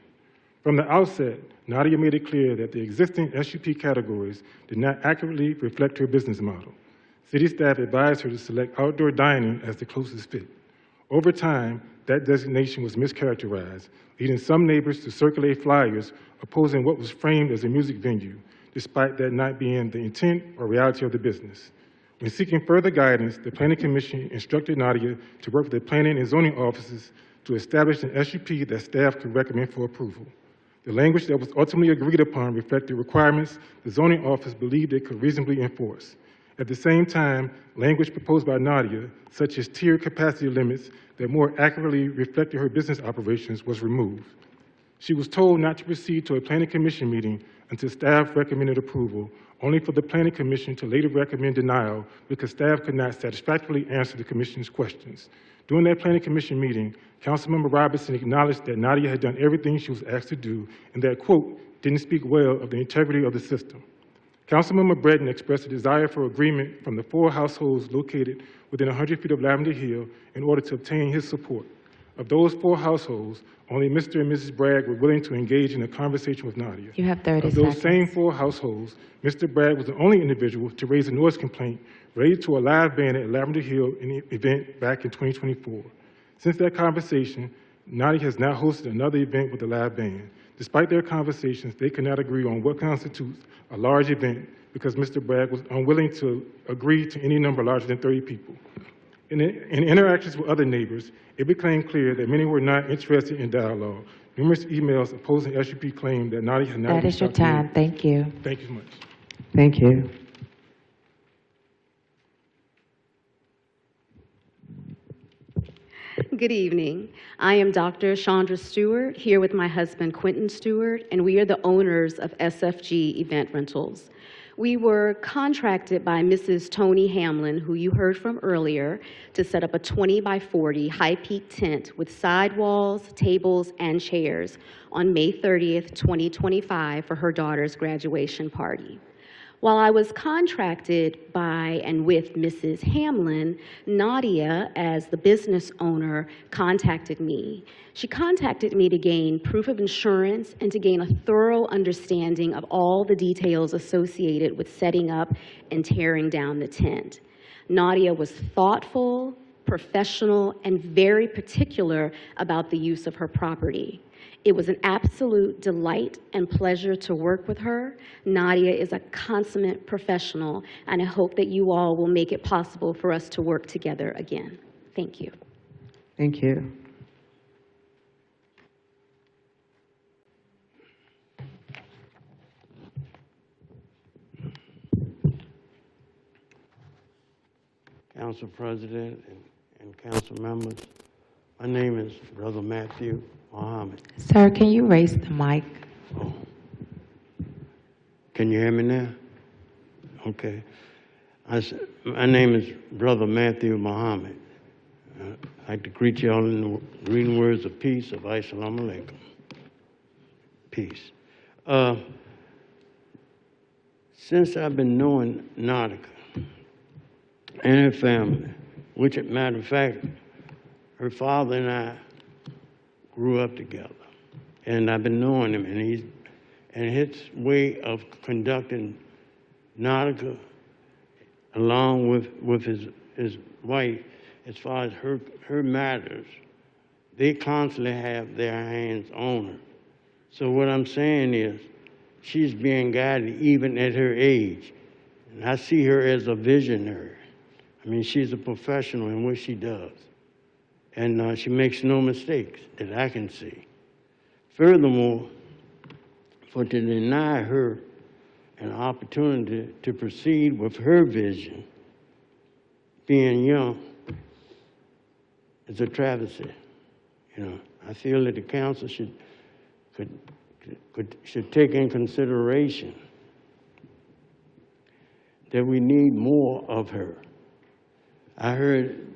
Speaker 23: From the outset, Nadia made it clear that the existing SUP categories did not accurately reflect her business model. City staff advised her to select outdoor dining as the closest fit. Over time, that designation was mischaracterized, leading some neighbors to circulate flyers opposing what was framed as a music venue, despite that not being the intent or reality of the business. When seeking further guidance, the Planning Commission instructed Nadia to work with the planning and zoning offices to establish an SUP that staff could recommend for approval. The language that was ultimately agreed upon reflected requirements the zoning office believed it could reasonably enforce. At the same time, language proposed by Nadia, such as tiered capacity limits that more accurately reflected her business operations, was removed. She was told not to proceed to a Planning Commission meeting until staff recommended approval, only for the Planning Commission to later recommend denial because staff could not satisfactorily answer the Commission's questions. During that Planning Commission meeting, Councilmember Robinson acknowledged that Nadia had done everything she was asked to do and that, quote, didn't speak well of the integrity of the system. Councilmember Breton expressed a desire for agreement from the 4 households located within 100 feet of Lavender Hill in order to obtain his support. Of those 4 households, only Mr. and Mrs. Bragg were willing to engage in a conversation with Nadia.
Speaker 5: You have 30
Speaker 23: Of those
Speaker 5: seconds.
Speaker 23: same 4 households, Mr. Bragg was the only individual to raise a noise complaint related to a live band at Lavender Hill event back in 2024. Since that conversation, Nadia has not hosted another event with a live band. Despite their conversations, they could not agree on what constitutes a large event because Mr. Bragg was unwilling to agree to any number larger than 30 people. In interactions with other neighbors, it became clear that many were not interested in dialogue. Numerous emails opposing SUP claimed that Nadia had not
Speaker 5: That is
Speaker 23: reached
Speaker 5: your
Speaker 23: out to
Speaker 5: time.
Speaker 23: them.
Speaker 5: Thank you.
Speaker 23: Thank you so much.
Speaker 20: Thank you.
Speaker 7: Good evening. I am Dr. Chandra Stewart, here with my husband Quentin Stewart, and we are the owners of SFG Event Rentals. We were contracted by Mrs. Tony Hamlin, who you heard from earlier, to set up a 20 by 40 high-peak tent with sidewalls, tables, and chairs on May 30th, 2025 for her daughter's graduation party. While I was contracted by and with Mrs. Hamlin, Nadia, as the business owner, contacted me. She contacted me to gain proof of insurance and to gain a thorough understanding of all the details associated with setting up and tearing down the tent. Nadia was thoughtful, professional, and very particular about the use of her property. It was an absolute delight and pleasure to work with her. Nadia is a consummate professional, and I hope that you all will make it possible for us to work together again. Thank you.
Speaker 20: Thank you.
Speaker 11: Council President and council members, my name is Brother Matthew Muhammad.
Speaker 5: Sir, can you raise the mic?
Speaker 11: Can you hear me now? Okay. My name is Brother Matthew Muhammad. I'd like to greet you all in the green words of peace, of Assalamu alaikum. Peace. Since I've been knowing Nautica and her family, which, as a matter of fact, her father and I grew up together, and I've been knowing him, and his way of conducting Nautica, along with his wife, as far as her matters, they constantly have their hands on her. So what I'm saying is, she's being guided even at her age, and I see her as a visionary. I mean, she's a professional in what she does, and she makes no mistakes that I can see. Furthermore, to deny her an opportunity to proceed with her vision, being young, is a travesty. You know, I feel that the council should take in consideration that we need more of her. I heard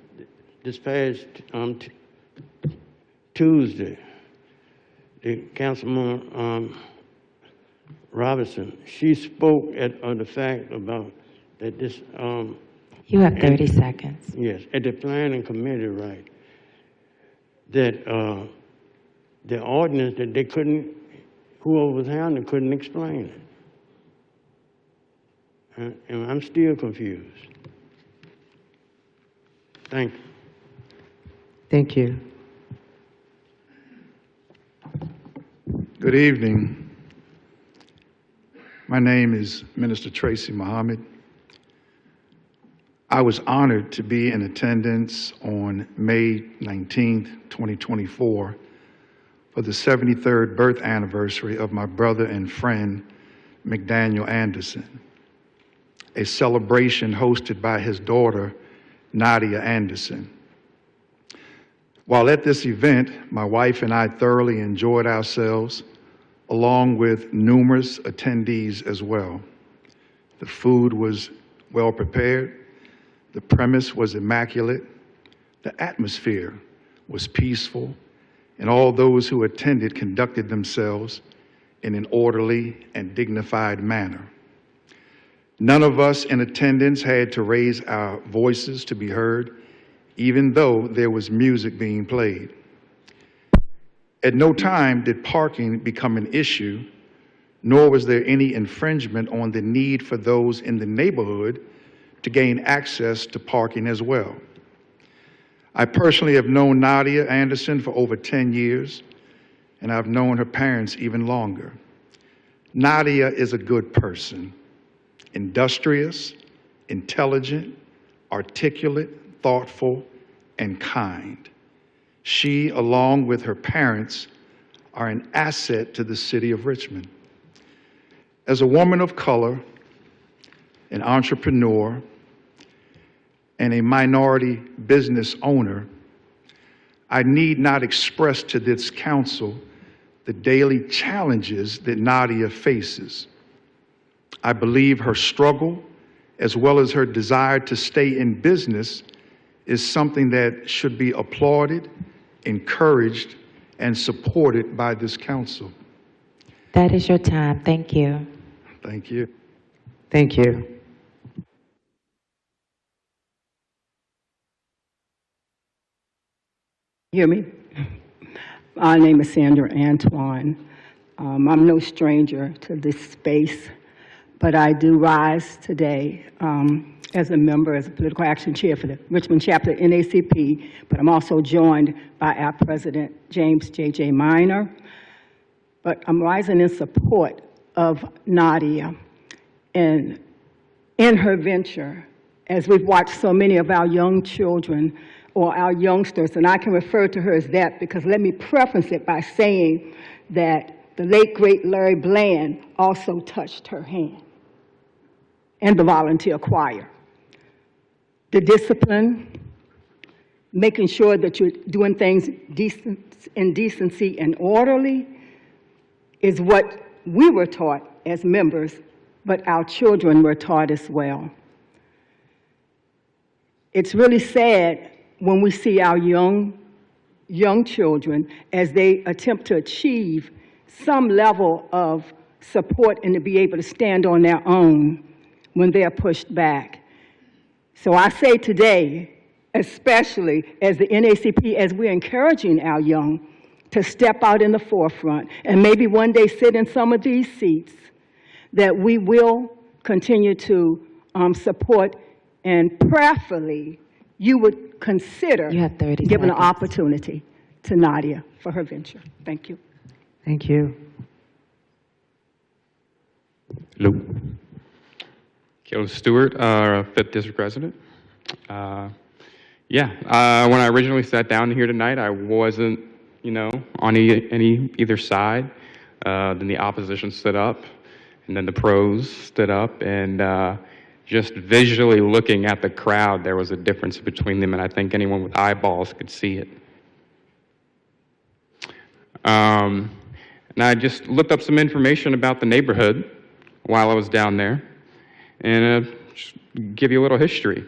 Speaker 11: this past Tuesday, the Councilman Robinson, she spoke on the fact about that this.
Speaker 5: You have 30 seconds.
Speaker 11: Yes, at the planning committee, right? That the ordinance that they couldn't, whoever was handling couldn't explain it, and I'm still confused. Thank you.
Speaker 20: Thank you.
Speaker 14: Good evening.
Speaker 8: My name is Minister Tracy Muhammad. I was honored to be in attendance on May 19th, 2024, for the 73rd birth anniversary of my brother and friend, McDaniel Anderson, a celebration hosted by his daughter, Nadia Anderson. While at this event, my wife and I thoroughly enjoyed ourselves, along with numerous attendees as well. The food was well prepared, the premise was immaculate, the atmosphere was peaceful, and all those who attended conducted themselves in an orderly and dignified manner. None of us in attendance had to raise our voices to be heard, even though there was music being played. At no time did parking become an issue, nor was there any infringement on the need for those in the neighborhood to gain access to parking as well. I personally have known Nadia Anderson for over 10 years, and I've known her parents even longer. Nadia is a good person, industrious, intelligent, articulate, thoughtful, and kind. She, along with her parents, are an asset to the city of Richmond. As a woman of color, an entrepreneur, and a minority business owner, I need not express to this council the daily challenges that Nadia faces. I believe her struggle, as well as her desire to stay in business, is something that should be applauded, encouraged, and supported by this council.
Speaker 5: That is your time. Thank you.
Speaker 8: Thank you.
Speaker 20: Thank you.
Speaker 14: Hear me? My name is Sandra Antoine. I'm no stranger to this space, but I do rise today as a member, as a political action chair for the Richmond chapter NACP, but I'm also joined by our president, James J.J. Minor. But I'm rising in support of Nadia and in her venture, as we've watched so many of our young children or our youngsters, and I can refer to her as that because let me preface it by saying that the late, great Larry Bland also touched her hand, and the volunteer choir. The discipline, making sure that you're doing things in decency and orderly is what we were taught as members, but our children were taught as well. It's really sad when we see our young children as they attempt to achieve some level of support and to be able to stand on their own when they are pushed back. So I say today, especially as the NACP, as we're encouraging our young to step out in the forefront and maybe one day sit in some of these seats, that we will continue to support, and prayerfully you would consider giving an opportunity to Nadia for her venture. Thank you.
Speaker 20: Thank you.
Speaker 16: Hello. Caleb Stewart, 5th District resident. When I originally sat down here tonight, I wasn't, on either side. Then the opposition stood up, and then the pros stood up, and just visually looking at the crowd, there was a difference between them, and I think anyone with eyeballs could see it. And I just looked up some information about the neighborhood while I was down there, and just give you a little history.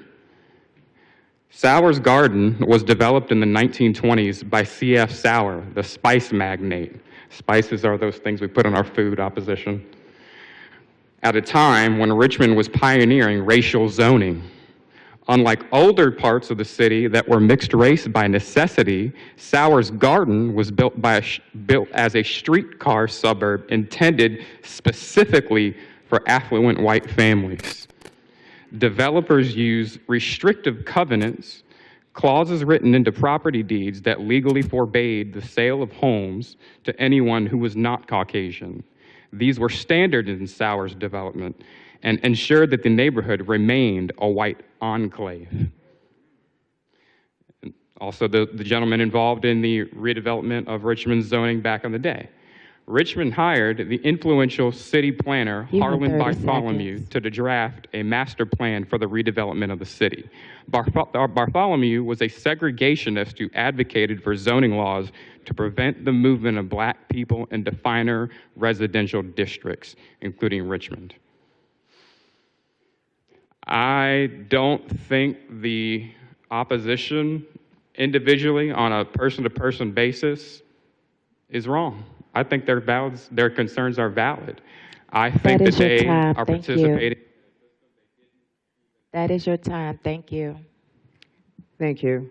Speaker 16: Sauer's Garden was developed in the 1920s by C.F. Sauer, the spice magnate. Spices are those things we put on our food, opposition. At a time when Richmond was pioneering racial zoning. Unlike older parts of the city that were mixed race by necessity, Sauer's Garden was built as a streetcar suburb intended specifically for affluent white families. Developers use restrictive covenants, clauses written into property deeds that legally forbade the sale of homes to anyone who was not Caucasian. These were standard in Sowers development and ensured that the neighborhood remained a white enclave. Also, the gentleman involved in the redevelopment of Richmond's zoning back in the day. Richmond hired the influential city planner,
Speaker 5: You have
Speaker 16: Harlan
Speaker 5: 30
Speaker 16: Bartholomew,
Speaker 5: seconds.
Speaker 16: to draft a master plan for the redevelopment of the city. Bartholomew was a segregationist who advocated for zoning laws to prevent the movement of Black people into finer residential districts, including Richmond. I don't think the opposition individually on a person-to-person basis is wrong. I think their concerns are valid. I think that
Speaker 5: is your
Speaker 16: they
Speaker 5: time.
Speaker 16: are
Speaker 5: Thank you.
Speaker 16: participating.
Speaker 5: That is your time. Thank you.
Speaker 20: Thank you.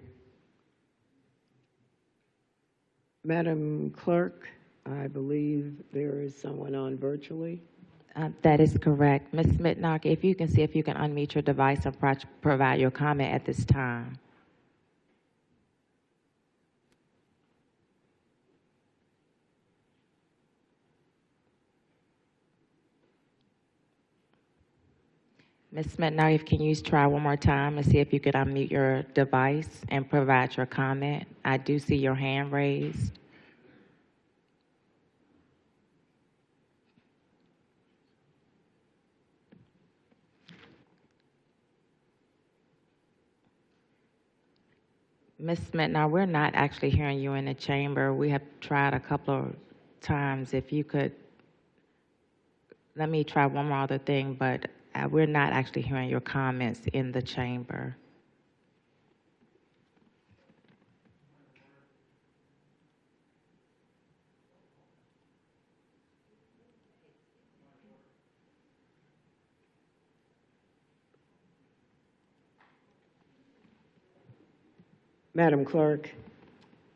Speaker 20: Madam Clerk, I believe there is someone on virtually.
Speaker 5: That is correct. Ms. Mitnock, if you can see if you can unmute your device and provide your comment at this time. Ms. Mitnock, can you try one more time and see if you could unmute your device and provide your comment? I do see your hand raised. Ms. Mitnock, we're not actually hearing you in the chamber. We have tried a couple of times. If you could, let me try one more other thing, but we're not actually hearing your comments in the chamber.
Speaker 20: Madam Clerk,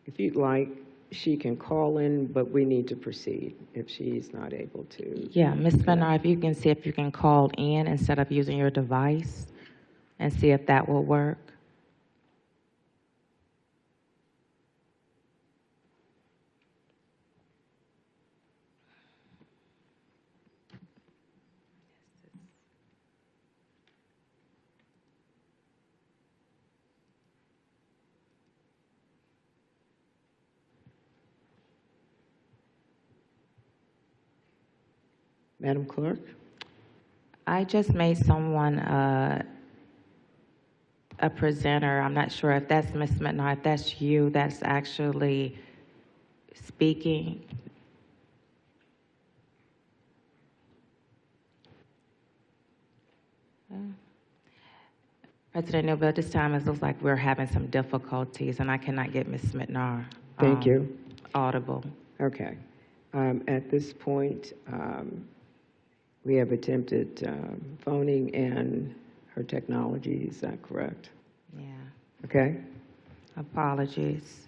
Speaker 20: if you'd like, she can call in, but we need to proceed if she's not able to.
Speaker 5: Yeah, Ms. Mitnock, if you can see if you can call in instead of using your device and see if that will work.
Speaker 20: Madam Clerk?
Speaker 5: I just made someone a presenter. I'm not sure if that's Ms. Mitnock, if that's you that's actually speaking. President Newbill, at this time it looks like we're having some difficulties and I cannot get Ms. Mitnock
Speaker 20: Thank you.
Speaker 5: audible.
Speaker 20: Okay. At this point, we have attempted phoning and her technology, is that correct?
Speaker 5: Yeah.
Speaker 20: Okay.
Speaker 5: Apologies.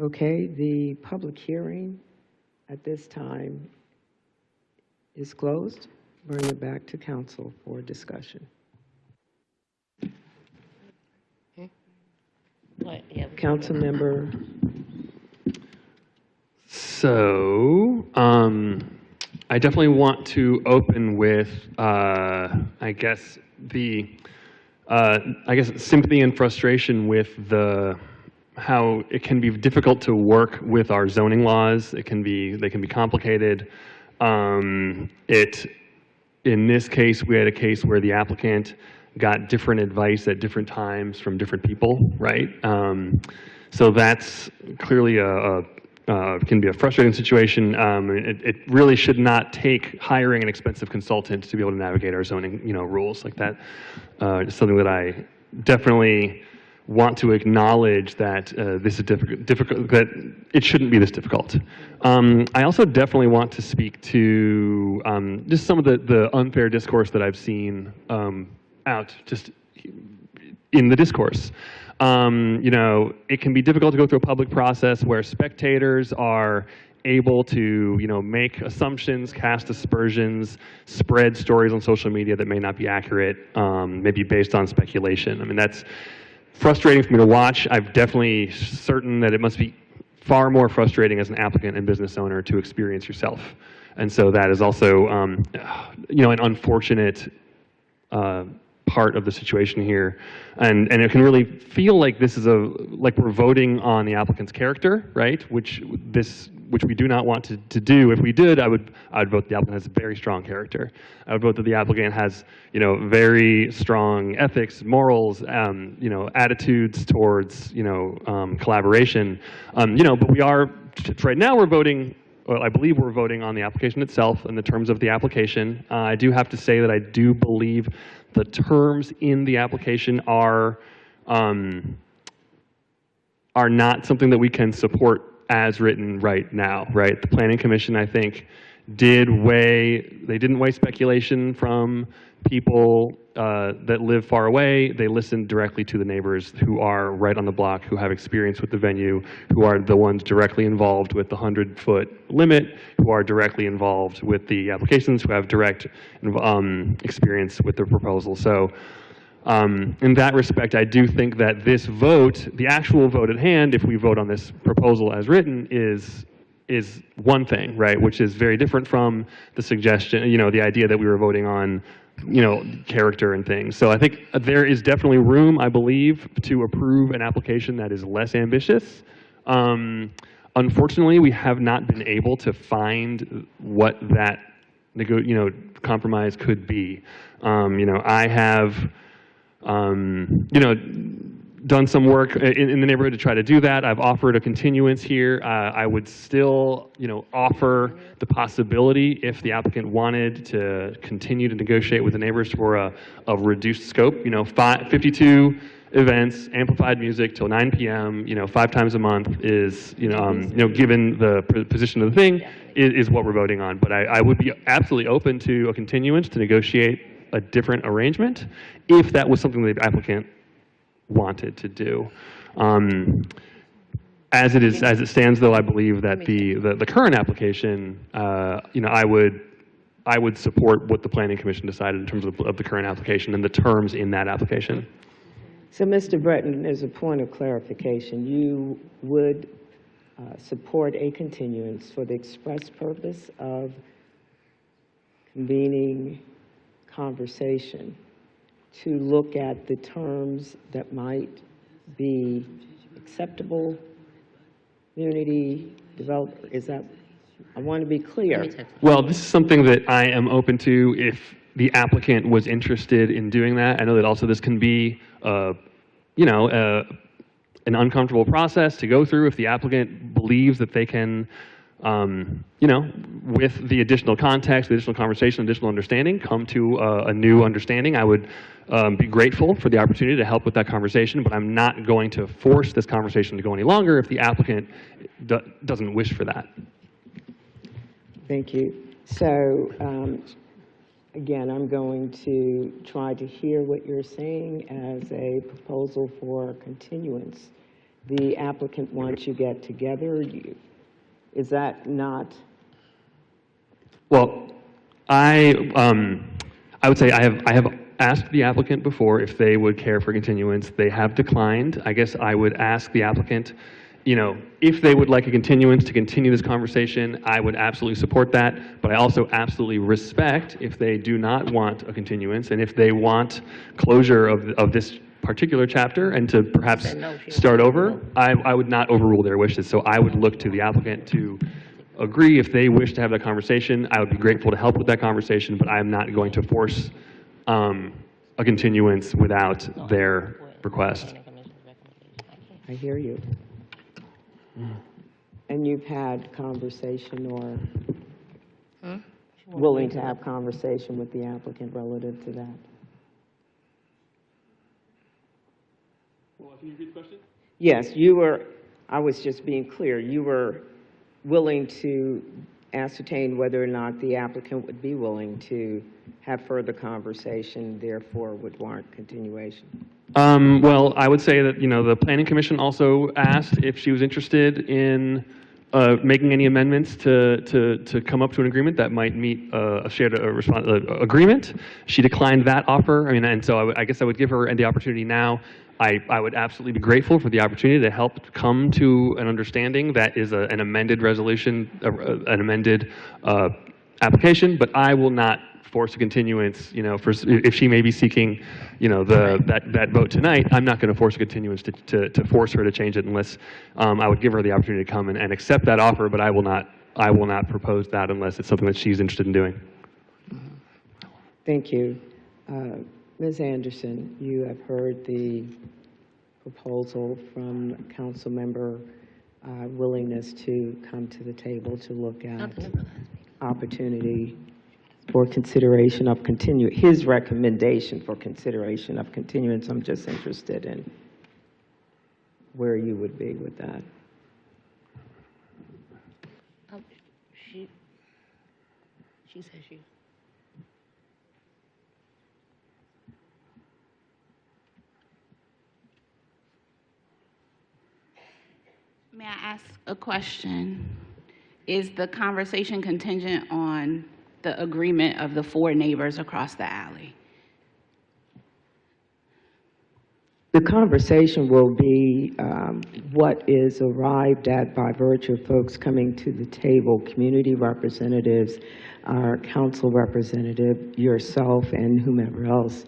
Speaker 20: Okay, the public hearing at this time is closed. Bring it back to council for discussion. Council member.
Speaker 1: So, I definitely want to open with, I guess sympathy and frustration with how it can be difficult to work with our zoning laws. They can be complicated. In this case, we had a case where the applicant got different advice at different times from different people, right? So that's clearly can be a frustrating situation. It really should not take hiring an expensive consultant to be able to navigate our zoning, rules like that. It's something that I definitely want to acknowledge that this is difficult, that it shouldn't be this difficult. I also definitely want to speak to just some of the unfair discourse that I've seen out just in the discourse. It can be difficult to go through a public process where spectators are able to, make assumptions, cast aspersions, spread stories on social media that may not be accurate, maybe based on speculation. I mean, that's frustrating for me to watch. I'm definitely certain that it must be far more frustrating as an applicant and business owner to experience yourself. And so that is also, an unfortunate part of the situation here. And it can really feel like this is like we're voting on the applicant's character, right? Which we do not want to do. If we did, I would vote the applicant has a very strong character. I would vote that the applicant has, very strong ethics, morals, attitudes towards, collaboration. But we are, right now we're voting, well, I believe we're voting on the application itself and the terms of the application. I do have to say that I do believe the terms in the application are not something that we can support as written right now, right? The Planning Commission, I think, didn't weigh speculation from people that live far away. They listened directly to the neighbors who are right on the block, who have experience with the venue, who are the ones directly involved with the 100-foot limit, who are directly involved with the applications, who have direct experience with the proposal. So in that respect, I do think that this vote, the actual vote at hand, if we vote on this proposal as written, is one thing, right? Which is very different from the suggestion, the idea that we were voting on, character and things. So I think there is definitely room, I believe, to approve an application that is less ambitious. Unfortunately, we have not been able to find what that compromise could be. I have done some work in the neighborhood to try to do that. I've offered a continuance here. I would still, offer the possibility if the applicant wanted to continue to negotiate with the neighbors for a reduced scope. 52 events, amplified music till 9 p.m. 5 times a month is, given the position of the thing, is what we're voting on. But I would be absolutely open to a continuance to negotiate a different arrangement if that was something the applicant wanted to do. As it stands, though, I believe that the current application, I would support what the Planning Commission decided in terms of the current application and the terms in that application.
Speaker 20: So, Mr. Breton, as a point of clarification, you would support a continuance for the express purpose of convening conversation to look at the terms that might be acceptable, community developer, is that, I want to be clear.
Speaker 1: Well, this is something that I am open to if the applicant was interested in doing that. I know that also this can be, an uncomfortable process to go through if the applicant believes that they can, with the additional context, the additional conversation, additional understanding, come to a new understanding. I would be grateful for the opportunity to help with that conversation, but I'm not going to force this conversation to go any longer if the applicant doesn't wish for that.
Speaker 20: Thank you. So, again, I'm going to try to hear what you're saying as a proposal for continuance. The applicant wants you to get together. Is that not?
Speaker 1: Well, I would say I have asked the applicant before if they would care for continuance. They have declined. I guess I would ask the applicant, if they would like a continuance to continue this conversation, I would absolutely support that. But I also absolutely respect if they do not want a continuance and if they want closure of this particular chapter and to perhaps start over, I would not overrule their wishes. So I would look to the applicant to agree if they wish to have that conversation. I would be grateful to help with that conversation, but I'm not going to force a continuance without their request.
Speaker 20: I hear you. And you've had conversation or willing to have conversation with the applicant relative to that?
Speaker 1: Can you repeat the question?
Speaker 20: Yes, I was just being clear, you were willing to ascertain whether or not the applicant would be willing to have further conversation, therefore would warrant continuation.
Speaker 1: Well, I would say that, the Planning Commission also asked if she was interested in making any amendments to come up to an agreement that might meet a shared agreement. She declined that offer. I mean, and so I guess I would give her the opportunity now. I would absolutely be grateful for the opportunity to help come to an understanding that is an amended resolution, an amended application, but I will not force a continuance, if she may be seeking, that vote tonight, I'm not going to force a continuance to force her to change it unless I would give her the opportunity to come and accept that offer, but I will not propose that unless it's something that she's interested in doing.
Speaker 20: Thank you. Ms. Anderson, you have heard the proposal from council member willingness to come to the table to look at opportunity for consideration of his recommendation for consideration of continuance. I'm just interested in where you would be with that.
Speaker 15: She says she. May I ask a question? Is the conversation contingent on the agreement of the 4 neighbors across the alley?
Speaker 20: The conversation will be what is arrived at by virtue of folks coming to the table, community representatives, our council representative, yourself, and whomever else,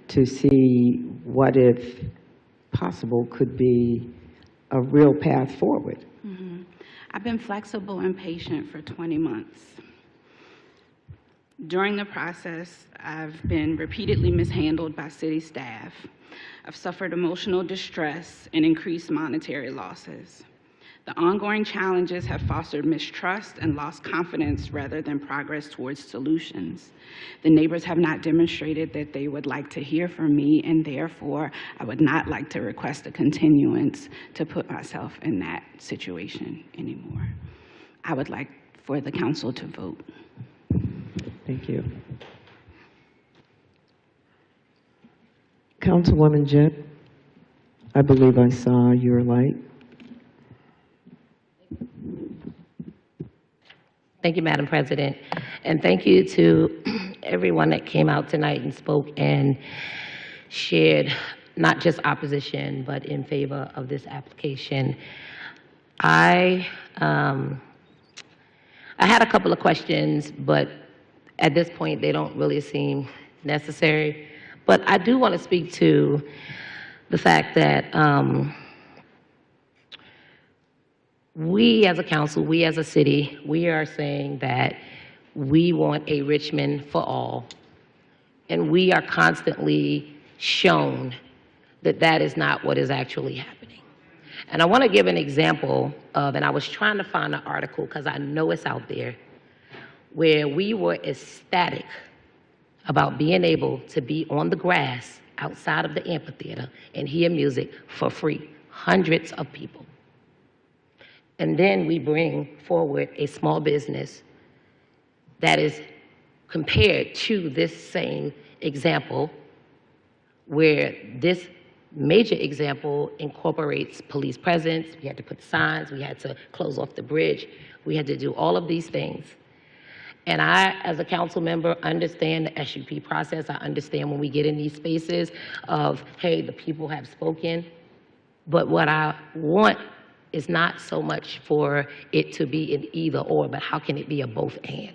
Speaker 20: to see what, if possible, could be a real path forward.
Speaker 10: Mm-hmm. I've been flexible and patient for 20 months. During the process, I've been repeatedly mishandled by city staff. I've suffered emotional distress and increased monetary losses. The ongoing challenges have fostered mistrust and lost confidence rather than progress towards solutions. The neighbors have not demonstrated that they would like to hear from me, and therefore, I would not like to request a continuance to put myself in that situation anymore. I would like for the council to vote.
Speaker 20: Thank you. Councilwoman Jett, I believe I saw your light.
Speaker 18: Thank you, Madam President. And thank you to everyone that came out tonight and spoke and shared not just opposition, but in favor of this application. I had a couple of questions, but at this point, they don't really seem necessary. But I do want to speak to the fact that we as a council, we as a city, we are saying that we want a Richmond for all. And we are constantly shown that that is not what is actually happening. And I want to give an example of, and I was trying to find an article because I know it's out there, where we were ecstatic about being able to be on the grass outside of the amphitheater and hear music for free, hundreds of people. And then we bring forward a small business that is compared to this same example, where this major example incorporates police presence. We had to put signs, we had to close off the bridge, we had to do all of these things. And I, as a council member, understand the SUP process. I understand when we get in these spaces of, hey, the people have spoken. But what I want is not so much for it to be an either or, but how can it be a both and?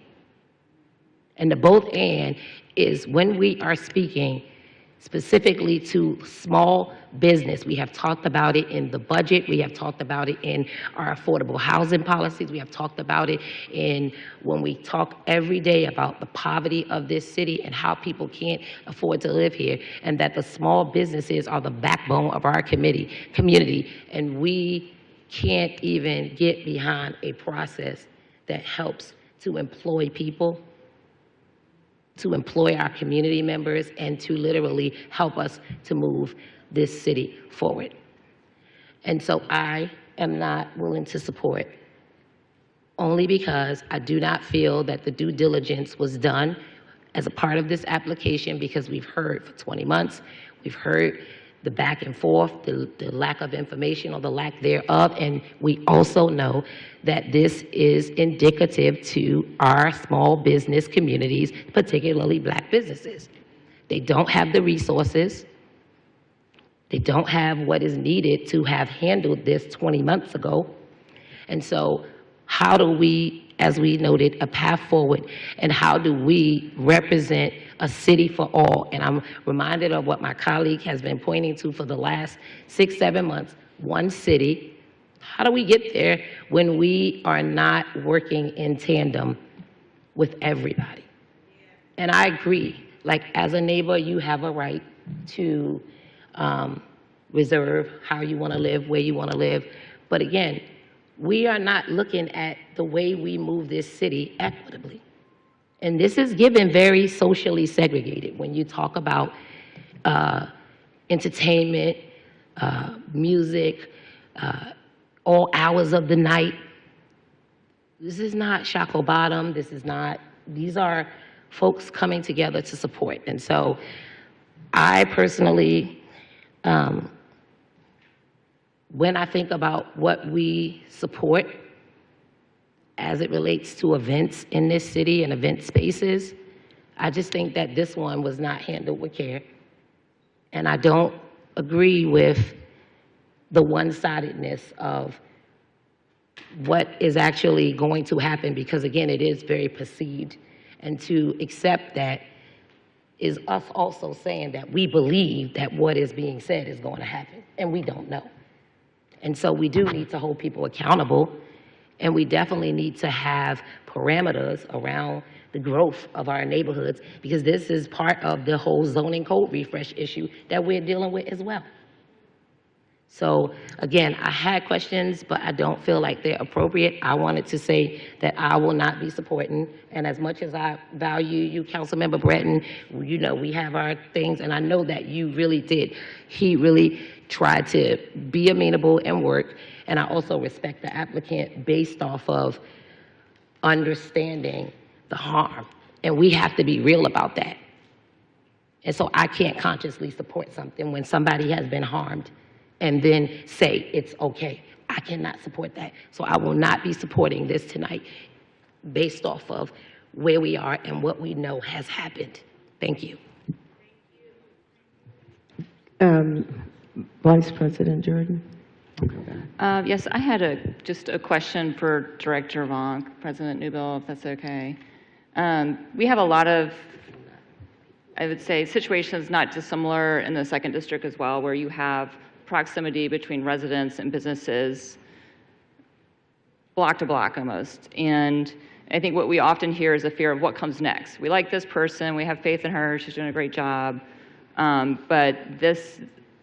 Speaker 18: And the both and is when we are speaking specifically to small business. We have talked about it in the budget. We have talked about it in our affordable housing policies. We have talked about it in when we talk every day about the poverty of this city and how people can't afford to live here, and that the small businesses are the backbone of our community. And we can't even get behind a process that helps to employ people, to employ our community members, and to literally help us to move this city forward. And so I am not willing to support, only because I do not feel that the due diligence was done as a part of this application, because we've heard for 20 months, we've heard the back and forth, the lack of information or the lack thereof. And we also know that this is indicative to our small business communities, particularly Black businesses. They don't have the resources. They don't have what is needed to have handled this 20 months ago. And so how do we, as we noted, a path forward, and how do we represent a city for all? And I'm reminded of what my colleague has been pointing to for the last 6, 7 months, one city. How do we get there when we are not working in tandem with everybody? And I agree, like as a neighbor, you have a right to reserve how you want to live, where you want to live. But again, we are not looking at the way we move this city equitably. And this is given very socially segregated when you talk about entertainment, music, all hours of the night. This is not Shackled Bottom. This is not, these are folks coming together to support. And so I personally, when I think about what we support as it relates to events in this city and event spaces, I just think that this one was not handled with care. And I don't agree with the one-sidedness of what is actually going to happen, because again, it is very perceived. And to accept that is us also saying that we believe that what is being said is going to happen, and we don't know. And so we do need to hold people accountable, and we definitely need to have parameters around the growth of our neighborhoods, because this is part of the whole zoning code refresh issue that we're dealing with as well. So again, I had questions, but I don't feel like they're appropriate. I wanted to say that I will not be supporting, and as much as I value you, Councilmember Breton, you know, we have our things, and I know that you really did. He really tried to be amenable and work, and I also respect the applicant based off of understanding the harm, and we have to be real about that. And so I can't consciously support something when somebody has been harmed and then say it's okay. I cannot support that. So I will not be supporting this tonight based off of where we are and what we know has happened. Thank you.
Speaker 20: Vice President Jordan.
Speaker 3: Yes, I had just a question for Director Vonk, President Newbill, if that's okay. We have a lot of, I would say, situations not dissimilar in the 2nd District as well, where you have proximity between residents and businesses, block to block almost. And I think what we often hear is a fear of what comes next. We like this person, we have faith in her, she's doing a great job, but this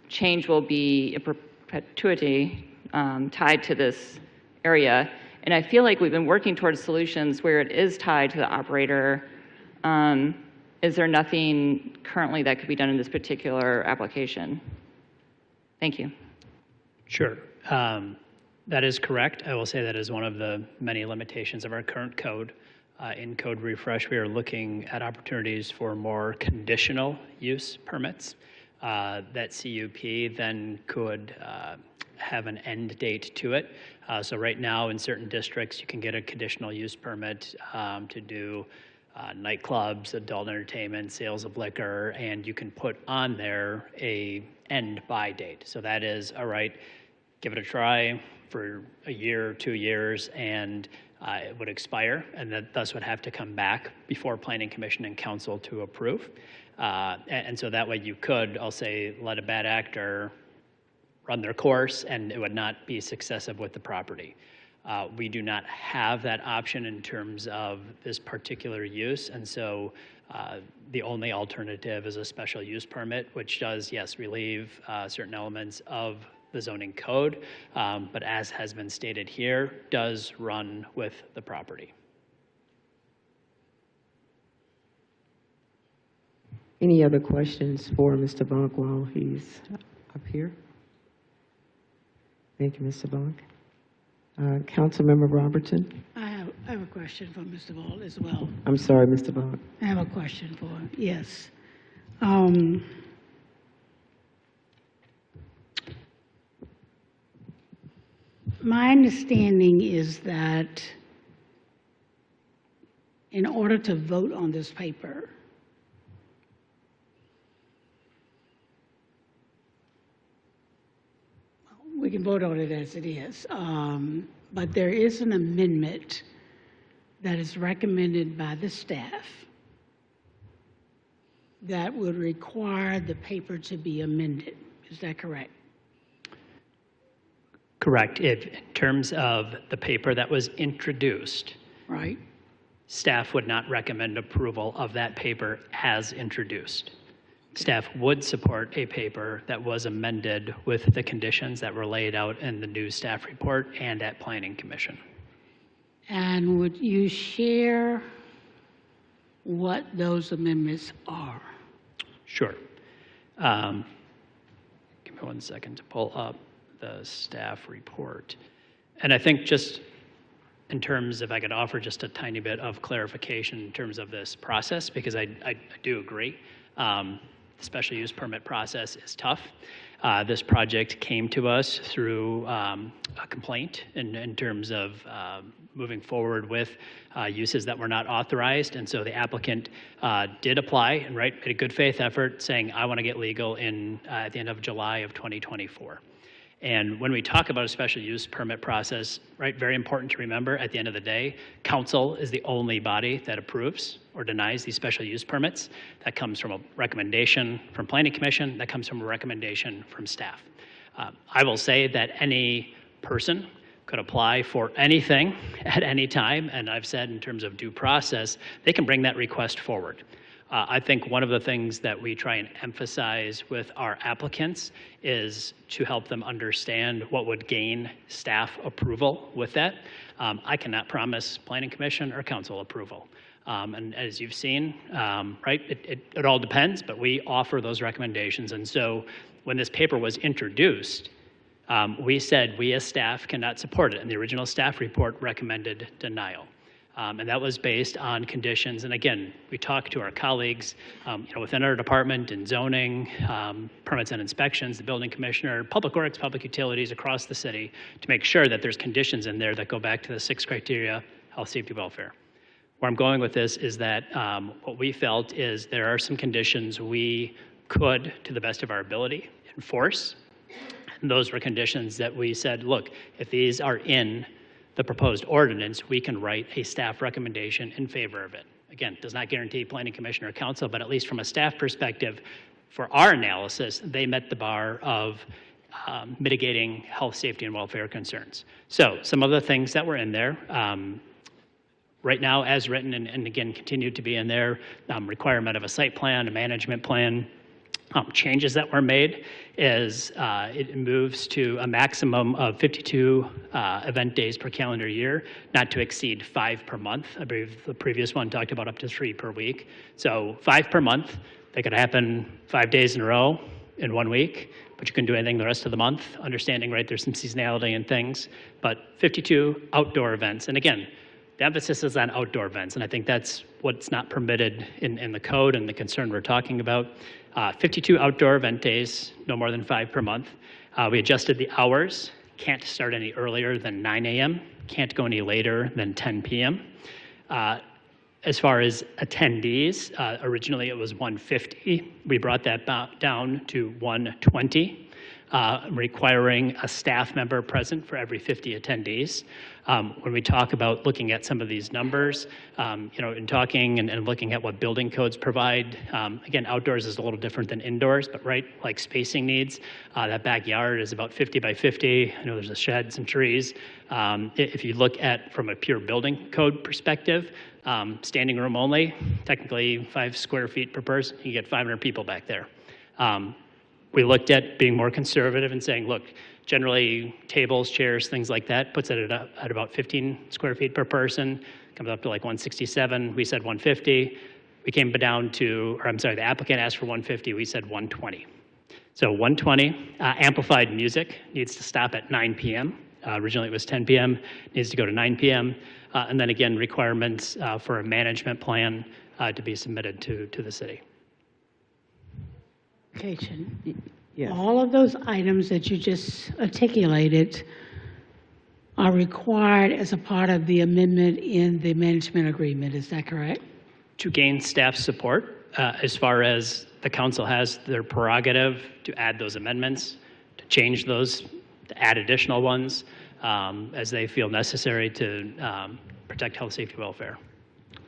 Speaker 3: change will be a perpetuity tied to this area. And I feel like we've been working towards solutions where it is tied to the operator. Is there nothing currently that could be done in this particular application? Thank you.
Speaker 17: Sure. That is correct. I will say that is one of the many limitations of our current code. In code refresh, we are looking at opportunities for more conditional use permits. That CUP then could have an end date to it. So right now in certain districts, you can get a conditional use permit to do nightclubs, adult entertainment, sales of liquor, and you can put on there a end by date. So that is, all right, give it a try for a year, 2 years, and it would expire, and that thus would have to come back before Planning Commission and Council to approve. And so that way you could, I'll say, let a bad actor run their course, and it would not be successive with the property. We do not have that option in terms of this particular use, and so the only alternative is a special use permit, which does, yes, relieve certain elements of the zoning code, but as has been stated here, does run with the property.
Speaker 20: Any other questions for Mr. Vonk while he's up here? Thank you, Mr. Vonk. Councilmember Robertson.
Speaker 19: I have a question for Mr. Ball as well.
Speaker 20: I'm sorry, Mr. Vonk.
Speaker 19: I have a question for him. Yes. My understanding is that in order to vote on this paper, we can vote on it as it is, but there is an amendment that is recommended by the staff that would require the paper to be amended. Is that correct?
Speaker 17: Correct. In terms of the paper that was introduced,
Speaker 19: Right.
Speaker 17: staff would not recommend approval of that paper as introduced. Staff would support a paper that was amended with the conditions that were laid out in the new staff report and at Planning Commission.
Speaker 19: And would you share what those amendments are?
Speaker 17: Sure. Give me 1 second to pull up the staff report. And I think just in terms, if I could offer just a tiny bit of clarification in terms of this process, because I do agree. The special use permit process is tough. This project came to us through a complaint in terms of moving forward with uses that were not authorized. And so the applicant did apply and made a good faith effort saying, I want to get legal at the end of July of 2024. And when we talk about a special use permit process, very important to remember at the end of the day, council is the only body that approves or denies these special use permits. That comes from a recommendation from Planning Commission, that comes from a recommendation from staff. I will say that any person could apply for anything at any time, and I've said in terms of due process, they can bring that request forward. I think one of the things that we try and emphasize with our applicants is to help them understand what would gain staff approval with that. I cannot promise Planning Commission or council approval. And as you've seen, it all depends, but we offer those recommendations. And so when this paper was introduced, we said we as staff cannot support it, and the original staff report recommended denial. And that was based on conditions. And again, we talked to our colleagues within our department in zoning, permits and inspections, the building commissioner, public works, public utilities across the city to make sure that there's conditions in there that go back to the 6 criteria, health, safety, welfare. Where I'm going with this is that what we felt is there are some conditions we could, to the best of our ability, enforce. And those were conditions that we said, look, if these are in the proposed ordinance, we can write a staff recommendation in favor of it. Again, does not guarantee Planning Commission or council, but at least from a staff perspective, for our analysis, they met the bar of mitigating health, safety, and welfare concerns. So some of the things that were in there, right now as written, and again, continue to be in there, requirement of a site plan, a management plan. Changes that were made is it moves to a maximum of 52 event days per calendar year, not to exceed 5 per month. I believe the previous one talked about up to 3 per week. So 5 per month, they could happen 5 days in a row in 1 week, but you can do anything the rest of the month, understanding, there's some seasonality and things, but 52 outdoor events. And again, the emphasis is on outdoor events, and I think that's what's not permitted in the code and the concern we're talking about. 52 outdoor event days, no more than 5 per month. We adjusted the hours, can't start any earlier than 9 a.m., can't go any later than 10 p.m. As far as attendees, originally it was 150. We brought that down to 120, requiring a staff member present for every 50 attendees. When we talk about looking at some of these numbers, in talking and looking at what building codes provide, again, outdoors is a little different than indoors, but like spacing needs, that backyard is about 50 by 50. I know there's a shed, some trees. If you look at from a pure building code perspective, standing room only, technically 5 square feet per person, you get 500 people back there. We looked at being more conservative and saying, look, generally tables, chairs, things like that, puts it at about 15 square feet per person, comes up to like 167. We said 150. We came down to, the applicant asked for 150. We said 120. So 120, amplified music needs to stop at 9 p.m. Originally it was 10 p.m., needs to go to 9 p.m. And then again, requirements for a management plan to be submitted to the city.
Speaker 19: Okay, Chin.
Speaker 20: Yes.
Speaker 19: All of those items that you just articulated are required as a part of the amendment in the management agreement. Is that correct?
Speaker 17: To gain staff support, as far as the council has their prerogative to add those amendments, to change those, to add additional ones, as they feel necessary to protect health, safety, welfare.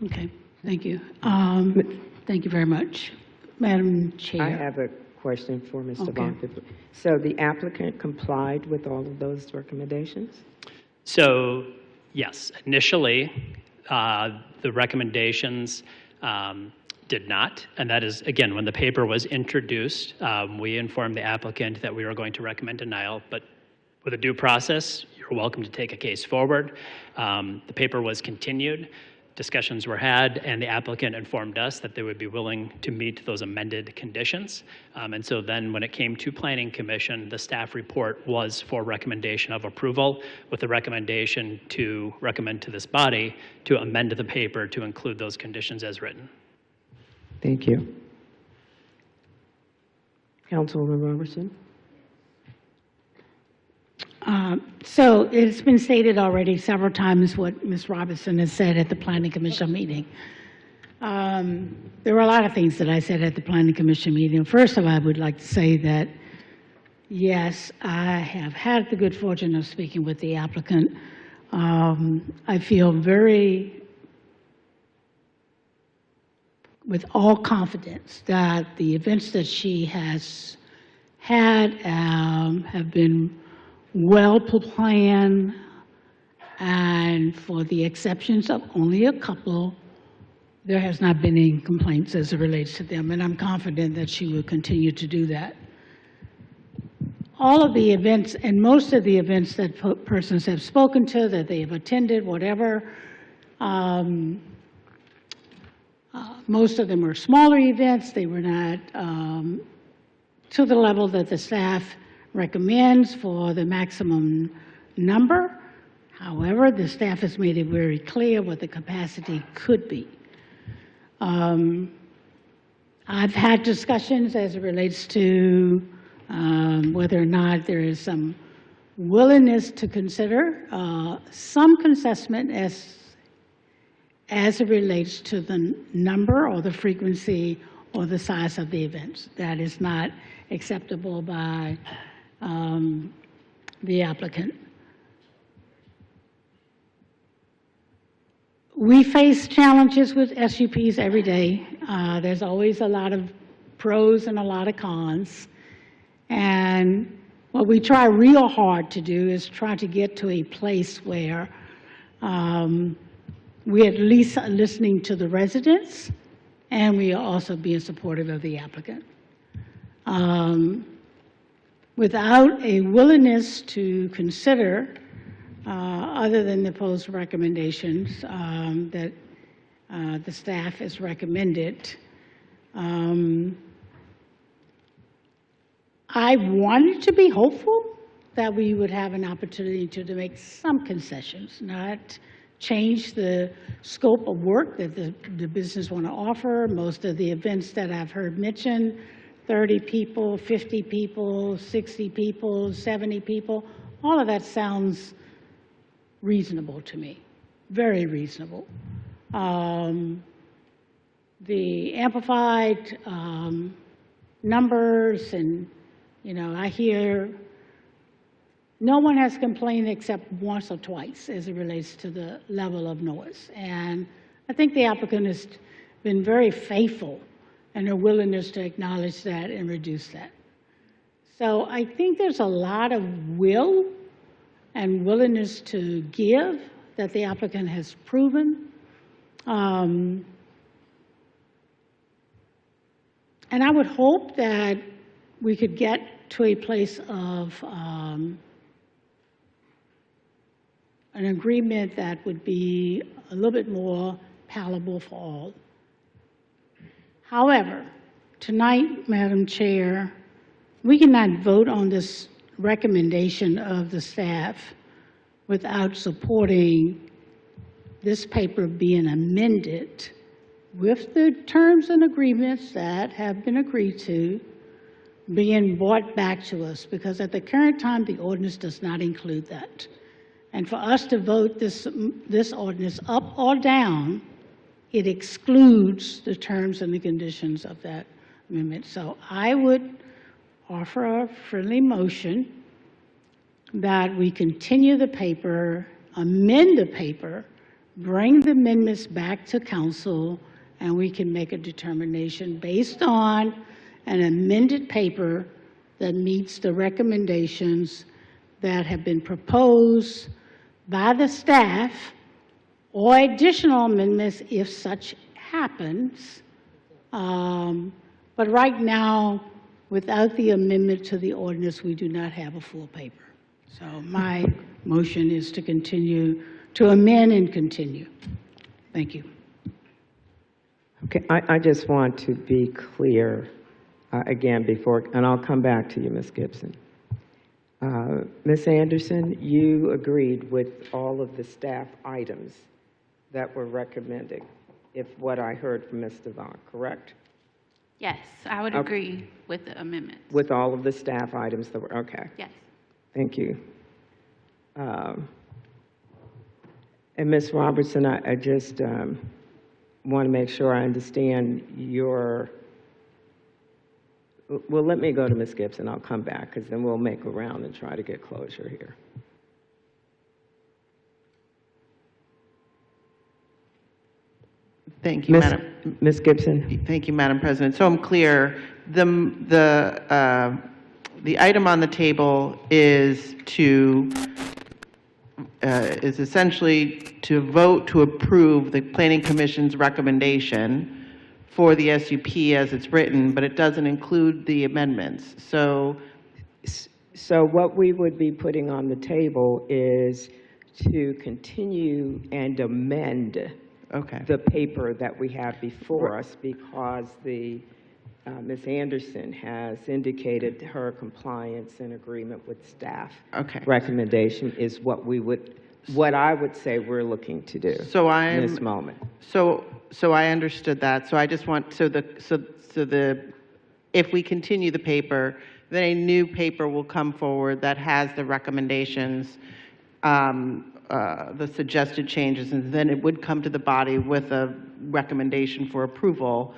Speaker 19: Okay, thank you. Thank you very much. Madam Chair.
Speaker 20: I have a question for Mr.
Speaker 19: Okay.
Speaker 20: Bonk. So the applicant complied with all of those recommendations?
Speaker 17: So, yes, initially, the recommendations did not, and that is, again, when the paper was introduced, we informed the applicant that we were going to recommend denial, but with a due process, you're welcome to take a case forward. The paper was continued, discussions were had, and the applicant informed us that they would be willing to meet those amended conditions. And so then when it came to Planning Commission, the staff report was for recommendation of approval with the recommendation to recommend to this body to amend the paper to include those conditions as written.
Speaker 20: Thank you. Councilwoman Robertson?
Speaker 19: So it's been stated already several times what Ms. Robertson has said at the Planning Commission meeting. There were a lot of things that I said at the Planning Commission meeting. First of all, I would like to say that, yes, I have had the good fortune of speaking with the applicant. I feel with all confidence that the events that she has had have been well planned, and for the exceptions of only a couple, there has not been any complaints as it relates to them, and I'm confident that she will continue to do that. All of the events, and most of the events that persons have spoken to, that they have attended, whatever, most of them were smaller events. They were not to the level that the staff recommends for the maximum number. However, the staff has made it very clear what the capacity could be. I've had discussions as it relates to whether or not there is some willingness to consider some concession as it relates to the number or the frequency or the size of the events. That is not acceptable by the applicant. We face challenges with SUPs every day. There's always a lot of pros and a lot of cons. And what we try real hard to do is try to get to a place where we at least are listening to the residents, and we are also being supportive of the applicant. Without a willingness to consider, other than the proposed recommendations that the staff has recommended, I wanted to be hopeful that we would have an opportunity to make some concessions, not change the scope of work that the business want to offer. Most of the events that I've heard mentioned, 30 people, 50 people, 60 people, 70 people, all of that sounds reasonable to me, very reasonable. The amplified numbers, and I hear no one has complained except once or twice as it relates to the level of noise. And I think the applicant has been very faithful in her willingness to acknowledge that and reduce that. So I think there's a lot of will and willingness to give that the applicant has proven. And I would hope that we could get to a place of an agreement that would be a little bit more palatable for all. However, tonight, Madam Chair, we cannot vote on this recommendation of the staff without supporting this paper being amended with the terms and agreements that have been agreed to being brought back to us, because at the current time, the ordinance does not include that. And for us to vote this ordinance up or down, it excludes the terms and the conditions of that amendment. So I would offer a friendly motion that we continue the paper, amend the paper, bring the amendments back to council, and we can make a determination based on an amended paper that meets the recommendations that have been proposed by the staff, or additional amendments if such happens. But right now, without the amendment to the ordinance, we do not have a full paper. So my motion is to continue, to amend and continue. Thank you.
Speaker 20: Okay, I just want to be clear again before, and I'll come back to you, Ms. Gibson. Ms. Anderson, you agreed with all of the staff items that were recommended, if what I heard from Ms. Devon, correct?
Speaker 15: Yes, I would
Speaker 20: Okay.
Speaker 15: agree with the amendment.
Speaker 20: With all of the staff items that were, okay.
Speaker 15: Yes.
Speaker 20: Thank you. And Ms. Robertson, I just want to make sure I understand your, well, let me go to Ms. Gibson. I'll come back, because then we'll make a round and try to get closure here.
Speaker 4: Thank you,
Speaker 20: Ms. Gibson.
Speaker 4: Thank you, Madam President. So I'm clear. The item on the table is is essentially to vote to approve the Planning Commission's recommendation for the SUP as it's written, but it doesn't include the amendments. So
Speaker 20: what we would be putting on the table is to continue and amend the paper that we have before us, because Ms. Anderson has indicated her compliance and agreement with staff. Recommendation is what I would say we're looking to do in this moment.
Speaker 4: So I understood that. So I just want, if we continue the paper, then a new paper will come forward that has the recommendations, the suggested changes, and then it would come to the body with a recommendation for approval.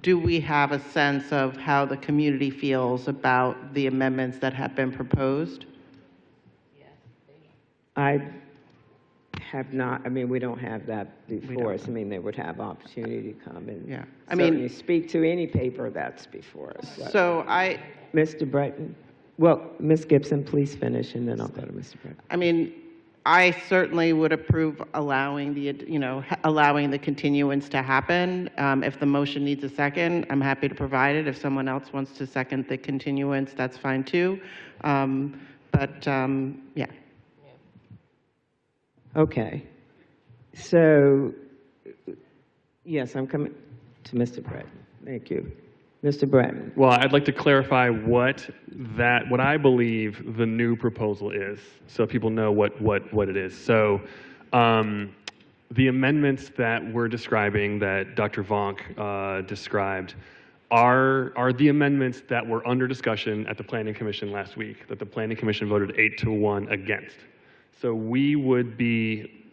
Speaker 4: Do we have a sense of how the community feels about the amendments that have been proposed?
Speaker 20: I have not, I mean, we don't have that before us. I mean, they would have opportunity to come and certainly speak to any paper that's before us. Mr. Breton, well, Ms. Gibson, please finish, and then I'll go to Mr. Breton.
Speaker 4: I mean, I certainly would approve allowing the continuance to happen. If the motion needs a second, I'm happy to provide it. If someone else wants to second the continuance, that's fine too. Yeah.
Speaker 20: Okay. So, yes, I'm coming to Mr. Breton. Thank you. Mr. Breton.
Speaker 1: Well, I'd like to clarify what I believe the new proposal is, so people know what it is. So, the amendments that we're describing, that Dr. Vonk described, are the amendments that were under discussion at the Planning Commission last week, that the Planning Commission voted 8-1 against. So we would be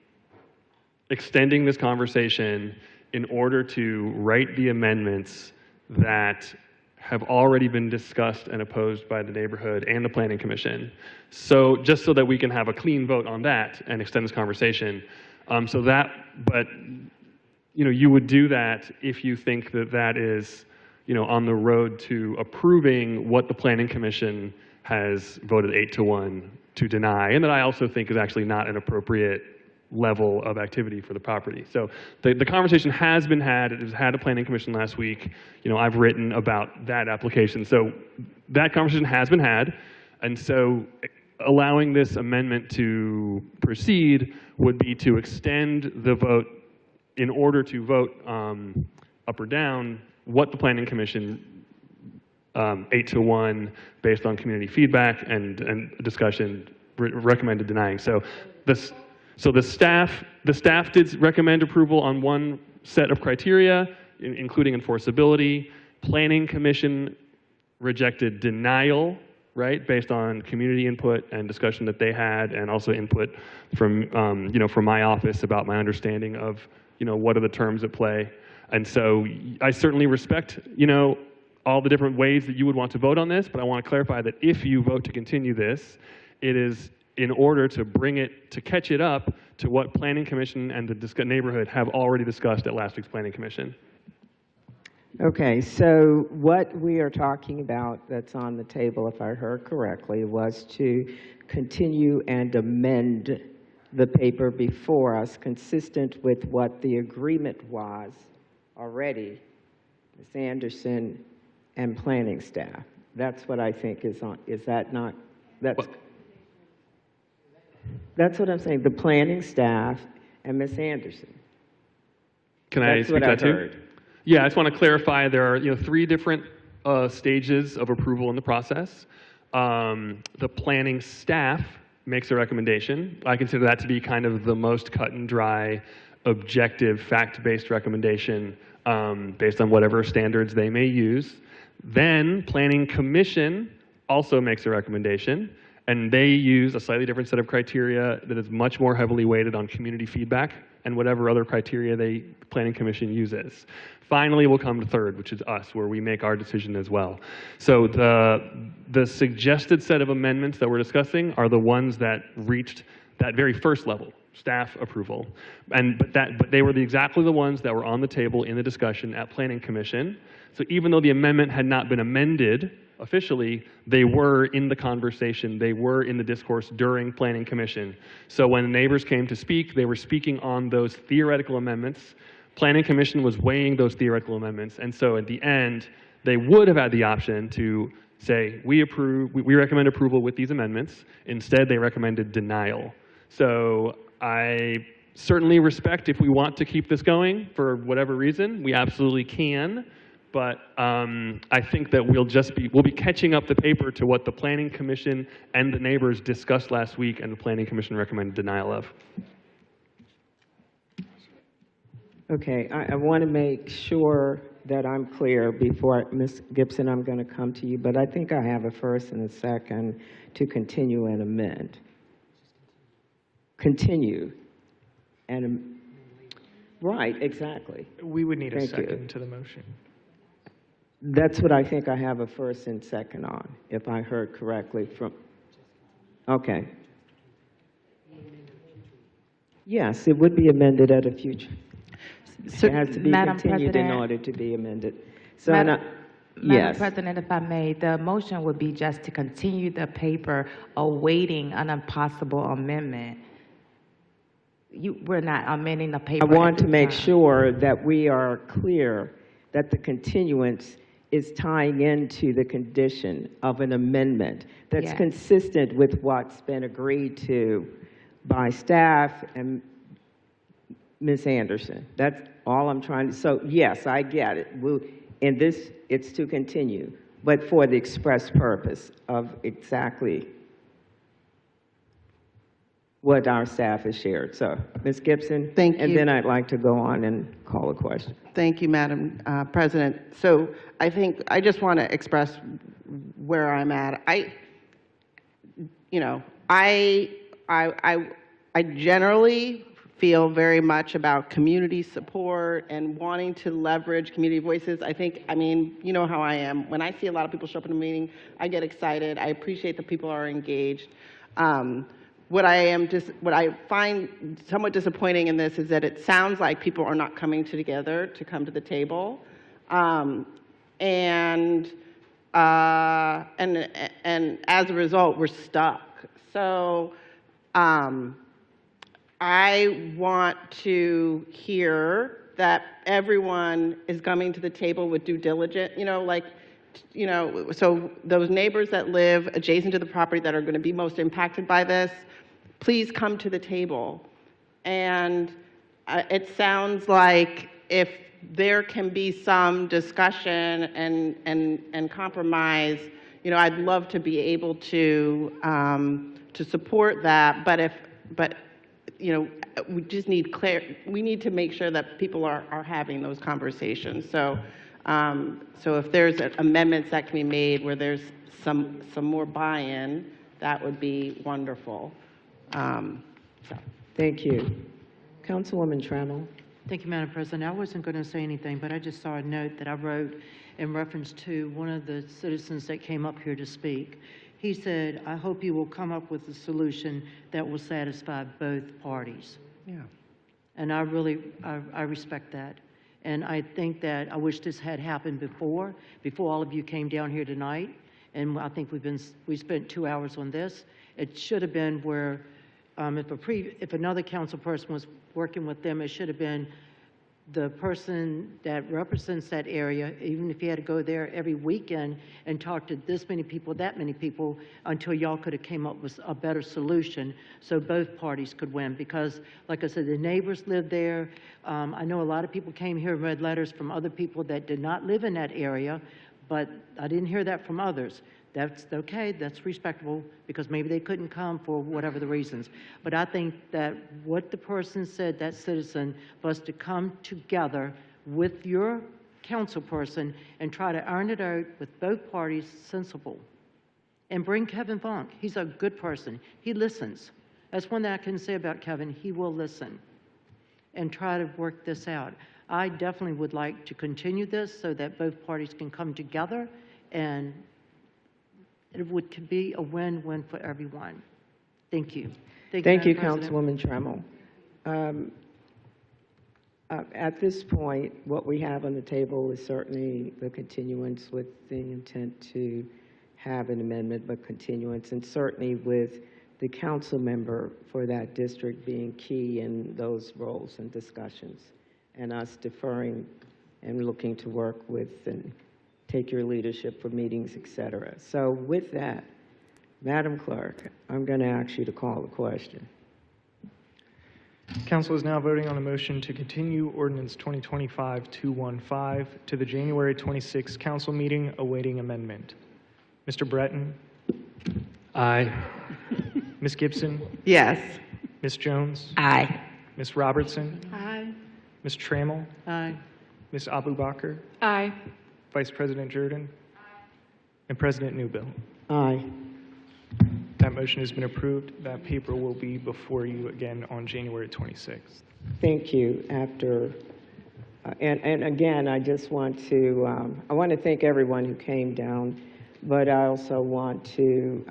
Speaker 1: extending this conversation in order to write the amendments that have already been discussed and opposed by the neighborhood and the Planning Commission. So just so that we can have a clean vote on that and extend this conversation. But you would do that if you think that is, on the road to approving what the Planning Commission has voted 8-1 to deny, and that I also think is actually not an appropriate level of activity for the property. So the conversation has been had. It was had at Planning Commission last week. I've written about that application. So that conversation has been had, and so allowing this amendment to proceed would be to extend the vote in order to vote up or down what the Planning Commission 8-1 based on community feedback and discussion recommended denying. So the staff did recommend approval on one set of criteria, including enforceability. Planning Commission rejected denial right? Based on community input and discussion that they had, and also input from, from my office about my understanding of, what are the terms at play. And so I certainly respect, all the different ways that you would want to vote on this, but I want to clarify that if you vote to continue this, it is in order to bring it, to catch it up to what Planning Commission and the neighborhood have already discussed at last week's Planning Commission.
Speaker 20: Okay, so what we are talking about that's on the table, if I heard correctly, was to continue and amend the paper before us, consistent with what the agreement was already, Ms. Anderson and planning staff. That's what I think is on, is that not, that's what I'm saying, the planning staff and Ms. Anderson.
Speaker 1: Can I speak to that too? Yeah, I just want to clarify there are 3 different stages of approval in the process. The planning staff makes a recommendation. I consider that to be kind of the most cut and dry, objective, fact-based recommendation based on whatever standards they may use. Then Planning Commission also makes a recommendation, and they use a slightly different set of criteria that is much more heavily weighted on community feedback and whatever other criteria the Planning Commission uses. Finally, we'll come to third, which is us, where we make our decision as well. So the suggested set of amendments that we're discussing are the ones that reached that very first level, staff approval. But they were exactly the ones that were on the table in the discussion at Planning Commission. So even though the amendment had not been amended officially, they were in the conversation, they were in the discourse during Planning Commission. So when the neighbors came to speak, they were speaking on those theoretical amendments. Planning Commission was weighing those theoretical amendments, and so at the end, they would have had the option to say, we recommend approval with these amendments. Instead, they recommended denial. So I certainly respect if we want to keep this going for whatever reason, we absolutely can. But I think that we'll be catching up the paper to what the Planning Commission and the neighbors discussed last week, and the Planning Commission recommended denial of.
Speaker 20: Okay, I want to make sure that I'm clear before, Ms. Gibson, I'm going to come to you, but I think I have a first and a second to continue and amend. Continue and, right, exactly.
Speaker 6: We would need a
Speaker 20: Thank
Speaker 6: second
Speaker 20: you.
Speaker 6: to the motion.
Speaker 20: That's what I think I have a first and second on, if I heard correctly from, okay. Yes, it would be amended at a future. It has to be
Speaker 5: Madam
Speaker 20: continued in
Speaker 5: President.
Speaker 20: order to be amended. So,
Speaker 5: Madam
Speaker 20: yes,
Speaker 5: President, if I may, the motion would be just to continue the paper awaiting an impossible amendment. We're not amending the paper.
Speaker 20: I want
Speaker 5: at
Speaker 20: to
Speaker 5: this
Speaker 20: make
Speaker 5: time.
Speaker 20: sure that we are clear that the continuance is tying into the condition of an amendment that's
Speaker 5: Yes.
Speaker 20: consistent with what's been agreed to by staff and Ms. Anderson. That's all I'm trying to, so yes, I get it. In this, it's to continue, but for the express purpose of exactly what our staff has shared. So, Ms. Gibson?
Speaker 4: Thank
Speaker 20: And
Speaker 4: you.
Speaker 20: then I'd like to go on and call a question.
Speaker 4: Thank you, Madam President. So I think I just want to express where I'm at. I generally feel very much about community support and wanting to leverage community voices. I mean, you know how I am. When I see a lot of people show up in a meeting, I get excited. I appreciate that people are engaged. What I find somewhat disappointing in this is that it sounds like people are not coming together to come to the table, and as a result, we're stuck. So I want to hear that everyone is coming to the table with due diligence. So those neighbors that live adjacent to the property that are going to be most impacted by this, please come to the table. And it sounds like if there can be some discussion and compromise, I'd love to be able to support that. But we just need we need to make sure that people are having those conversations. So So if there's amendments that can be made where there's some more buy-in, that would be wonderful.
Speaker 20: Thank you. Councilwoman Trammell.
Speaker 6: Thank you, Madam President. I wasn't going to say anything, but I just saw a note that I wrote in reference to one of the citizens that came up here to speak. He said, I hope you will come up with a solution that will satisfy both parties.
Speaker 4: Yeah.
Speaker 6: And I respect that. And I think that I wish this had happened before all of you came down here tonight. And I think we spent 2 hours on this. It should have been where if another council person was working with them, it should have been the person that represents that area, even if you had to go there every weekend and talk to this many people, that many people, until y'all could have came up with a better solution so both parties could win. Because, like I said, the neighbors live there. I know a lot of people came here and read letters from other people that did not live in that area, but I didn't hear that from others. That's okay, that's respectable, because maybe they couldn't come for whatever the reasons. But I think that what the person said, that citizen, was to come together with your council person and try to iron it out with both parties sensible. And bring Kevin Vonk. He's a good person. He listens. That's one thing I can say about Kevin. He will listen and try to work this out. I definitely would like to continue this so that both parties can come together, and it would be a win-win for everyone. Thank you.
Speaker 20: Thank you,
Speaker 6: Madam President.
Speaker 20: Councilwoman Trammell. At this point, what we have on the table is certainly the continuance with the intent to have an amendment, but continuance, and certainly with the council member for that district being key in those roles and discussions, and us deferring and looking to work with and take your leadership for meetings, et cetera. So with that, Madam Clerk, I'm going to ask you to call the question.
Speaker 21: Council is now voting on a motion to continue Ordinance 2025-215 to the January 26th council meeting awaiting amendment. Mr. Breton?
Speaker 1: Aye.
Speaker 21: Ms. Gibson?
Speaker 4: Yes.
Speaker 21: Ms. Jones?
Speaker 18: Aye.
Speaker 21: Ms. Robertson?
Speaker 15: Aye.
Speaker 21: Ms. Trammell?
Speaker 6: Aye.
Speaker 21: Ms. Abubakar?
Speaker 15: Aye.
Speaker 21: Vice President Jordan? And President Newbill?
Speaker 20: Aye.
Speaker 21: That motion has been approved. That paper will be before you again on January 26th.
Speaker 20: Thank you. And again, I just want to, I want to thank everyone who came down, but I also want to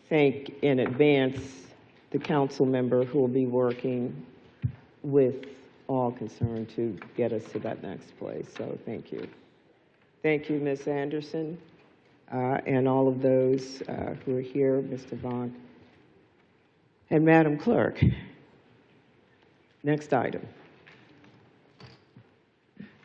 Speaker 20: thank in advance the council member who will be working with all concerned to get us to that next place. So thank you. Thank you, Ms. Anderson, and all of those who are here, Mr. Vonk. And Madam Clerk, next item.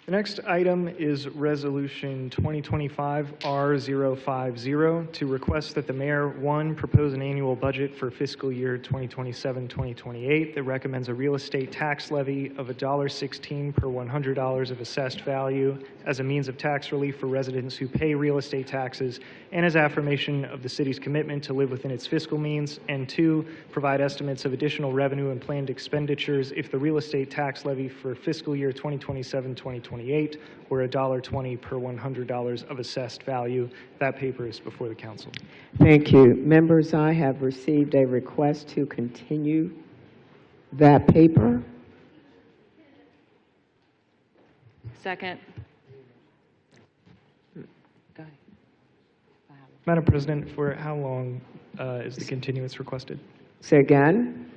Speaker 21: The next item is Resolution 2025-R050 to request that the mayor, one, propose an annual budget for fiscal year 2027-2028 that recommends a real estate tax levy of $1.16 per $100 of assessed value as a means of tax relief for residents who pay real estate taxes and as affirmation of the city's commitment to live within its fiscal means, and two, provide estimates of additional revenue and planned expenditures if the real estate tax levy for fiscal year 2027-2028 or $1.20 per $100 of assessed value. That paper is before the council.
Speaker 20: Thank you. Members, I have received a request to continue that paper.
Speaker 3: Second.
Speaker 21: Madam President, for how long is the continuance requested?
Speaker 20: Say again?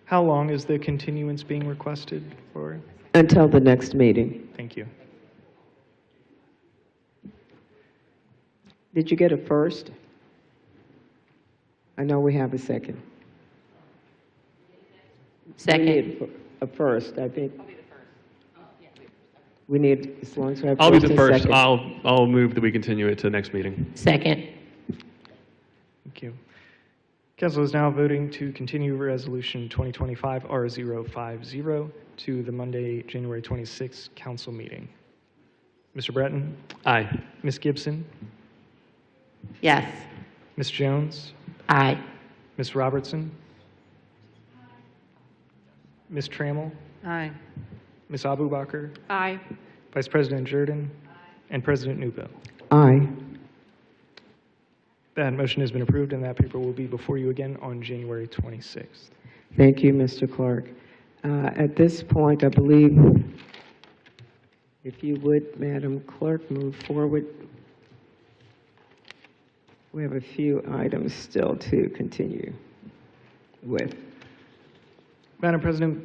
Speaker 21: How long is the continuance being requested for?
Speaker 20: Until the next meeting.
Speaker 21: Thank you.
Speaker 20: Did you get a first? I know we have a second.
Speaker 18: Second.
Speaker 20: We need a first, I think. We need, as long as we have
Speaker 1: I'll be
Speaker 20: first
Speaker 1: the
Speaker 20: and
Speaker 1: first.
Speaker 20: second.
Speaker 1: I'll move that we continue it to the next meeting.
Speaker 18: Second.
Speaker 21: Thank you. Council is now voting to continue Resolution 2025-R050 to the Monday, January 26th council meeting. Mr. Breton?
Speaker 1: Aye.
Speaker 21: Ms. Gibson?
Speaker 4: Yes.
Speaker 21: Ms. Jones?
Speaker 18: Aye.
Speaker 21: Ms. Robertson? Ms. Trammell?
Speaker 6: Aye.
Speaker 21: Ms. Abubakar?
Speaker 15: Aye.
Speaker 21: Vice President Jordan, and President Newbill.
Speaker 20: Aye.
Speaker 21: That motion has been approved, and that paper will be before you again on January 26th.
Speaker 20: Thank you, Mr. Clerk. At this point, I believe, if you would, Madam Clerk, move forward. We have a few items still to continue with.
Speaker 21: Madam President,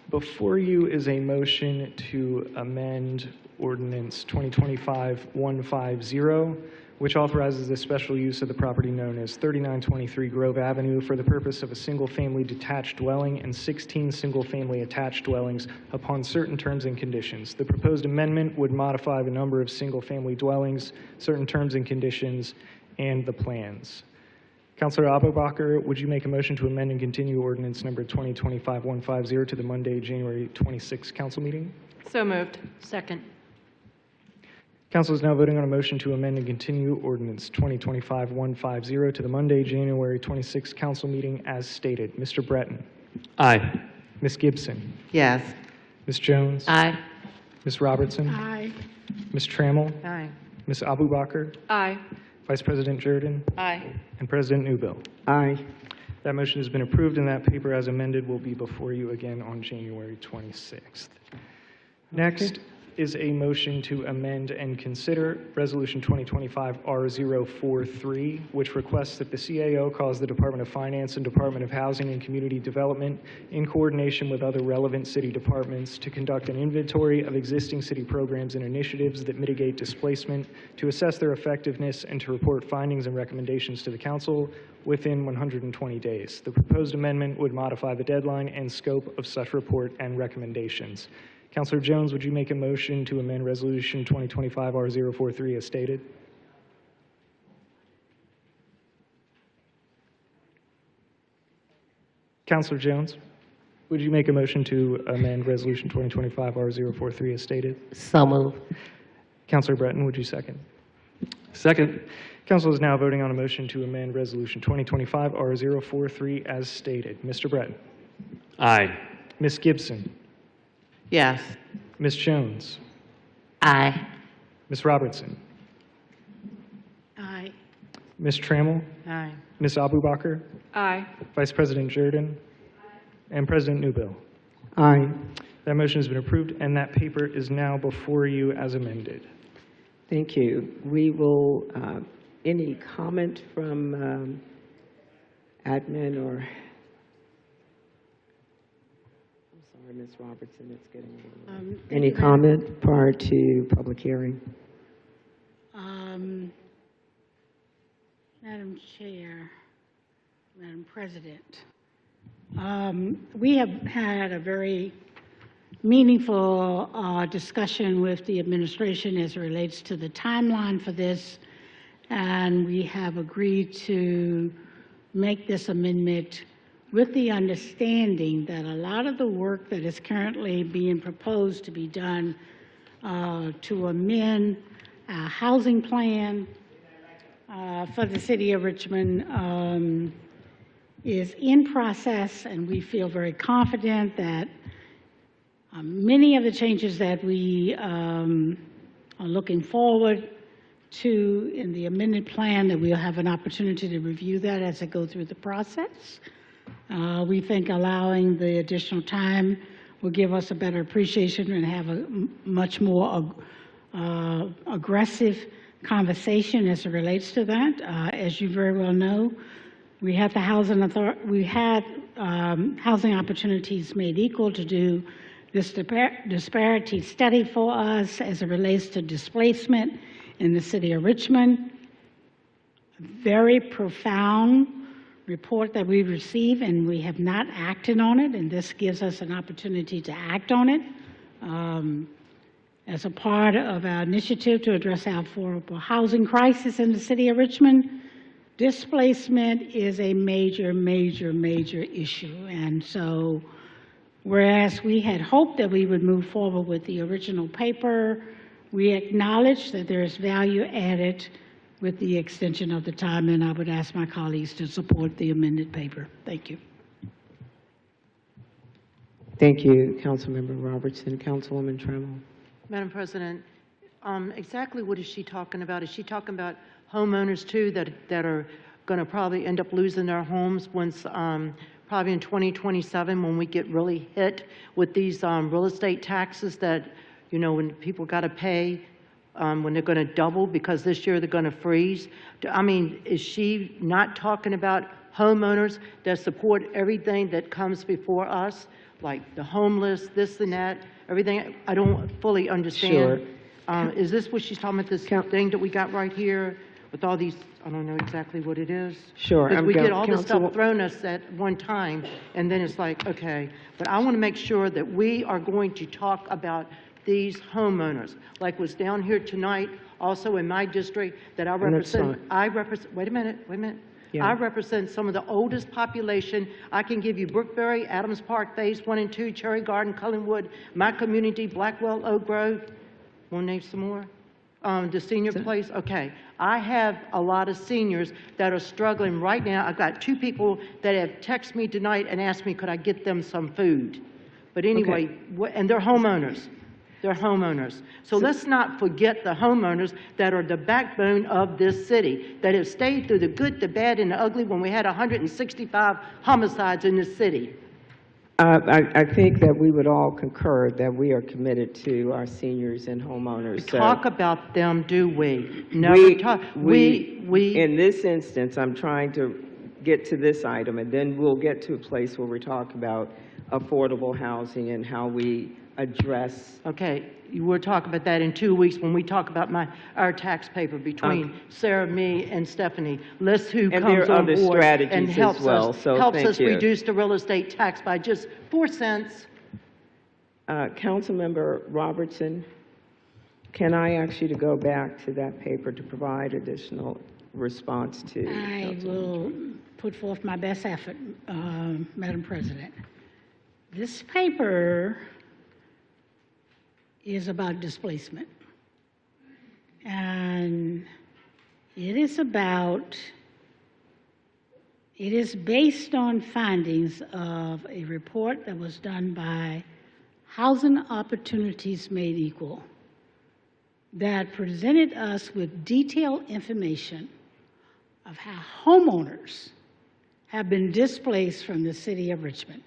Speaker 21: before you is a motion to amend Ordinance 2025-150, which authorizes the special use of the property known as 3923 Grove Avenue for the purpose of a single-family detached dwelling and 16 single-family attached dwellings upon certain terms and conditions. The proposed amendment would modify the number of single-family dwellings, certain terms and conditions, and the plans. Councilor Abubaker, would you make a motion to amend and continue ordinance number 2025-150 to the Monday, January 26th council meeting?
Speaker 3: So moved.
Speaker 6: Second.
Speaker 21: Council is now voting on a motion to amend and continue ordinance 2025-150 to the Monday, January 26th council meeting as stated. Mr. Breton.
Speaker 1: Aye.
Speaker 21: Ms. Gibson.
Speaker 4: Yes.
Speaker 21: Ms. Jones.
Speaker 18: Aye.
Speaker 21: Ms. Robertson.
Speaker 19: Aye.
Speaker 21: Ms. Trammell.
Speaker 6: Aye.
Speaker 21: Ms. Abubaker.
Speaker 3: Aye.
Speaker 21: Vice President Jordan.
Speaker 3: Aye.
Speaker 21: And President Newbill.
Speaker 20: Aye.
Speaker 21: That motion has been approved, and that paper as amended will be before you again on January 26th. Next is a motion to amend and consider Resolution 2025-R043, which requests that the CAO cause the Department of Finance and Department of Housing and Community Development, in coordination with other relevant city departments, to conduct an inventory of existing city programs and initiatives that mitigate displacement, to assess their effectiveness, and to report findings and recommendations to the Council within 120 days. The proposed amendment would modify the deadline and scope of such report and recommendations. Councilor Jones, would you make a motion to amend Resolution 2025-R043 as stated? Councilor Jones, would you make a motion to amend Resolution 2025-R043 as stated?
Speaker 18: So moved.
Speaker 21: Councilor Breton, would you second?
Speaker 1: Second.
Speaker 21: Council is now voting on a motion to amend Resolution 2025-R043 as stated. Mr. Breton.
Speaker 1: Aye.
Speaker 21: Ms. Gibson.
Speaker 4: Yes.
Speaker 21: Ms. Jones.
Speaker 18: Aye.
Speaker 21: Ms. Robertson.
Speaker 19: Aye.
Speaker 21: Ms. Trammell.
Speaker 6: Aye.
Speaker 21: Ms. Abubaker.
Speaker 3: Aye.
Speaker 21: Vice President Jordan. And President Newbill.
Speaker 20: Aye.
Speaker 21: That motion has been approved, and that paper is now before you as amended.
Speaker 20: Thank you. We will, any comment from admin or, I'm sorry, Ms. Robertson, it's getting a little. Any comment prior to public hearing?
Speaker 19: Madam Chair, Madam President, we have had a very meaningful discussion with the administration as it relates to the timeline for this, and we have agreed to make this amendment with the understanding that a lot of the work that is currently being proposed to be done to amend a housing plan for the city of Richmond is in process, and we feel very confident that many of the changes that we are looking forward to in the amended plan, that we'll have an opportunity to review that as it goes through the process. We think allowing the additional time will give us a better appreciation and have a much more aggressive conversation as it relates to that. As you very well know, we had the housing opportunities made equal to do this disparity study for us as it relates to displacement in the city of Richmond. Very profound report that we received, and we have not acted on it, and this gives us an opportunity to act on it. As a part of our initiative to address our affordable housing crisis in the city of Richmond, displacement is a major, major, major issue. And so, whereas we had hoped that we would move forward with the original paper, we acknowledge that there is value added with the extension of the time, and I would ask my colleagues to support the amended paper. Thank you.
Speaker 20: Thank you, Councilmember Robertson. Councilwoman Trammell.
Speaker 6: Madam President, exactly what is she talking about? Is she talking about homeowners too that are going to probably end up losing their homes once, probably in 2027 when we get really hit with these real estate taxes that, you know, when people got to pay, when they're going to double because this year they're going to freeze? I mean, is she not talking about homeowners that support everything that comes before us, like the homeless, this and that, everything? I don't fully understand. Is this what she's talking about, this thing that we got right here with all these, I don't know exactly what it is?
Speaker 20: Sure.
Speaker 6: Because we get all this stuff thrown us at one time, and then it's like, okay. But I want to make sure that we are going to talk about these homeowners, like was down here tonight, also in my district that I represent. Wait a minute.
Speaker 20: Yeah.
Speaker 6: I represent some of the oldest population. I can give you Brookberry, Adams Park, Phase 1 and 2, Cherry Garden, Cullenwood, my community, Blackwell, Oak Grove. Want to name some more? The senior place? Okay. I have a lot of seniors that are struggling right now. I've got 2 people that have texted me tonight and asked me, could I get them some food? But anyway, and they're homeowners. They're homeowners. So let's not forget the homeowners that are the backbone of this city, that have stayed through the good, the bad, and the ugly when we had 165 homicides in this city.
Speaker 20: I think that we would all concur that we are committed to our seniors and homeowners.
Speaker 6: We talk about them, do we?
Speaker 20: No,
Speaker 6: we
Speaker 20: in this instance, I'm trying to get to this item, and then we'll get to a place where we talk about affordable housing and how we address.
Speaker 6: Okay, we'll talk about that in 2 weeks when we talk about our tax paper between Sarah, me, and Stephanie. List who
Speaker 20: And
Speaker 6: comes
Speaker 20: there are
Speaker 6: on
Speaker 20: other
Speaker 6: board
Speaker 20: strategies
Speaker 6: and
Speaker 20: as
Speaker 6: helps
Speaker 20: well,
Speaker 6: us,
Speaker 20: so
Speaker 6: helps
Speaker 20: thank
Speaker 6: us
Speaker 20: you.
Speaker 6: reduce the real estate tax by just 4 cents.
Speaker 20: Councilmember Robertson, can I ask you to go back to that paper to provide additional response to?
Speaker 19: I will put forth my best effort, Madam President. This paper is about displacement. And it is based on findings of a report that was done by Housing Opportunities Made Equal that presented us with detailed information of how homeowners have been displaced from the city of Richmond.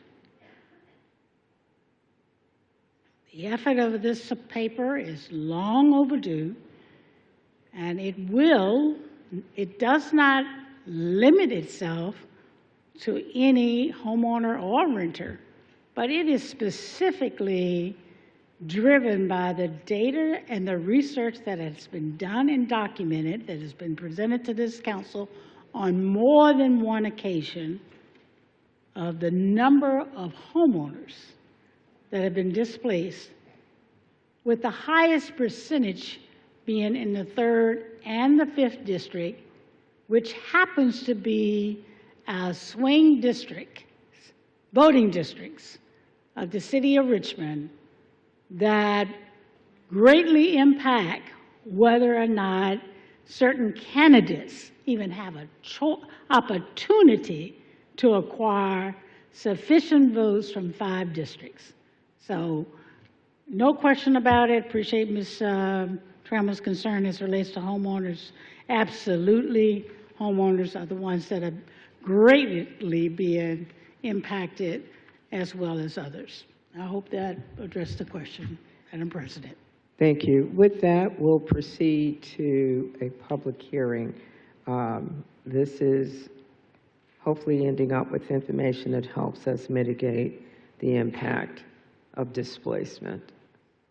Speaker 19: The effort of this paper is long overdue, and it does not limit itself to any homeowner or renter, but it is specifically driven by the data and the research that has been done and documented, that has been presented to this council on more than one occasion, of the number of homeowners that have been displaced, with the highest percentage being in the 3rd and the 5th district, which happens to be our swing district, voting districts of the city of Richmond, that greatly impact whether or not certain candidates even have an opportunity to acquire sufficient votes from 5 districts. So, no question about it. Appreciate Ms. Trammell's concern as it relates to homeowners. Absolutely, homeowners are the ones that are greatly being impacted as well as others. I hope that addressed the question, Madam President.
Speaker 20: Thank you. With that, we'll proceed to a public hearing. This is hopefully ending up with information that helps us mitigate the impact of displacement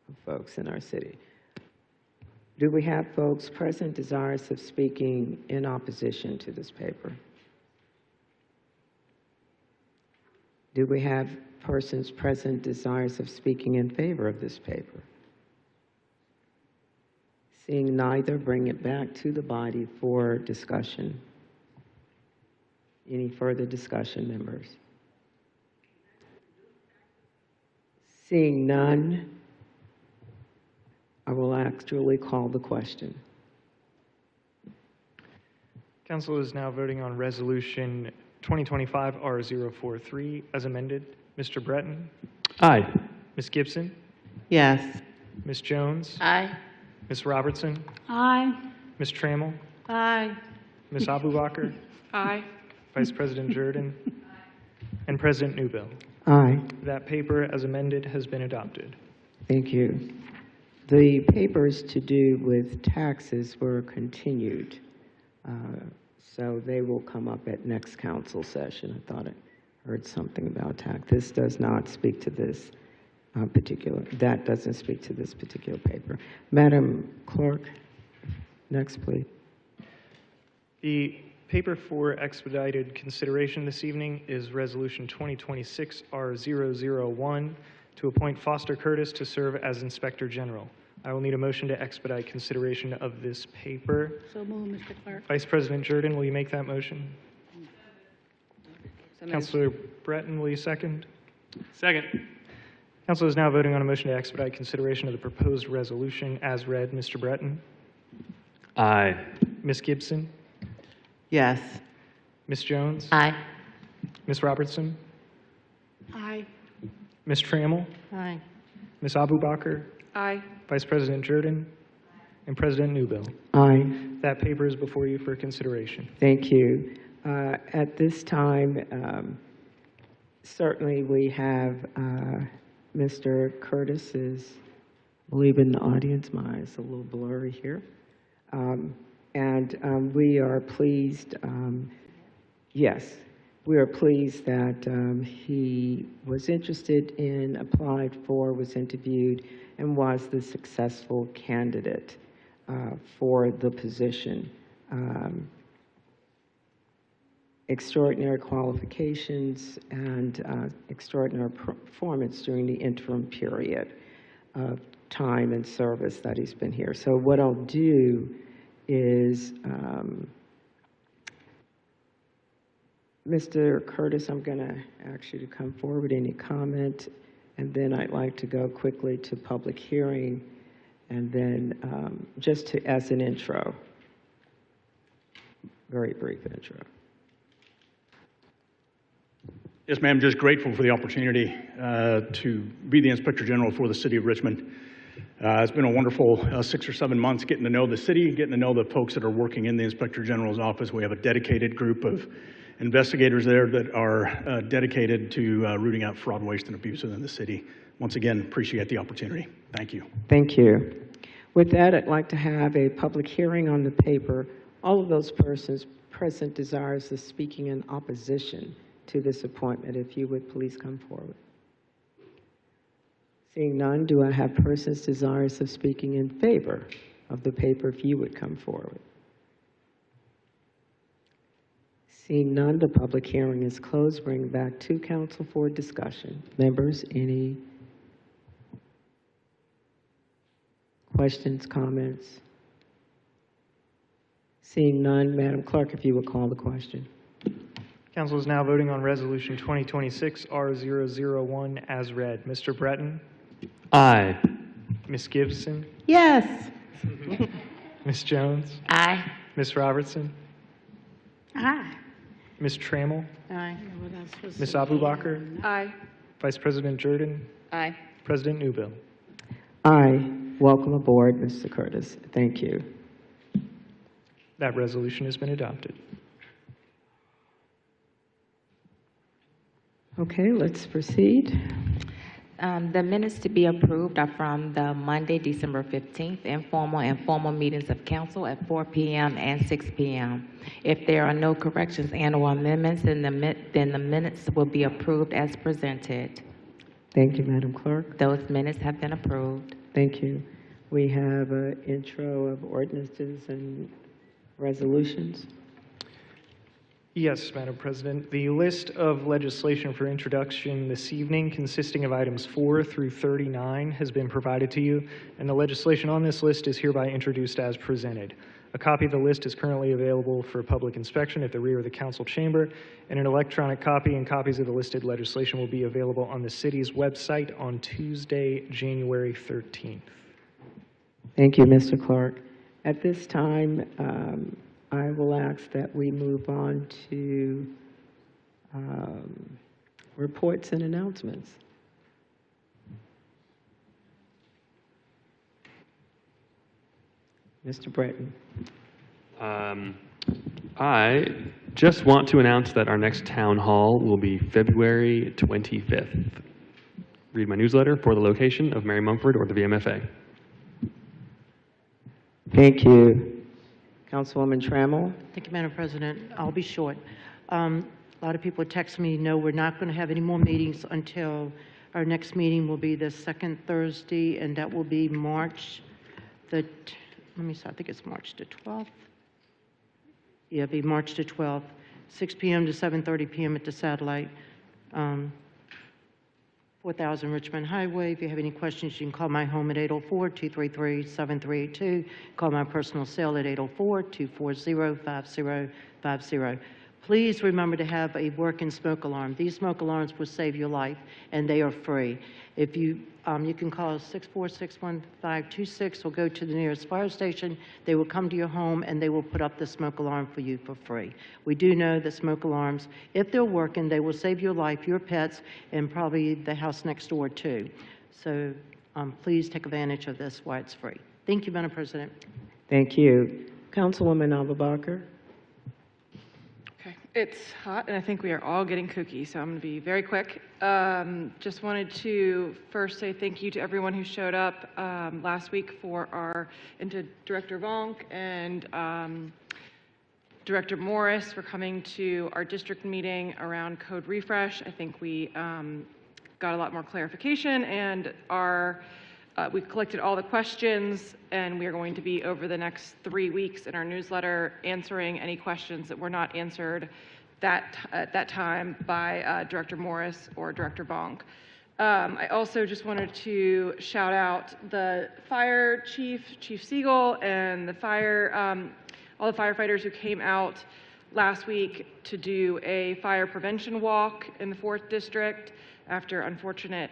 Speaker 20: of folks in our city. Do we have folks present desirous of speaking in opposition to this paper? Do we have persons present desirous of speaking in favor of this paper? Seeing neither, bring it back to the body for discussion. Any further discussion, members? Seeing none, I will actually call the question.
Speaker 21: Council is now voting on Resolution 2025-R043 as amended. Mr. Breton?
Speaker 1: Aye.
Speaker 21: Ms. Gibson?
Speaker 4: Yes.
Speaker 21: Ms. Jones?
Speaker 18: Aye.
Speaker 21: Ms. Robertson?
Speaker 19: Aye.
Speaker 21: Ms. Trammell?
Speaker 19: Aye.
Speaker 21: Ms. Abubakar?
Speaker 10: Aye.
Speaker 21: Vice President Jordan? And President Newbill.
Speaker 20: Aye.
Speaker 21: That paper, as amended, has been adopted.
Speaker 20: Thank you. The papers to do with taxes were continued, so they will come up at next council session. I thought I heard something about tax. This does not speak to this that doesn't speak to this particular paper. Madam Clerk, next, please.
Speaker 21: The paper for expedited consideration this evening is Resolution 2026-R001 to appoint Foster Curtis to serve as Inspector General. I will need a motion to expedite consideration of this paper.
Speaker 19: So move, Mr. Clerk.
Speaker 21: Vice President Jordan, will you make that motion? Councilor Breton, will you second?
Speaker 1: Second.
Speaker 21: Council is now voting on a motion to expedite consideration of the proposed resolution as read. Mr. Breton?
Speaker 1: Aye.
Speaker 21: Ms. Gibson?
Speaker 4: Yes.
Speaker 21: Ms. Jones?
Speaker 18: Aye.
Speaker 21: Ms. Robertson?
Speaker 19: Aye.
Speaker 21: Ms. Trammell?
Speaker 19: Aye.
Speaker 21: Ms. Abubakar?
Speaker 10: Aye.
Speaker 21: Vice President Jordan? And President Newbill.
Speaker 20: Aye.
Speaker 21: That paper is before you for consideration.
Speaker 20: Thank you. At this time, certainly we have Mr. Curtis is, I believe, in the audience. My eyes a little blurry here. We are pleased, yes, we are pleased that he was interested in, applied for, was interviewed, and was the successful candidate for the position. Extraordinary qualifications and extraordinary performance during the interim period of time and service that he's been here. So what I'll do is, Mr. Curtis, I'm going to ask you to come forward, any comment, and then I'd like to go quickly to public hearing, and then just as an intro, very brief intro.
Speaker 9: Yes, ma'am. Just grateful for the opportunity to be the Inspector General for the City of Richmond. It's been a wonderful 6 or 7 months getting to know the city, getting to know the folks that are working in the Inspector General's office. We have a dedicated group of investigators there that are dedicated to rooting out fraud, waste, and abuse within the city. Once again, appreciate the opportunity. Thank you.
Speaker 20: Thank you. With that, I'd like to have a public hearing on the paper. All of those persons present desirous of speaking in opposition to this appointment, if you would please come forward. Seeing none, do I have persons desirous of speaking in favor of the paper, if you would come forward? Seeing none, the public hearing is closed. Bring back to council for discussion. Members, any questions, comments? Seeing none, Madam Clerk, if you would call the question.
Speaker 21: Council is now voting on Resolution 2026-R001 as read. Mr. Breton?
Speaker 1: Aye.
Speaker 21: Ms. Gibson?
Speaker 4: Yes.
Speaker 21: Ms. Jones?
Speaker 18: Aye.
Speaker 21: Ms. Robertson?
Speaker 19: Aye.
Speaker 21: Ms. Trammell?
Speaker 19: Aye. Well, that's supposed
Speaker 21: Ms.
Speaker 19: to be-
Speaker 21: Abubakar?
Speaker 10: Aye.
Speaker 21: Vice President Jordan?
Speaker 3: Aye.
Speaker 21: President Newbill.
Speaker 20: Aye. Welcome aboard, Mr. Curtis. Thank you.
Speaker 21: That resolution has been adopted.
Speaker 20: Okay, let's proceed.
Speaker 5: The minutes to be approved are from the Monday, December 15th, informal and formal meetings of council at 4 p.m. and 6 p.m. If there are no corrections and/or amendments, then the minutes will be approved as presented.
Speaker 20: Thank you, Madam Clerk.
Speaker 5: Those minutes have been approved.
Speaker 20: Thank you. We have an intro of ordinances and resolutions.
Speaker 21: Yes, Madam President. The list of legislation for introduction this evening, consisting of items 4 through 39, has been provided to you, and the legislation on this list is hereby introduced as presented. A copy of the list is currently available for public inspection at the rear of the council chamber, and an electronic copy and copies of the listed legislation will be available on the city's website on Tuesday, January 13th.
Speaker 20: Thank you, Mr. Clark. At this time, I will ask that we move on to reports and announcements. Mr. Breton.
Speaker 1: I just want to announce that our next town hall will be February 25th. Read my newsletter for the location of Mary Mumford or the VMFA.
Speaker 20: Thank you. Councilwoman Trammell.
Speaker 6: Thank you, Madam President. I'll be short. A lot of people text me, no, we're not going to have any more meetings until our next meeting will be the second Thursday, and that will be March let me see, I think it's March the 12th. Yeah, it'll be March the 12th, 6 p.m. to 7:30 p.m. at the Satellite, 4000 Richmond Highway. If you have any questions, you can call my home at 804-233-7382. Call my personal cell at 804-240-5050. Please remember to have a working smoke alarm. These smoke alarms will save your life, and they are free. If you can call 646-1526 or go to the nearest fire station. They will come to your home, and they will put up the smoke alarm for you for free. We do know that smoke alarms, if they're working, they will save your life, your pets, and probably the house next door, too. So please take advantage of this while it's free. Thank you, Madam President.
Speaker 20: Thank you. Councilwoman Abubakar.
Speaker 2: Okay, it's hot, and I think we are all getting kooky, so I'm going to be very quick. Just wanted to first say thank you to everyone who showed up last week and to Director Vonk and Director Morris for coming to our district meeting around code refresh. I think we got a lot more clarification, and we collected all the questions, and we are going to be over the next 3 weeks in our newsletter answering any questions that were not answered at that time by Director Morris or Director Vonk. I also just wanted to shout out the fire chief, Chief Siegel, and all the firefighters who came out last week to do a fire prevention walk in the 4th District after unfortunate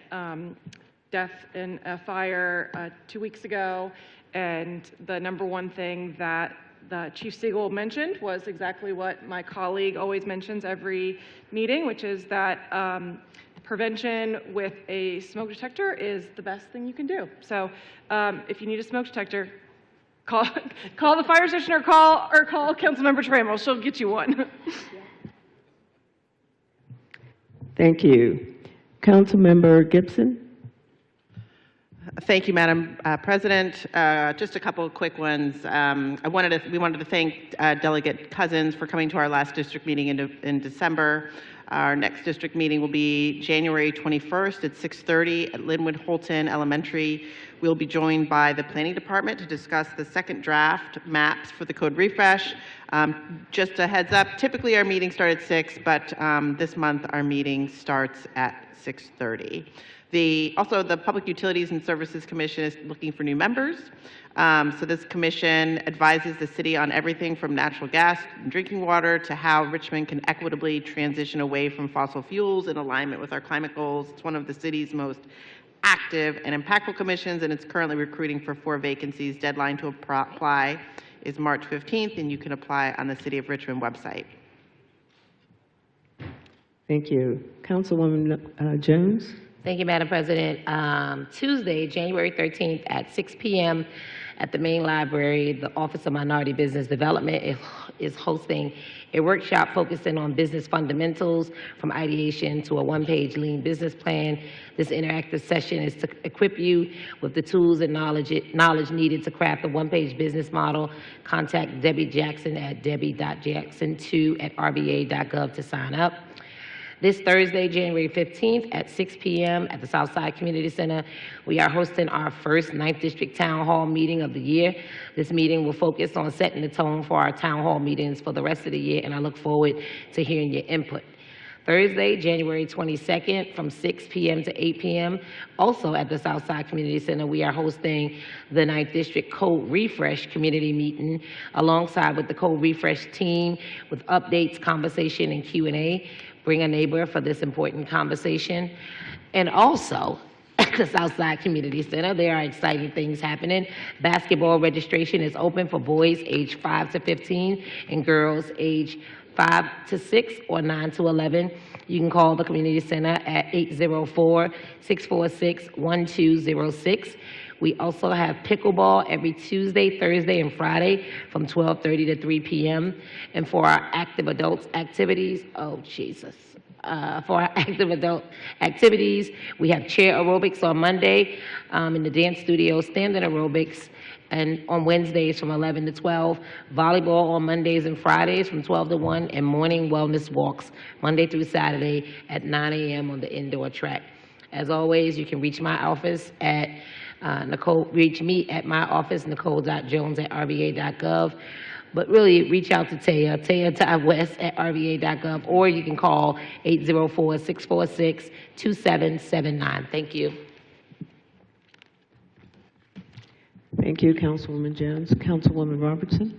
Speaker 2: death in a fire 2 weeks ago. And the number one thing that the Chief Siegel mentioned was exactly what my colleague always mentions every meeting, which is that prevention with a smoke detector is the best thing you can do. So if you need a smoke detector, call the fire station or call Councilmember Trammell. She'll get you one.
Speaker 20: Thank you. Councilmember Gibson.
Speaker 4: Thank you, Madam President. Just a couple of quick ones. We wanted to thank Delegate Cousins for coming to our last district meeting in December. Our next district meeting will be January 21st at 6:30 at Linwood Holton Elementary. We'll be joined by the Planning Department to discuss the second draft maps for the code refresh. Just a heads up, typically our meetings start at 6, but this month our meeting starts at 6:30. Also, the Public Utilities and Services Commission is looking for new members. So this commission advises the city on everything from natural gas and drinking water to how Richmond can equitably transition away from fossil fuels in alignment with our climate goals. It's one of the city's most active and impactful commissions, and it's currently recruiting for 4 vacancies. Deadline to apply is March 15th, and you can apply on the City of Richmond website.
Speaker 20: Thank you. Councilwoman Jones.
Speaker 18: Thank you, Madam President. Tuesday, January 13th at 6 p.m. at the main library, the Office of Minority Business Development is hosting a workshop focusing on business fundamentals from ideation to a one-page lean business plan. This interactive session is to equip you with the tools and knowledge needed to craft a one-page business model. Contact Debbie Jackson at debbie.jackson2@rba.gov to sign up. This Thursday, January 15th at 6 p.m. at the Southside Community Center, we are hosting our first 9th District Town Hall meeting of the year. This meeting will focus on setting the tone for our town hall meetings for the rest of the year, and I look forward to hearing your input. Thursday, January 22nd from 6 p.m. to 8 p.m. Also at the Southside Community Center, we are hosting the 9th District Code Refresh Community Meeting alongside with the Code Refresh team with updates, conversation, and Q&A. Bring a neighbor for this important conversation. And also, at the Southside Community Center, there are exciting things happening. Basketball registration is open for boys age 5 to 15 and girls age 5 to 6 or 9 to 11. You can call the Community Center at 804-646-1206. We also have pickleball every Tuesday, Thursday, and Friday from 12:30 to 3 p.m. And for our active adults activities, for our active adult activities, we have chair aerobics on Monday, in the dance studio, standing aerobics, and on Wednesdays from 11 to 12, volleyball on Mondays and Fridays from 12 to 1, and morning wellness walks Monday through Saturday at 9 a.m. on the indoor track. As always, you can reach my office at reach me at my office, nicole.jones@rva.gov. But really, reach out to Taya West at rva.gov, or you can call 804-646-2779. Thank you.
Speaker 20: Thank you, Councilwoman Jones. Councilwoman Robertson?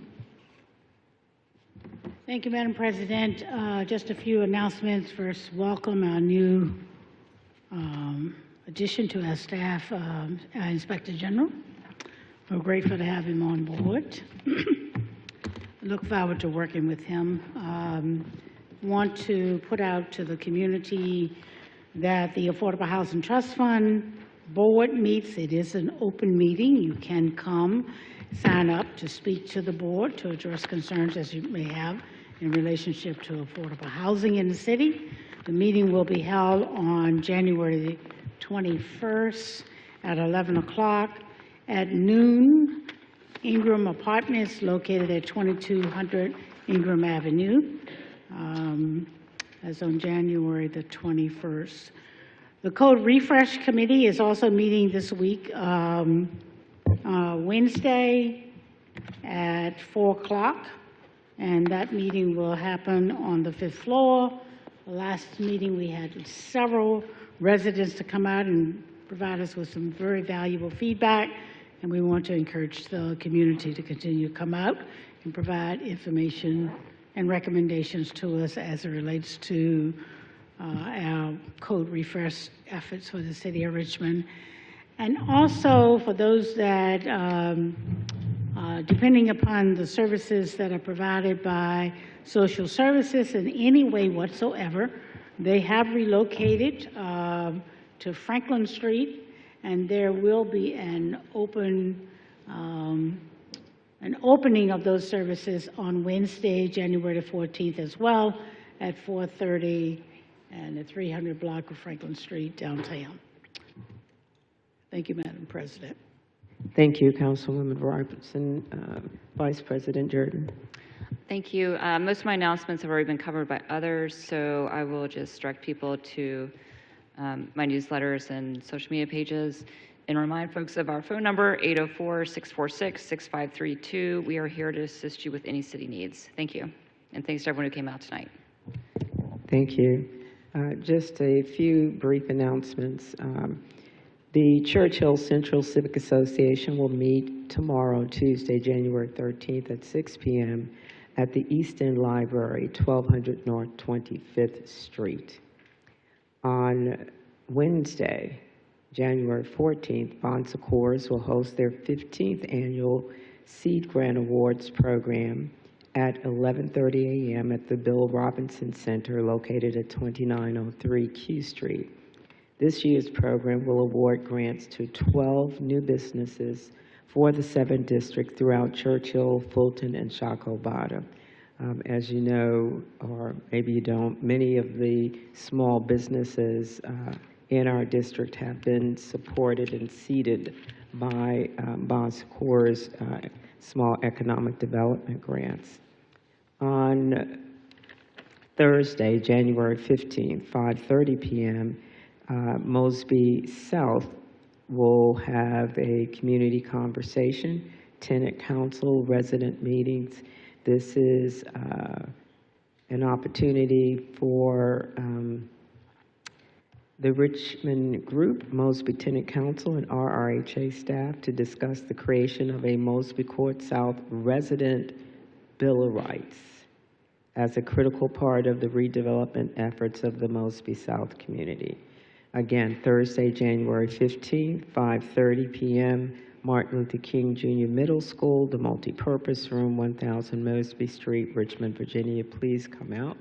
Speaker 19: Thank you, Madam President. Just a few announcements. First, welcome our new addition to our staff, our Inspector General. We're grateful to have him on board. Look forward to working with him. Want to put out to the community that the Affordable Housing Trust Fund board meets. It is an open meeting. You can come, sign up to speak to the board, to address concerns as you may have in relationship to affordable housing in the city. The meeting will be held on January 21st at 11 o'clock. At noon, Ingram Apartments, located at 2200 Ingram Avenue, as on January the 21st. The Code Refresh Committee is also meeting this week, Wednesday at 4 o'clock, and that meeting will happen on the 5th floor. The last meeting, we had several residents to come out and provide us with some very valuable feedback, and we want to encourage the community to continue to come out and provide information and recommendations to us as it relates to our code refresh efforts for the city of Richmond. And also for those that, depending upon the services that are provided by social services in any way whatsoever, they have relocated to Franklin Street, and there will be an opening of those services on Wednesday, January the 14th as well, at 4:30 and the 300 block of Franklin Street downtown. Thank you, Madam President.
Speaker 20: Thank you, Councilwoman Robertson. Vice President Jordan.
Speaker 3: Thank you. Most of my announcements have already been covered by others, so I will just direct people to my newsletters and social media pages and remind folks of our phone number, 804-646-6532. We are here to assist you with any city needs. Thank you. And thanks to everyone who came out tonight.
Speaker 20: Thank you. Just a few brief announcements. The Churchill Central Civic Association will meet tomorrow, Tuesday, January 13th at 6 p.m. at the East End Library, 1200 North 25th Street. On Wednesday, January 14th, Bon Secours will host their 15th annual Seed Grant Awards program at 11:30 a.m. at the Bill Robinson Center located at 2903 Q Street. This year's program will award grants to 12 new businesses for the 7 districts throughout Churchill, Fulton, and Shacobata. As you know, or maybe you don't, many of the small businesses in our district have been supported and seeded by Bon Secours small economic development grants. On Thursday, January 15th, 5:30 p.m., Mosby South will have a community conversation, tenant council, resident meetings. This is an opportunity for the Richmond Group, Mosby Tenant Council, and RRHA staff to discuss the creation of a Mosby Court South Resident Bill of Rights as a critical part of the redevelopment efforts of the Mosby South community. Again, Thursday, January 15th, 5:30 p.m., Martin Luther King Jr. Middle School, the multipurpose room, 1000 Mosby Street, Richmond, Virginia. Please come out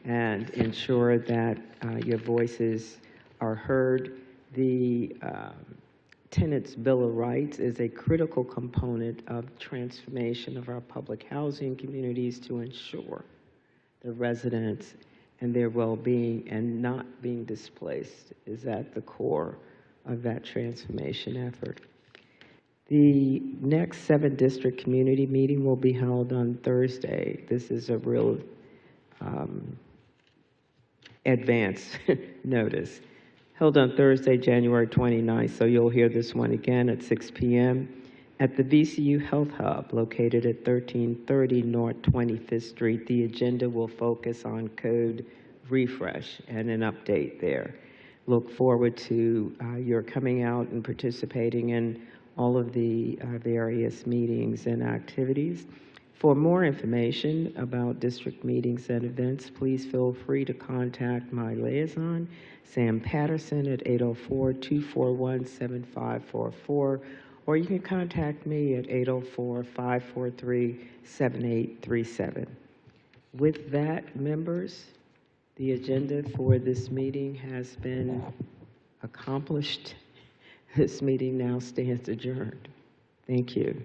Speaker 20: and ensure that your voices are heard. The Tenants' Bill of Rights is a critical component of transformation of our public housing communities to ensure the residents and their well-being and not being displaced is at the core of that transformation effort. The next 7th District Community Meeting will be held on Thursday. This is a real advance notice. Held on Thursday, January 29th, so you'll hear this one again at 6 p.m. at the VCU Health Hub located at 1330 North 25th Street. The agenda will focus on code refresh and an update there. Look forward to your coming out and participating in all of the various meetings and activities. For more information about district meetings and events, please feel free to contact my liaison, Sam Patterson, at 804-241-7544, or you can contact me at 804-543-7837. With that, members, the agenda for this meeting has been accomplished. This meeting now stands adjourned. Thank you.